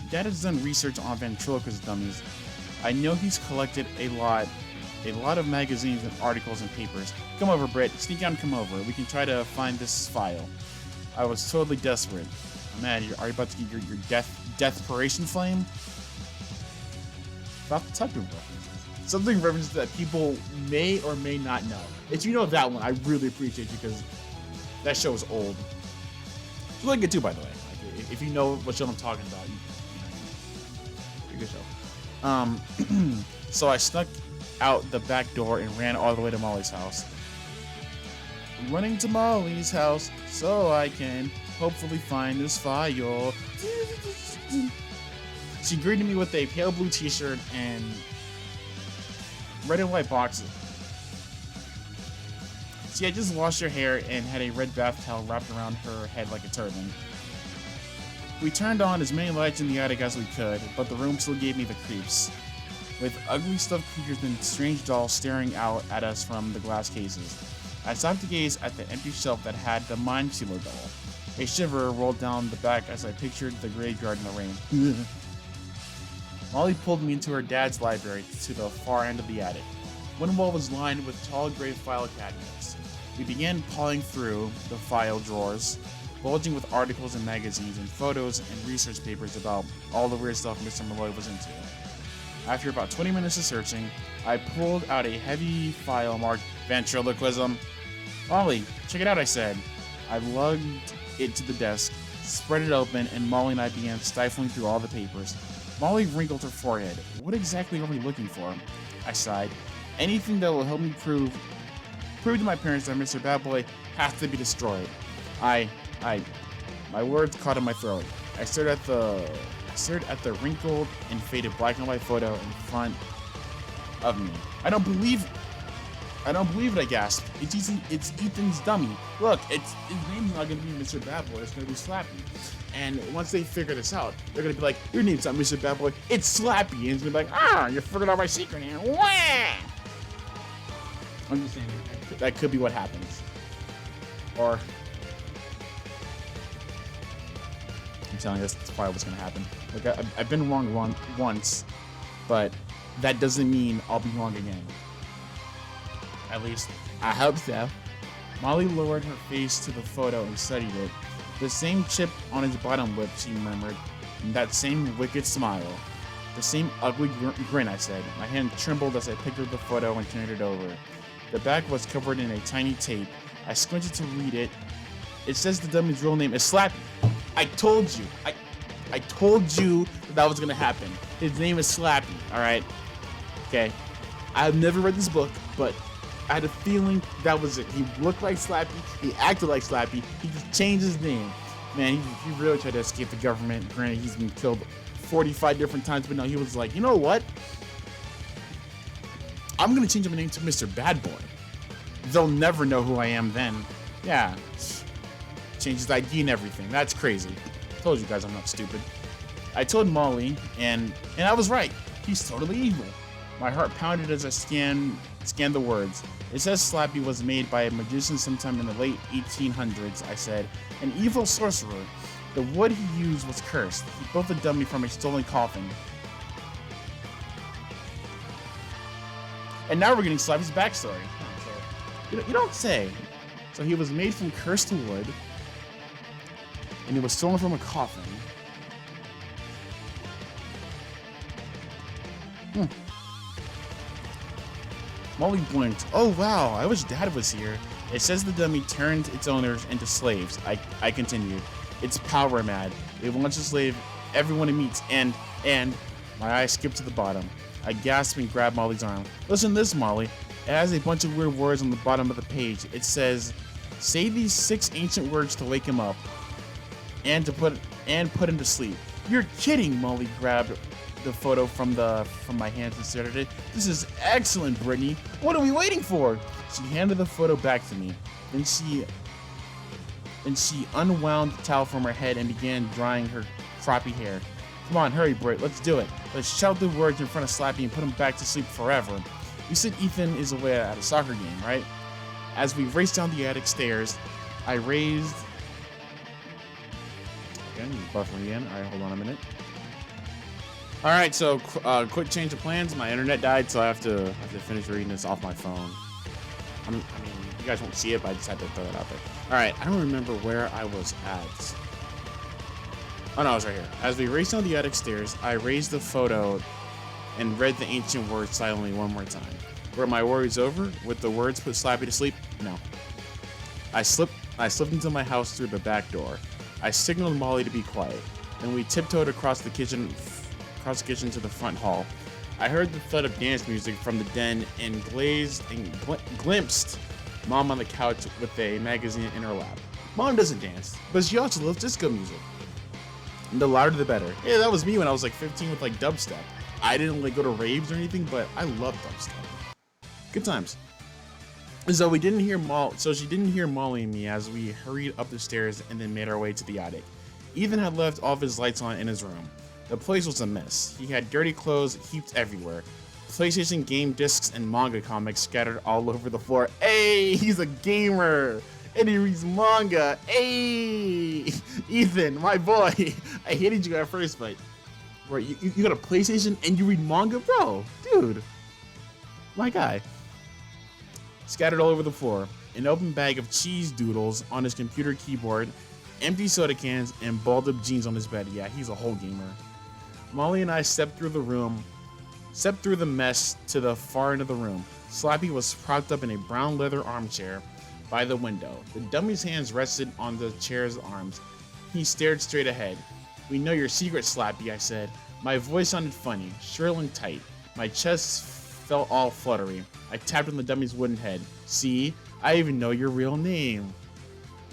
[SPEAKER 1] Dad has done research on ventriloquist dummies. I know he's collected a lot of magazines and articles and papers. Come over, Britt. Sneak out and come over. We can try to find this file. I was totally desperate. Oh, man, are you about to get your deathpiration flame? About the type of references. Something references that people may or may not know. If you know that one, I really appreciate you because that show is old. It's really good too, by the way. Like, if you know what show I'm talking about, pretty good show. So I snuck out the back door and ran all the way to Molly's house. Running to Molly's house so I can hopefully find this file. She greeted me with a pale blue t-shirt and red and white boxes. She had just washed her hair and had a red bath towel wrapped around her head like a turban. We turned on as many lights in the attic as we could, but the room still gave me the creeps, with ugly stuffed creatures and strange dolls staring out at us from the glass cases. I stopped to gaze at the empty shelf that had the Mind Stealer doll. A shiver rolled down the back as I pictured the graveyard in the rain. Molly pulled me into her dad's library to the far end of the attic. One wall was lined with tall gray file cabinets. We began pawing through the file drawers, bulging with articles and magazines and photos and research papers about all the weird stuff Mr. Malloy was into. After about 20 minutes of searching, I pulled out a heavy file marked ventriloquism. Molly, check it out, I said. I lugged it to the desk, spread it open, and Molly and I began stifling through all the papers. Molly wrinkled her forehead. What exactly are we looking for? I sighed. Anything that will help me prove to my parents that Mr. Bad Boy has to be destroyed. My words caught in my throat. I stared at the wrinkled and faded black and white photo in front of me. I don't believe it, I gasped. It's Ethan's dummy. Look, his name's not gonna be Mr. Bad Boy, it's gonna be Slappy. And once they figure this out, they're gonna be like, your name's not Mr. Bad Boy, it's Slappy. And it's gonna be like, you figured out my secret now. Wah! I'm just saying, that could be what happens. Or, I'm telling you, that's probably what's gonna happen. Like, I've been wrong once, but that doesn't mean I'll be wrong again. At least, I hope so. Molly lowered her face to the photo and studied it. The same chip on his bottom lip, she murmured, and that same wicked smile. The same ugly grin, I said. My hand trembled as I picked up the photo and turned it over. The back was covered in a tiny tape. I squinted to read it. It says the dummy's real name is Slappy. I told you. I told you that was gonna happen. His name is Slappy, alright? Okay. I've never read this book, but I had a feeling that was it. He looked like Slappy. He acted like Slappy. He just changed his name. Man, he really tried to escape the government. Granted, he's been killed 45 different times, but no, he was like, you know what? I'm gonna change my name to Mr. Bad Boy. They'll never know who I am then. Yeah. Changed his ID and everything. That's crazy. Told you guys I'm not stupid. I told Molly, and I was right. He's totally evil. My heart pounded as I scanned the words. It says Slappy was made by a magician sometime in the late 1800s, I said. An evil sorcerer. The wood he used was cursed. He built the dummy from a stolen coffin. And now we're getting Slappy's backstory. So, you don't say. So he was made from cursed wood, and he was stolen from a coffin. Molly blinked. Oh wow, I wish Dad was here. It says the dummy turned its owners into slaves. I continued. It's power mad. It wants to slave everyone it meets, and my eyes skipped to the bottom. I gasped and grabbed Molly's arm. Listen to this, Molly. It has a bunch of weird words on the bottom of the page. It says, say these 6 ancient words to wake him up and to put him to sleep. You're kidding. Molly grabbed the photo from my hands and stared at it. This is excellent, Brittany. What are we waiting for? She handed the photo back to me. Then she unwound the towel from her head and began drying her croppy hair. Come on, hurry, Britt. Let's do it. Let's shout the words in front of Slappy and put him back to sleep forever. You said Ethan is away at a soccer game, right? As we raced down the attic stairs, I raised... Again, buffer again. All right, hold on a minute. All right, so quick change of plans. My internet died, so I have to finish reading this off my phone. I mean, you guys won't see it, but I just had to throw it out there. All right, I don't remember where I was at. Oh no, I was right here. As we raced down the attic stairs, I raised the photo and read the ancient words silently one more time. Were my worries over? Would the words put Slappy to sleep? No. I slipped into my house through the back door. I signaled Molly to be quiet. Then we tiptoed across the kitchen to the front hall. I heard the thud of dance music from the den and glimpsed Mom on the couch with a magazine in her lap. Mom doesn't dance, but she also loves disco music. And the louder the better. Yeah, that was me when I was like 15 with like dubstep. I didn't like go to raves or anything, but I love dubstep. Good times. So she didn't hear Molly and me as we hurried up the stairs and then made our way to the attic. Ethan had left all of his lights on in his room. The place was a mess. He had dirty clothes heaped everywhere. PlayStation game discs and manga comics scattered all over the floor. Hey, he's a gamer! And he reads manga. Hey! Ethan, my boy. I hated you at first, but bro, you got a PlayStation and you read manga? Bro, dude. My guy. Scattered all over the floor. An open bag of cheese doodles on his computer keyboard, empty soda cans, and balled up jeans on his bed. Yeah, he's a whole gamer. Molly and I stepped through the mess to the far end of the room. Slappy was propped up in a brown leather armchair by the window. The dummy's hands rested on the chair's arms. He stared straight ahead. "We know your secret, Slappy," I said. My voice sounded funny, shrill and tight. My chest felt all fluttery. I tapped on the dummy's wooden head. "See? I even know your real name."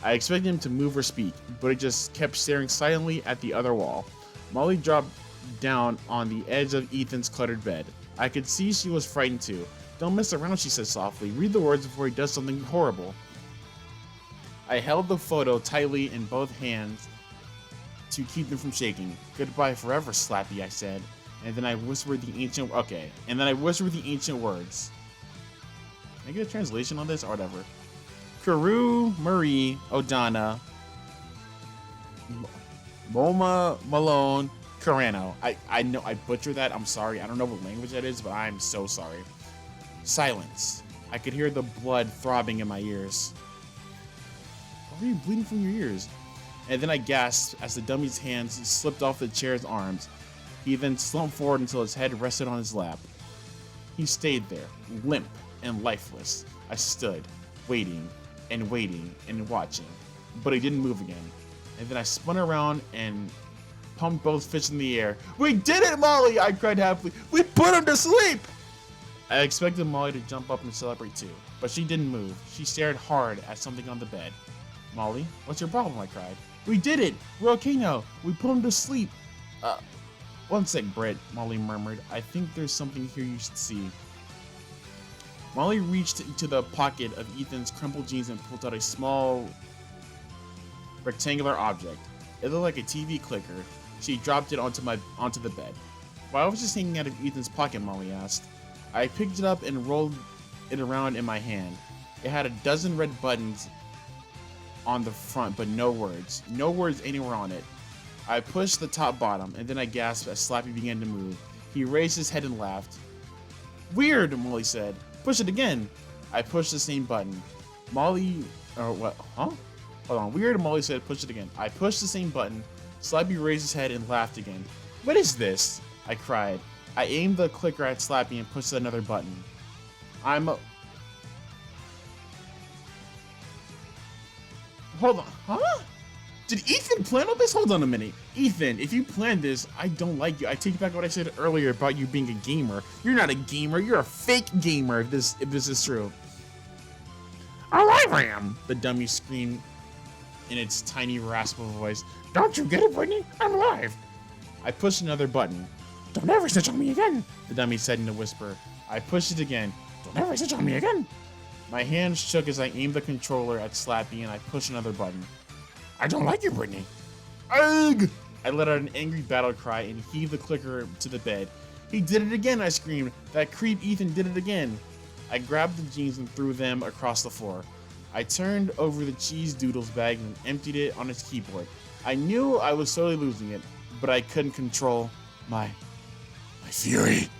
[SPEAKER 1] I expected him to move or speak, but he just kept staring silently at the other wall. Molly dropped down on the edge of Ethan's cluttered bed. I could see she was frightened too. "Don't mess around," she said softly. "Read the words before he does something horrible." I held the photo tightly in both hands to keep them from shaking. "Goodbye forever, Slappy," I said. And then I whispered the ancient words. Can I get a translation on this or whatever? Karu Marie Odana Moma Malone Carano. I know I butchered that. I'm sorry. I don't know what language that is, but I'm so sorry. Silence. I could hear the blood throbbing in my ears. Why are you bleeding from your ears? And then I gasped as the dummy's hands slipped off the chair's arms. He then slumped forward until his head rested on his lap. He stayed there, limp and lifeless. I stood, waiting and watching, but he didn't move again. And then I spun around and pumped both fists in the air. "We did it, Molly!" I cried happily. "We put him to sleep!" I expected Molly to jump up and celebrate too, but she didn't move. She stared hard at something on the bed. "Molly, what's your problem?" I cried. "We did it! We're okay now! We put him to sleep!" One sec, Britt," Molly murmured. "I think there's something here you should see." Molly reached into the pocket of Ethan's crumpled jeans and pulled out a small rectangular object. It looked like a TV clicker. She dropped it onto the bed. "Why was this hanging out of Ethan's pocket?" Molly asked. I picked it up and rolled it around in my hand. It had a dozen red buttons on the front, but no words. No words anywhere on it. I pushed the top bottom, and then I gasped as Slappy began to move. He raised his head and laughed. "Weird," Molly said. "Push it again." I pushed the same button. Molly, what? Huh? Hold on. "Weird," Molly said. "Push it again." I pushed the same button. Slappy raised his head and laughed again. "What is this?" I cried. I aimed the clicker at Slappy and pushed another button. Hold on. Huh? Did Ethan plan all this? Hold on a minute. Ethan, if you planned this, I don't like you. I take back what I said earlier about you being a gamer. You're not a gamer. You're a fake gamer if this is true. "Alive I am," the dummy screamed in its tiny, raspy voice. "Don't you get it, Brittany? I'm alive." I pushed another button. "Don't ever snitch on me again," the dummy said in a whisper. I pushed it again. "Don't ever snitch on me again." My hands shook as I aimed the controller at Slappy and I pushed another button. "I don't like you, Brittany." "Ugh!" I let out an angry battle cry and heaved the clicker to the bed. "He did it again," I screamed. "That creep Ethan did it again." I grabbed the jeans and threw them across the floor. I turned over the cheese doodles bag and emptied it on its keyboard. I knew I was slowly losing it, but I couldn't control my fury.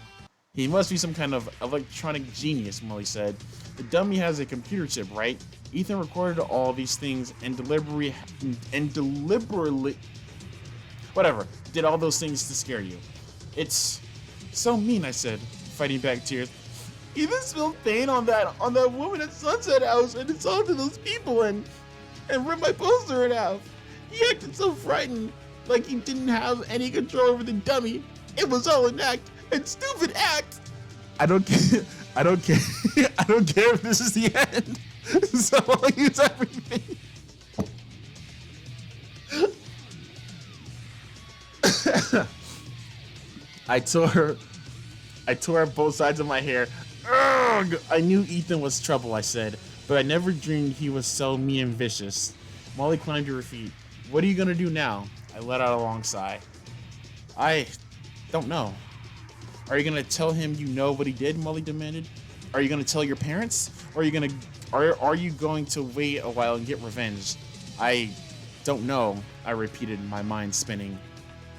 [SPEAKER 1] "He must be some kind of electronic genius," Molly said. "The dummy has a computer chip, right? Ethan recorded all these things and deliberately whatever, did all those things to scare you. It's so mean," I said, fighting back tears. "Ethan spilled paint on that woman at Sunset House and it's onto those people and ripped my poster in half. He acted so frightened, like he didn't have any control over the dummy. It was all an act, and stupid act." I don't care. I don't care. I don't care if this is the end. So I'll use everything. I tore both sides of my hair. Ugh! Ugh! I knew Ethan was trouble, I said, but I never dreamed he was so mean and vicious. Molly climbed to her feet. What are you gonna do now? I let out a long sigh. I don't know. Are you gonna tell him you know what he did? Molly demanded. Are you gonna tell your parents? Or are you going to wait a while and get revenge? I don't know, I repeated, my mind spinning.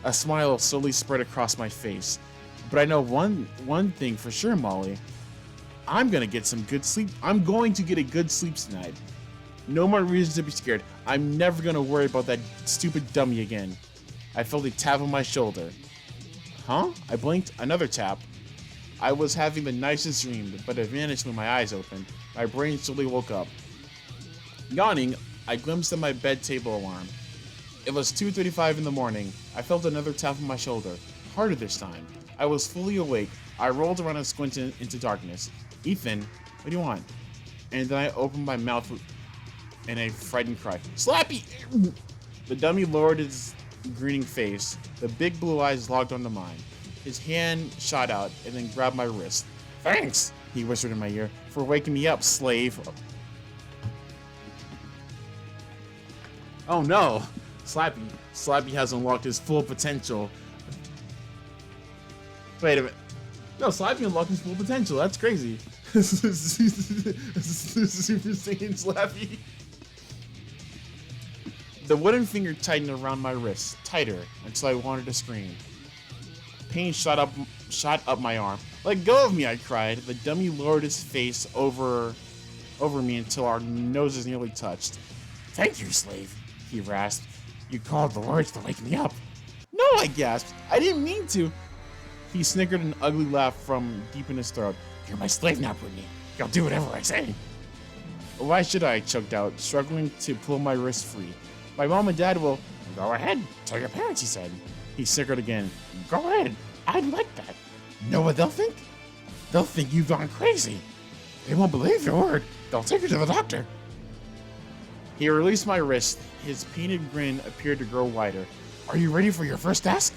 [SPEAKER 1] A smile slowly spread across my face. But I know one thing for sure, Molly. I'm gonna get some good sleep. I'm going to get a good sleep tonight. No more reason to be scared. I'm never gonna worry about that stupid dummy again. I felt a tap on my shoulder. Huh? I blinked. Another tap. I was having the nicest dream, but it vanished when my eyes opened. My brain slowly woke up. Yawning, I glimpsed at my bed table alarm. It was 2:35 in the morning. I felt another tap on my shoulder. Harder this time. I was fully awake. I rolled around and squinted into darkness. Ethan, what do you want? And then I opened my mouth in a frightened cry. Slappy! The dummy lowered his grinning face. The big blue eyes logged onto mine. His hand shot out and then grabbed my wrist. Thanks, he whispered in my ear, for waking me up, slave. Oh no! Slappy has unlocked his full potential. Wait a minute. No, Slappy unlocked his full potential. That's crazy. Super Saiyan Slappy. The wooden finger tightened around my wrist, tighter, until I wanted to scream. Pain shot up my arm. Let go of me, I cried. The dummy lowered his face over me until our noses nearly touched. Thank you, slave, he rasped. You called the words to wake me up. No, I gasped. I didn't mean to. He snickered an ugly laugh from deep in his throat. You're my slave now, Brittany. You'll do whatever I say. Why should I? Choked out, struggling to pull my wrist free. My mom and dad will... Go ahead. Tell your parents, he said. He snickered again. Go ahead. I'd like that. Know what they'll think? They'll think you've gone crazy. They won't believe your word. They'll take you to the doctor. He released my wrist. His painted grin appeared to grow wider. Are you ready for your first task?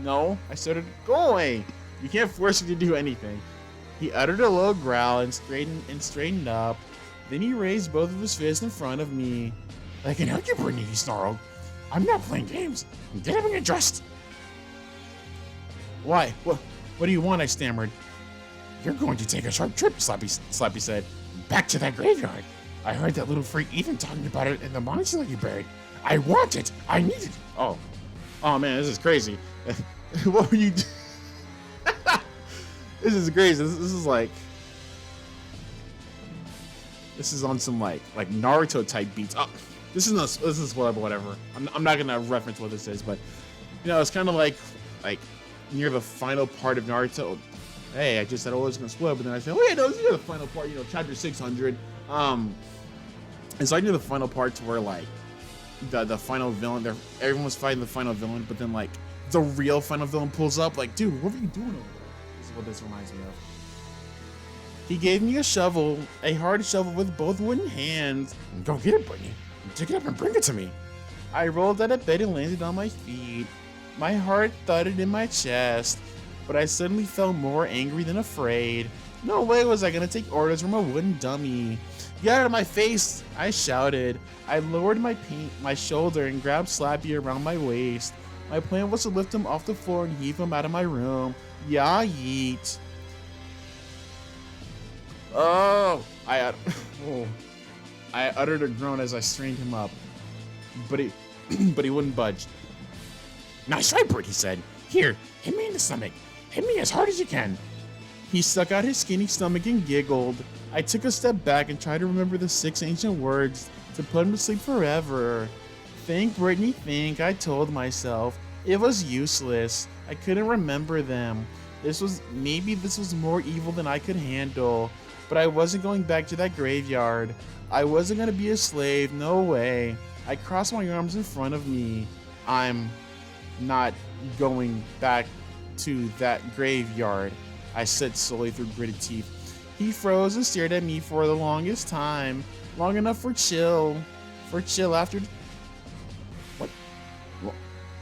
[SPEAKER 1] No, I started. Go away. You can't force me to do anything. He uttered a low growl and straightened up. Then he raised both of his fists in front of me. I can help you, Brittany, he snarled. I'm not playing games. Get up and get dressed. Why? What do you want? I stammered. You're going to take a short trip, Slappy said. Back to that graveyard. I heard that little freak Ethan talking about it in the monster you buried. I want it. I need it. Oh man, this is crazy. What were you doing? This is crazy. This is like... This is on some like Naruto type beats. Oh, this is whatever. I'm not gonna reference what this is, but you know, it's kind of like near the final part of Naruto. Hey, I just said I was gonna spoil, but then I said, oh yeah, no, this is near the final part. You know, chapter 600. It's like near the final part to where like the final villain, everyone was fighting the final villain, but then like the real final villain pulls up. Like, dude, what are you doing over there? This is what this reminds me of. He gave me a shovel, a hard shovel with both wooden hands. Go get it, Brittany. Take it up and bring it to me. I rolled out of bed and landed on my feet. My heart thudded in my chest, but I suddenly felt more angry than afraid. No way was I gonna take orders from a wooden dummy. Get out of my face, I shouted. I lowered my shoulder and grabbed Slappy around my waist. My plan was to lift him off the floor and heave him out of my room. Yeah, yeet. Oh! I uttered a groan as I strained him up, but he wouldn't budge. Nice try, Bert, he said. Here, hit me in the stomach. Hit me as hard as you can. He stuck out his skinny stomach and giggled. I took a step back and tried to remember the 6 ancient words to put him to sleep forever. Think, Brittany, think, I told myself. It was useless. I couldn't remember them. Maybe this was more evil than I could handle. But I wasn't going back to that graveyard. I wasn't going to be a slave, no way. I crossed my arms in front of me. I'm not going back to that graveyard, I said slowly through gritted teeth. He froze and stared at me for the longest time. Long enough for chill after... What?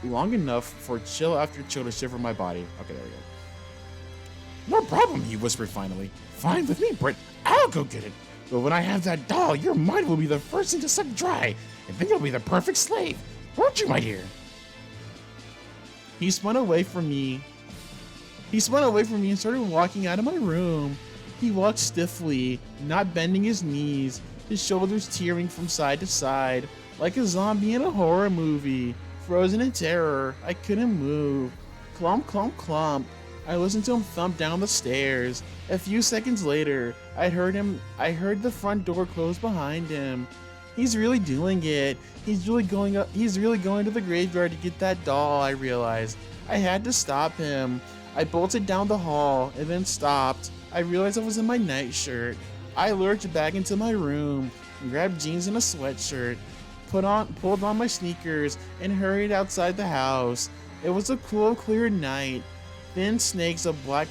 [SPEAKER 1] Long enough for chill after chill to shiver my body. Okay, there we go. No
[SPEAKER 2] problem? He whispered finally. Fine with me, Britt. I'll go get it. But when I have that doll, your mind will be the first thing to suck dry, and then you'll be the perfect slave. Won't you, my dear?
[SPEAKER 1] He spun away from me. and started walking out of my room. He walked stiffly, not bending his knees, his shoulders tearing from side to side, like a zombie in a horror movie. Frozen in terror, I couldn't move. Clump, clump, clump. I listened to him thump down the stairs. A few seconds later, I heard the front door close behind him. He's really doing it. He's really going to the graveyard to get that doll, I realized. I had to stop him. I bolted down the hall and then stopped. I realized I was in my nightshirt. I lurched back into my room, grabbed jeans and a sweatshirt, pulled on my sneakers, and hurried outside the house. It was a cool, clear night. Thin snakes of black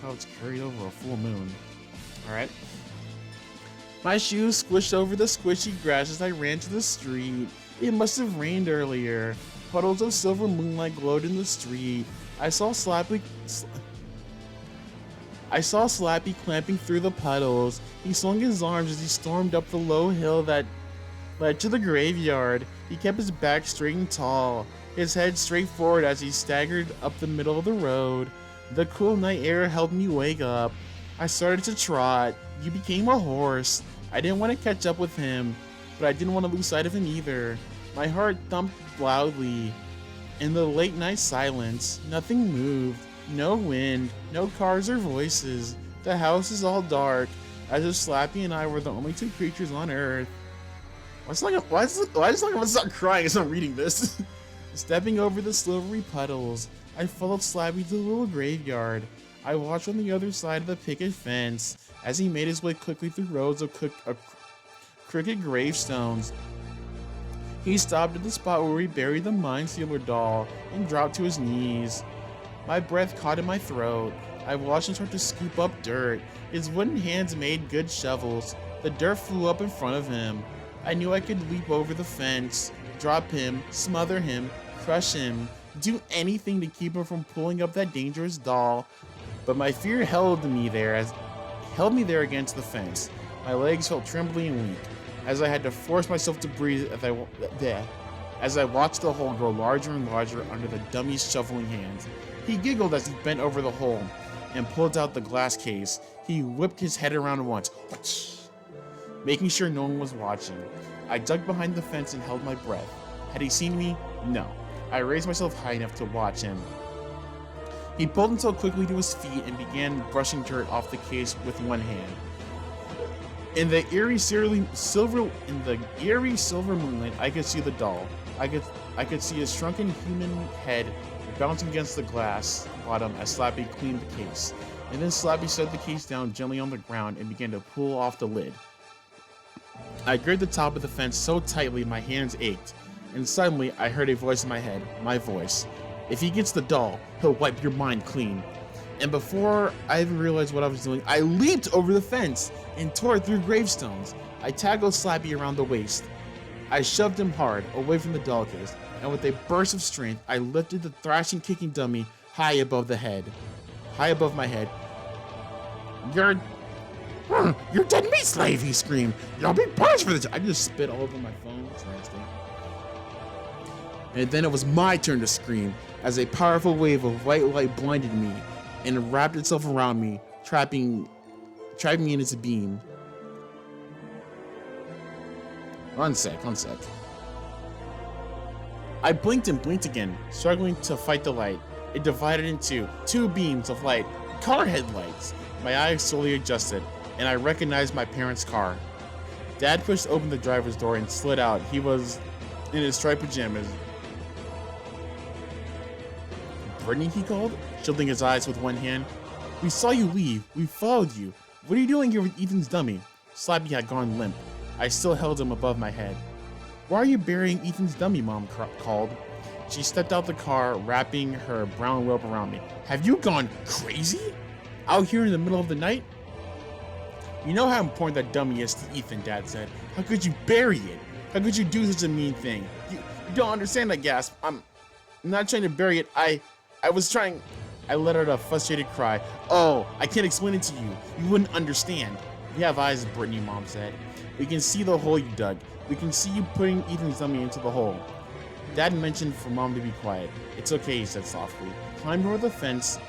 [SPEAKER 1] clouds carried over a full moon. Alright. My shoes squished over the squishy grass as I ran to the street. It must have rained earlier. Puddles of silver moonlight glowed in the street. I saw Slappy clamping through the puddles. He swung his arms as he stormed up the low hill that led to the graveyard. He kept his back straight and tall, his head straight forward as he staggered up the middle of the road. The cool night air helped me wake up. I started to trot. He became a horse. I didn't want to catch up with him, but I didn't want to lose sight of him either. My heart thumped loudly. In the late night silence, nothing moved. No wind, no cars or voices. The house is all dark, as if Slappy and I were the only two creatures on Earth. Why is it like I'm gonna start crying as I'm reading this? Stepping over the silvery puddles, I followed Slappy to the little graveyard. I watched on the other side of the picket fence as he made his way quickly through rows of crooked gravestones. He stopped at the spot where we buried the Mind Stealer doll and dropped to his knees. My breath caught in my throat. I watched him start to scoop up dirt. His wooden hands made good shovels. The dirt flew up in front of him. I knew I could leap over the fence, drop him, smother him, crush him, do anything to keep him from pulling up that dangerous doll. But my fear held me there against the fence. My legs felt trembly and weak, as I had to force myself to breathe as I watched the hole grow larger and larger under the dummy's shoveling hands. He giggled as he bent over the hole and pulled out the glass case. He whipped his head around once, making sure no one was watching. I ducked behind the fence and held my breath. Had he seen me? No. I raised myself high enough to watch him. He pulled himself quickly to his feet and began brushing dirt off the case with one hand. In the eerie silver moonlight, I could see the doll. I could see his shrunken human head bouncing against the glass bottom as Slappy cleaned the case. And then Slappy set the case down gently on the ground and began to pull off the lid. I gripped the top of the fence so tightly my hands ached, and suddenly I heard a voice in my head, my voice. If he gets the doll, he'll wipe your mind clean. And before I even realized what I was doing, I leaped over the fence and tore through gravestones. I tackled Slappy around the waist. I shoved him hard, away from the doll case, and with a burst of strength, I lifted the thrashing, kicking dummy high above my head. You're dead meat, slave, he screamed. You'll be punished for this. I just spit all over my phone. It's nasty. And then it was my turn to scream as a powerful wave of white light blinded me and wrapped itself around me, trapping me in its beam. One sec. I blinked and blinked again, struggling to fight the light. It divided into two beams of light, car headlights. My eyes slowly adjusted, and I recognized my parents' car. Dad pushed open the driver's door and slid out. He was in his striped pajamas. Brittany, he called, shielding his eyes with one hand. We saw you leave. We followed you. What are you doing here with Ethan's dummy? Slappy had gone limp. I still held him above my head. Why are you burying Ethan's dummy, Mom called. She stepped out the car, wrapping her brown robe around me. Have you gone crazy? Out here in the middle of the night? You know how important that dummy is to Ethan, Dad said. How could you bury it? How could you do such a mean thing? You don't understand, I gasped. I'm not trying to bury it. I let out a frustrated cry. Oh, I can't explain it to you. You wouldn't understand. We have eyes, Brittany, Mom said. We can see the hole you dug. We can see you putting Ethan's dummy into the hole. Dad mentioned for Mom to be quiet. It's okay, he said softly. He climbed over the fence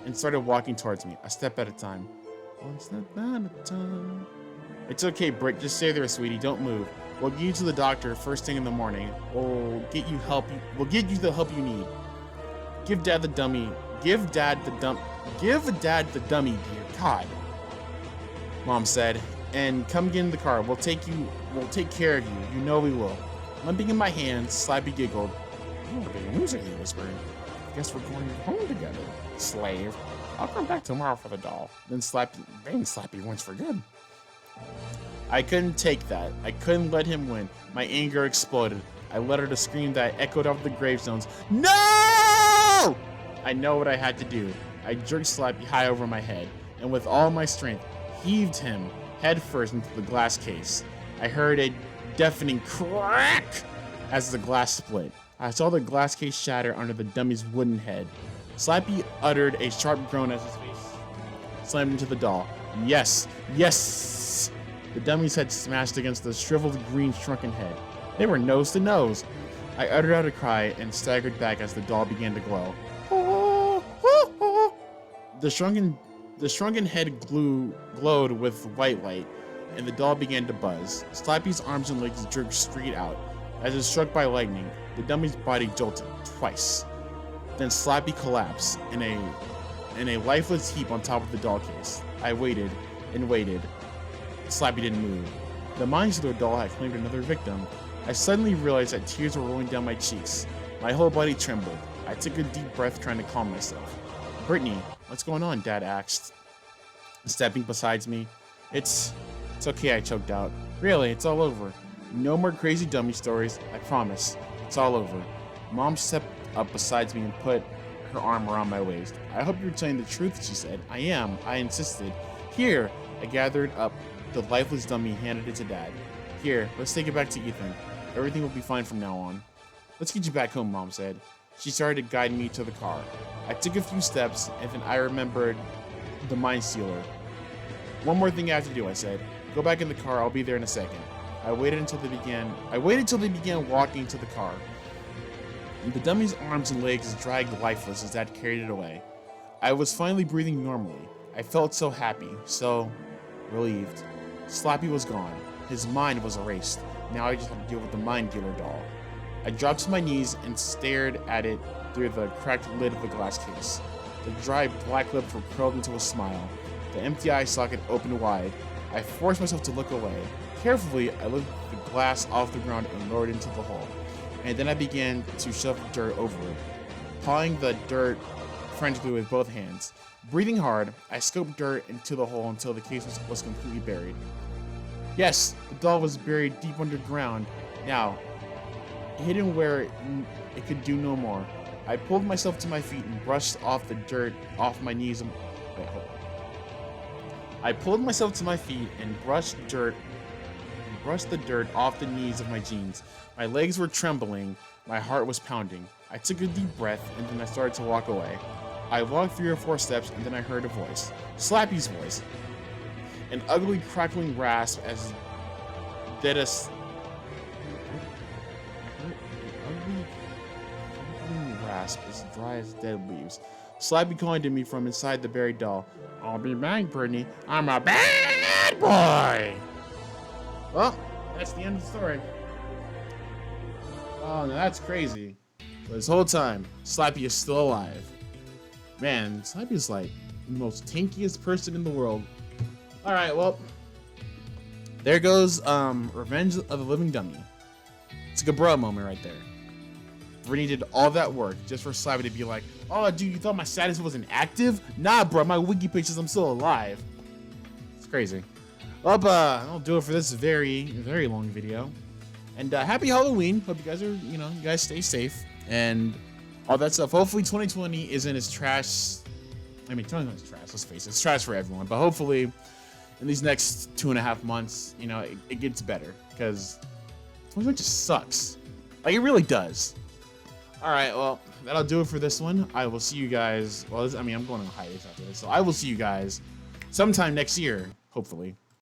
[SPEAKER 1] and started walking towards me, a step at a time. One step at a time. It's okay, Britt. Just stay there, sweetie. Don't move. We'll get you to the doctor first thing in the morning. We'll get you the help you need. Give Dad the dummy. Give Dad the dummy, dear God. Mom said, and come get in the car. We'll take care of you. You know we will. Limping in my hands, Slappy giggled. You're a big loser, he whispered. Guess we're going home together, slave. I'll come back tomorrow for the doll. Then Slappy wins for good. I couldn't take that. I couldn't let him win. My anger exploded. I let out a scream that echoed off the gravestones. No! I know what I had to do. I jerked Slappy high over my head, and with all my strength, heaved him headfirst into the glass case. I heard a deafening crack as the glass split. I saw the glass case shatter under the dummy's wooden head. Slappy uttered a sharp groan as his face slammed into the doll. Yes, yes! The dummy's head smashed against the shriveled green shrunken head. They were nose to nose. I uttered out a cry and staggered back as the doll began to glow. The shrunken head glowed with white light, and the doll began to buzz. Slappy's arms and legs jerked straight out. As if struck by lightning, the dummy's body jolted twice. Then Slappy collapsed in a lifeless heap on top of the doll case. I waited and waited. Slappy didn't move. The mind stealer doll had claimed another victim. I suddenly realized that tears were rolling down my cheeks. My whole body trembled. I took a deep breath, trying to calm myself. Brittany, what's going on? Dad asked, stepping beside me. It's okay, I choked out. Really, it's all over. No more crazy dummy stories, I promise. It's all over. Mom stepped up beside me and put her arm around my waist. I hope you're telling the truth, she said. I am, I insisted. Here, I gathered up the lifeless dummy and handed it to Dad. Here, let's take it back to Ethan. Everything will be fine from now on. Let's get you back home, Mom said. She started to guide me to the car. I took a few steps, and then I remembered the mind stealer. One more thing I have to do, I said. Go back in the car, I'll be there in a second. I waited until they began walking to the car. The dummy's arms and legs dragged lifeless as Dad carried it away. I was finally breathing normally. I felt so happy, so relieved. Slappy was gone. His mind was erased. Now I just had to deal with the mind dealer doll. I dropped to my knees and stared at it through the cracked lid of the glass case. The dry black lips were curled into a smile. The empty eye socket opened wide. I forced myself to look away. Carefully, I lifted the glass off the ground and lowered it into the hole. And then I began to shove dirt over it, pawing the dirt frantically with both hands. Breathing hard, I scooped dirt into the hole until the case was completely buried. Yes, the doll was buried deep underground. Now, hidden where it could do no more. I pulled myself to my feet and brushed off the dirt off my knees. I pulled myself to my feet and brushed the dirt off the knees of my jeans. My legs were trembling. My heart was pounding. I took a deep breath and then I started to walk away. I walked 3 or 4 steps and then I heard a voice. Slappy's voice. An ugly crackling rasp as dead as... rasp as dry as dead leaves. Slappy calling to me from inside the buried doll. I'll be back, Brittany. I'm a bad boy! Well, that's the end of the story. Oh, no, that's crazy. But this whole time, Slappy is still alive. Man, Slappy is like the most tankiest person in the world. Alright, well, there goes Revenge of the Living Dummy. It's like a bro moment right there. Brittany did all that work just for Slappy to be like, oh, dude, you thought my status wasn't active? Nah, bro, my wiki page says I'm still alive. It's crazy. Well, I'll do it for this very, very long video. And happy Halloween. Hope you guys are, you guys stay safe and all that stuff. Hopefully 2020 isn't as trash. I mean, 2020 is trash, let's face it. It's trash for everyone. But hopefully in these next 2.5 months, it gets better. Because 2020 just sucks. Like, it really does. All right, well, that'll do it for this one. I will see you guys. Well, I'm going on hiatus after this, so I will see you guys sometime next year, hopefully.